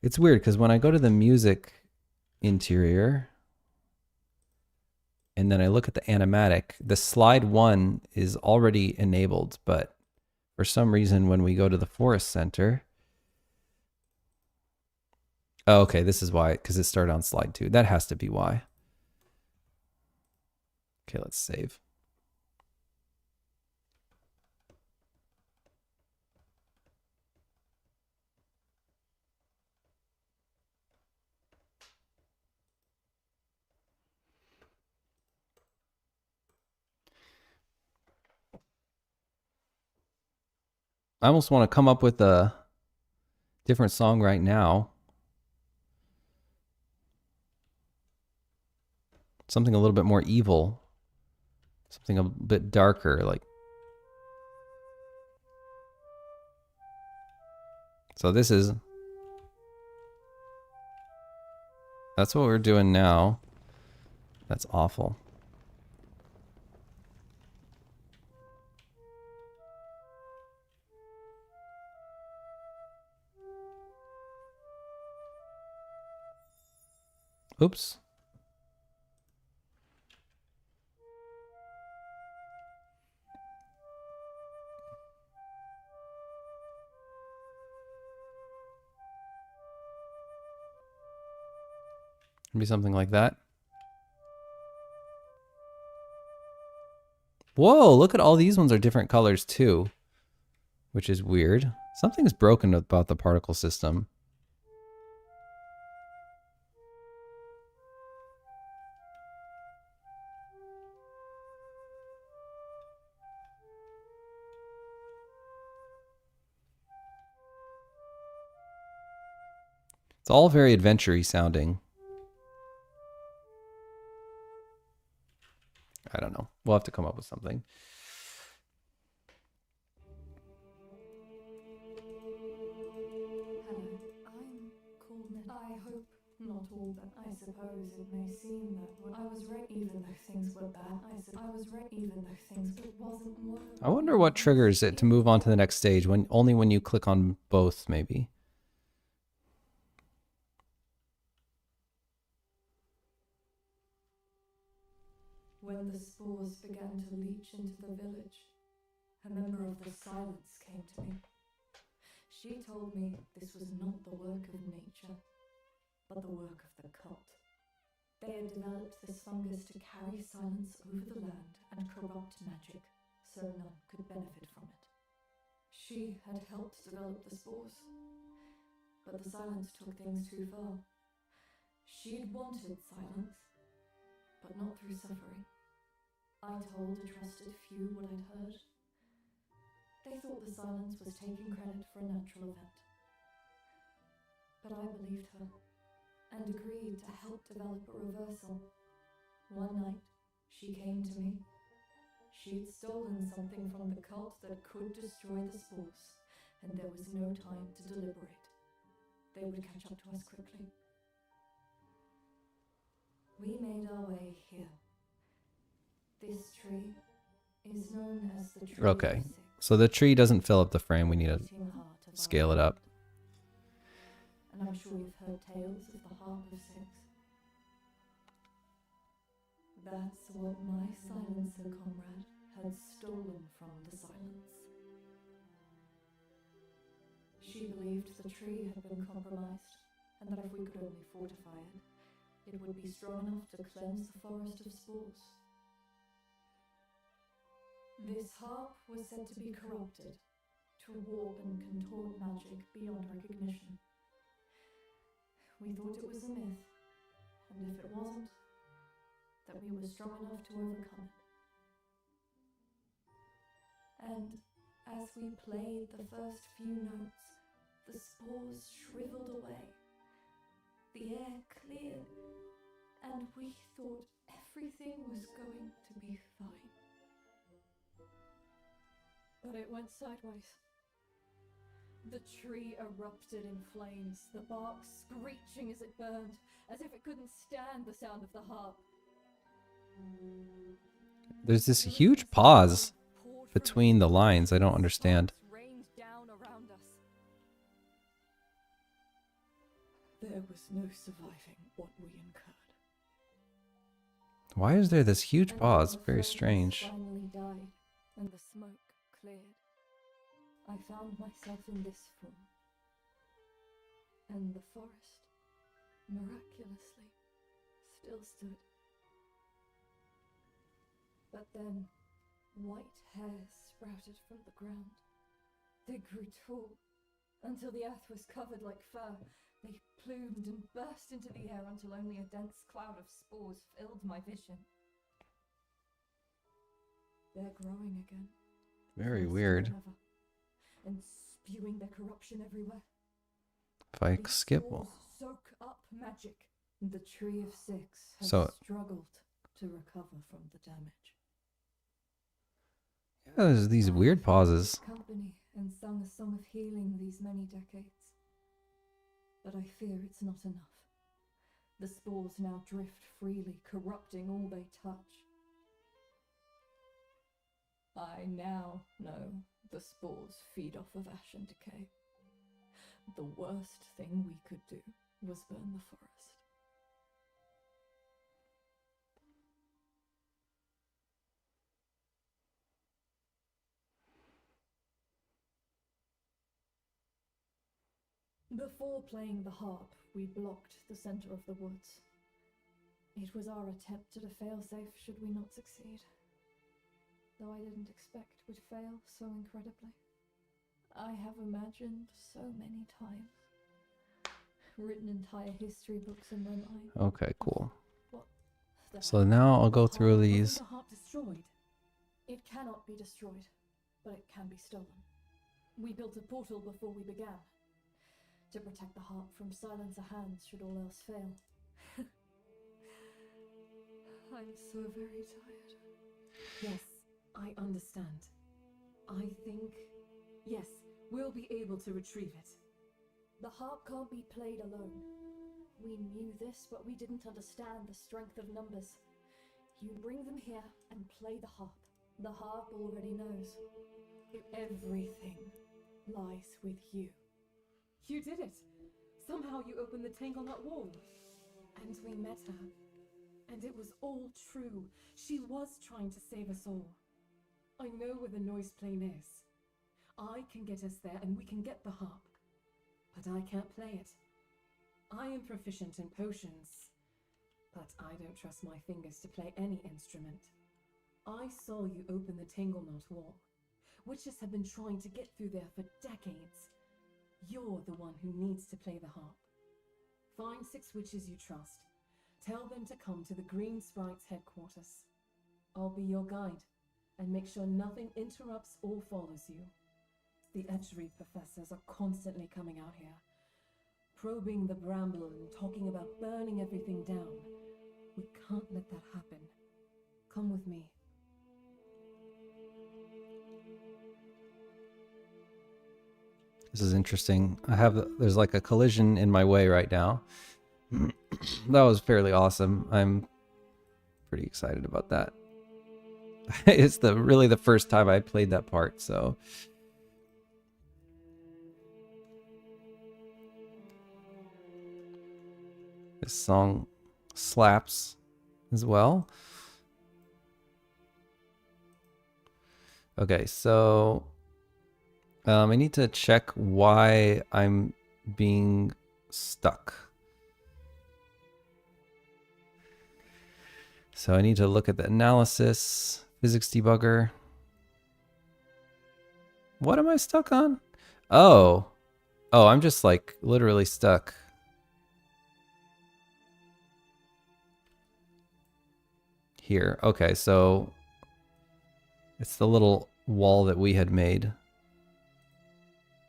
It's weird because when I go to the music interior and then I look at the animatic, the slide 1 is already enabled, but for some reason when we go to the forest center... Oh, okay, this is why, because it started on slide 2. That has to be why. Okay, let's save. I almost want to come up with a different song right now. Something a little bit more evil. Something a bit darker, like... So this is... That's what we're doing now. That's awful. Oops. Maybe something like that. Whoa, look at all these ones are different colors too. Which is weird. Something's broken about the particle system. It's all very adventure-y sounding. I don't know. We'll have to come up with something. Hello, I'm called Ned. I hope not all, but I suppose it may seem that when I was right even though things were bad. I was right even though things it wasn't more. I wonder what triggers it to move on to the next stage. Only when you click on both, maybe. When the spores began to leach into the village, a member of the silence came to me. She told me this was not the work of nature, but the work of the cult. They had developed this fungus to carry silence over the land and corrupt magic, so none could benefit from it. She had helped develop the spores, but the silence took things too far. She'd wanted silence, but not through suffering. I told a trusted few what I'd heard. They thought the silence was taking credit for a natural event. But I believed her, and agreed to help develop a reversal. One night, she came to me. She had stolen something from the cult that could destroy the spores, and there was no time to deliberate. They would catch up to us quickly. We made our way here. This tree is known as the Tree Okay. of Six. So the tree doesn't fill up the frame. We need to Beating heart of our scale it up. And I'm sure you've heard tales of the Harp of Six. That's what my silencer comrade had stolen from the silence. She believed the tree had been compromised, and that if we could only fortify it, it would be strong enough to cleanse the forest of spores. This harp was said to be corrupted, to warp and contort magic beyond recognition. We thought it was a myth, and if it wasn't, that we were strong enough to overcome it. And as we played the first few notes, the spores shriveled away. The air cleared, and we thought everything was going to be fine. But it went sideways. The tree erupted in flames, the bark screeching as it burned, as if it couldn't stand the sound of the harp. There's this huge pause between the lines. I don't understand. Rained down around us. There was no surviving what we incurred. Why is there this huge And pause? when the Very flames strange. finally died and the smoke cleared, I found myself in this form. And the forest, miraculously, still stood. But then, white hairs sprouted from the ground. They grew tall, until the earth was covered like fur. They plumed and burst into the air until only a dense cloud of spores filled my vision. They're growing again. Very faster weird. than ever, and spewing their corruption everywhere. If I These skip, spores soak up magic. The Tree of Six has So- struggled to recover from the damage. yeah, there's these I weird have pauses. kept company and sung a song of healing these many decades. But I fear it's not enough. The spores now drift freely, corrupting all they touch. I now know the spores feed off of ash and decay. The worst thing we could do was burn the forest. Before playing the harp, we blocked the center of the woods. It was our attempt at a failsafe should we not succeed. Though I didn't expect we'd fail so incredibly. I have imagined so many times. Written entire history books in my mind. Okay, cool. What the So now I'll go through Wasn't these. the harp destroyed? It cannot be destroyed, but it can be stolen. We built a portal before we began, to protect the harp from silencer hands should all else fail. I'm so very tired. Yes, I understand. I think, yes, we'll be able to retrieve it. The harp can't be played alone. We knew this, but we didn't understand the strength of numbers. You bring them here and play the harp. The harp already knows. Everything lies with you. You did it! Somehow you opened the Tanglenut wall. And we met her. And it was all true. She was trying to save us all. I know where the noise plane is. I can get us there and we can get the harp. But I can't play it. I am proficient in potions. But I don't trust my fingers to play any instrument. I saw you open the Tanglenut wall. Witches have been trying to get through there for decades. You're the one who needs to play the harp. Find 6 witches you trust. Tell them to come to the Green Sprites headquarters. I'll be your guide, and make sure nothing interrupts or follows you. The etchery professors are constantly coming out here, probing the bramble and talking about burning everything down. We can't let that happen. Come with me. This is interesting. There's like a collision in my way right now. That was fairly awesome. I'm pretty excited about that. It's really the first time I played that part, so. This song slaps as well. Okay, so I need to check why I'm being stuck. So I need to look at the analysis, physics debugger. What am I stuck on? Oh, I'm just like literally stuck. Here. Okay, so it's the little wall that we had made.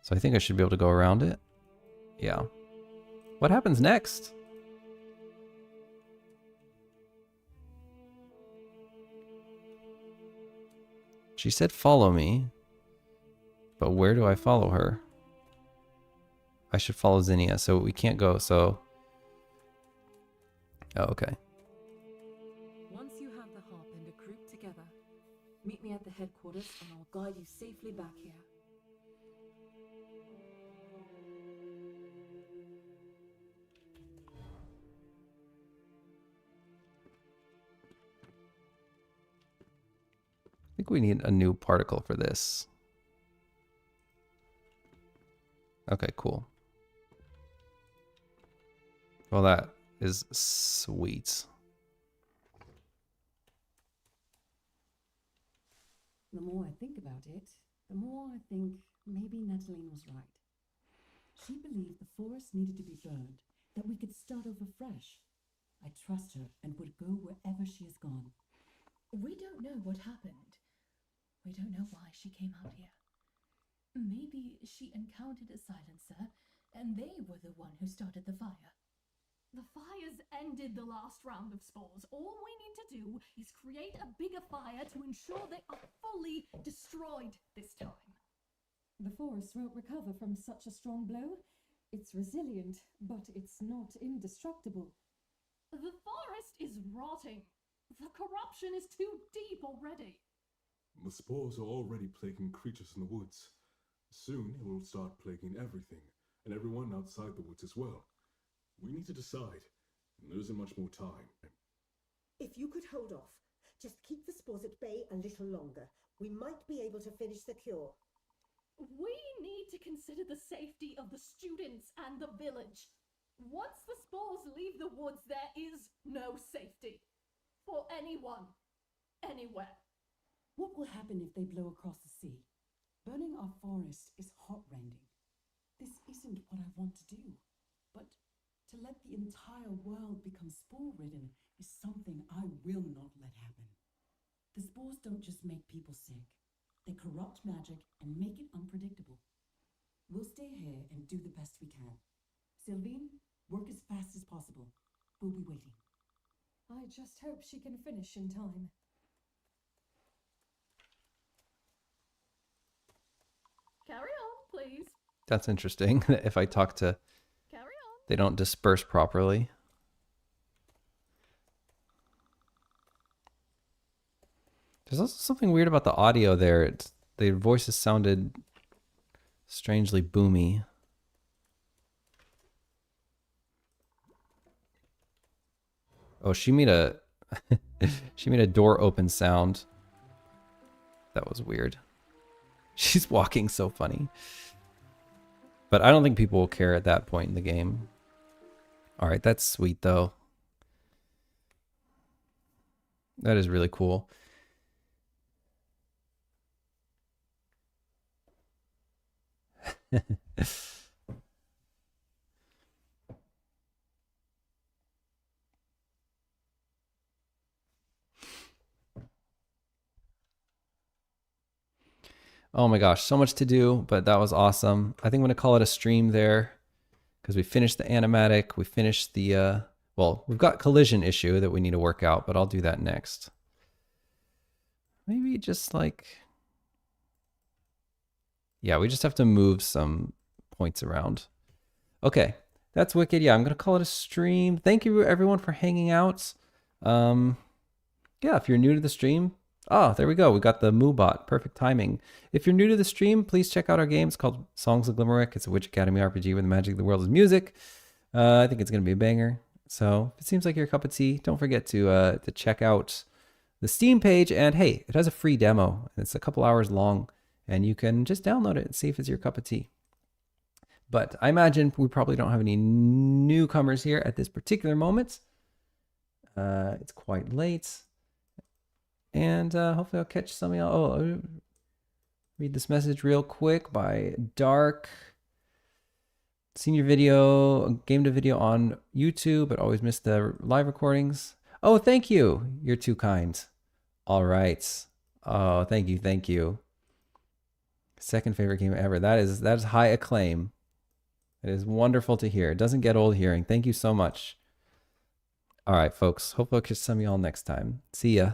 So I think I should be able to go around it. Yeah. What happens next? She said follow me. But where do I follow her? I should follow Zinnia, so we can't go, so... Oh, okay. Once you have the harp and a group together, meet me at the headquarters and I'll guide you safely back here. I think we need a new particle for this. Okay, cool. Well, that is sweet. The more I think about it, the more I think maybe Natalie was right. She believed the forest needed to be burned, that we could start over fresh. I trust her and would go wherever she has gone. We don't know what happened. We don't know why she came out here. Maybe she encountered a silencer, and they were the one who started the fire. The fires ended the last round of spores. All we need to do is create a bigger fire to ensure they are fully destroyed this time. The forest won't recover from such a strong blow. It's resilient, but it's not indestructible. The forest is rotting. The corruption is too deep already. The spores are already plaguing creatures in the woods. Soon it will start plaguing everything, and everyone outside the woods as well. We need to decide, and there isn't much more time. If you could hold off, just keep the spores at bay a little longer. We might be able to finish the cure. We need to consider the safety of the students and the village. Once the spores leave the woods, there is no safety. For anyone. Anywhere. What will happen if they blow across the sea? Burning our forest is heartrending. This isn't what I want to do, but to let the entire world become spore-ridden is something I will not let happen. The spores don't just make people sick. They corrupt magic and make it unpredictable. We'll stay here and do the best we can. Sylvine, work as fast as possible. We'll be waiting. I just hope she can finish in time. Carry on, please. That's interesting. If I talk to... Carry on. They don't disperse properly. There's also something weird about the audio there. The voices sounded strangely boomy. Oh, she made a she made a door open sound. That was weird. She's walking so funny. But I don't think people will care at that point in the game. All right, that's sweet though. That is really cool. Oh my gosh, so much to do, but that was awesome. I think I'm going to call it a stream there because we finished the animatic. We finished the, well, we've got collision issue that we need to work out, but I'll do that next. Maybe just like, yeah, we just have to move some points around. Okay, that's wicked. Yeah, I'm going to call it a stream. Thank you, everyone, for hanging out. Yeah, if you're new to the stream, oh, there we go. We got the Moobot. Perfect timing. If you're new to the stream, please check out our game. It's called Songs of Glimmerwick. It's a Witch Academy RPG where the magic of the world is music. I think it's going to be a banger. So if it seems like your cup of tea, don't forget to check out the Steam page. And hey, it has a free demo. It's a couple hours long, and you can just download it and see if it's your cup of tea. But I imagine we probably don't have any newcomers here at this particular moment. It's quite late. And hopefully I'll catch some of y'all. Oh, I'll read this message real quick by Dark. Seen your video, GameDev video on YouTube, but always miss the live recordings. Oh, thank you. You're too kind. All right. Oh, thank you. Thank you. Second favorite game ever. That is high acclaim. It is wonderful to hear. It doesn't get old hearing. Thank you so much. All right, folks. Hopefully I'll catch some of y'all next time. See ya.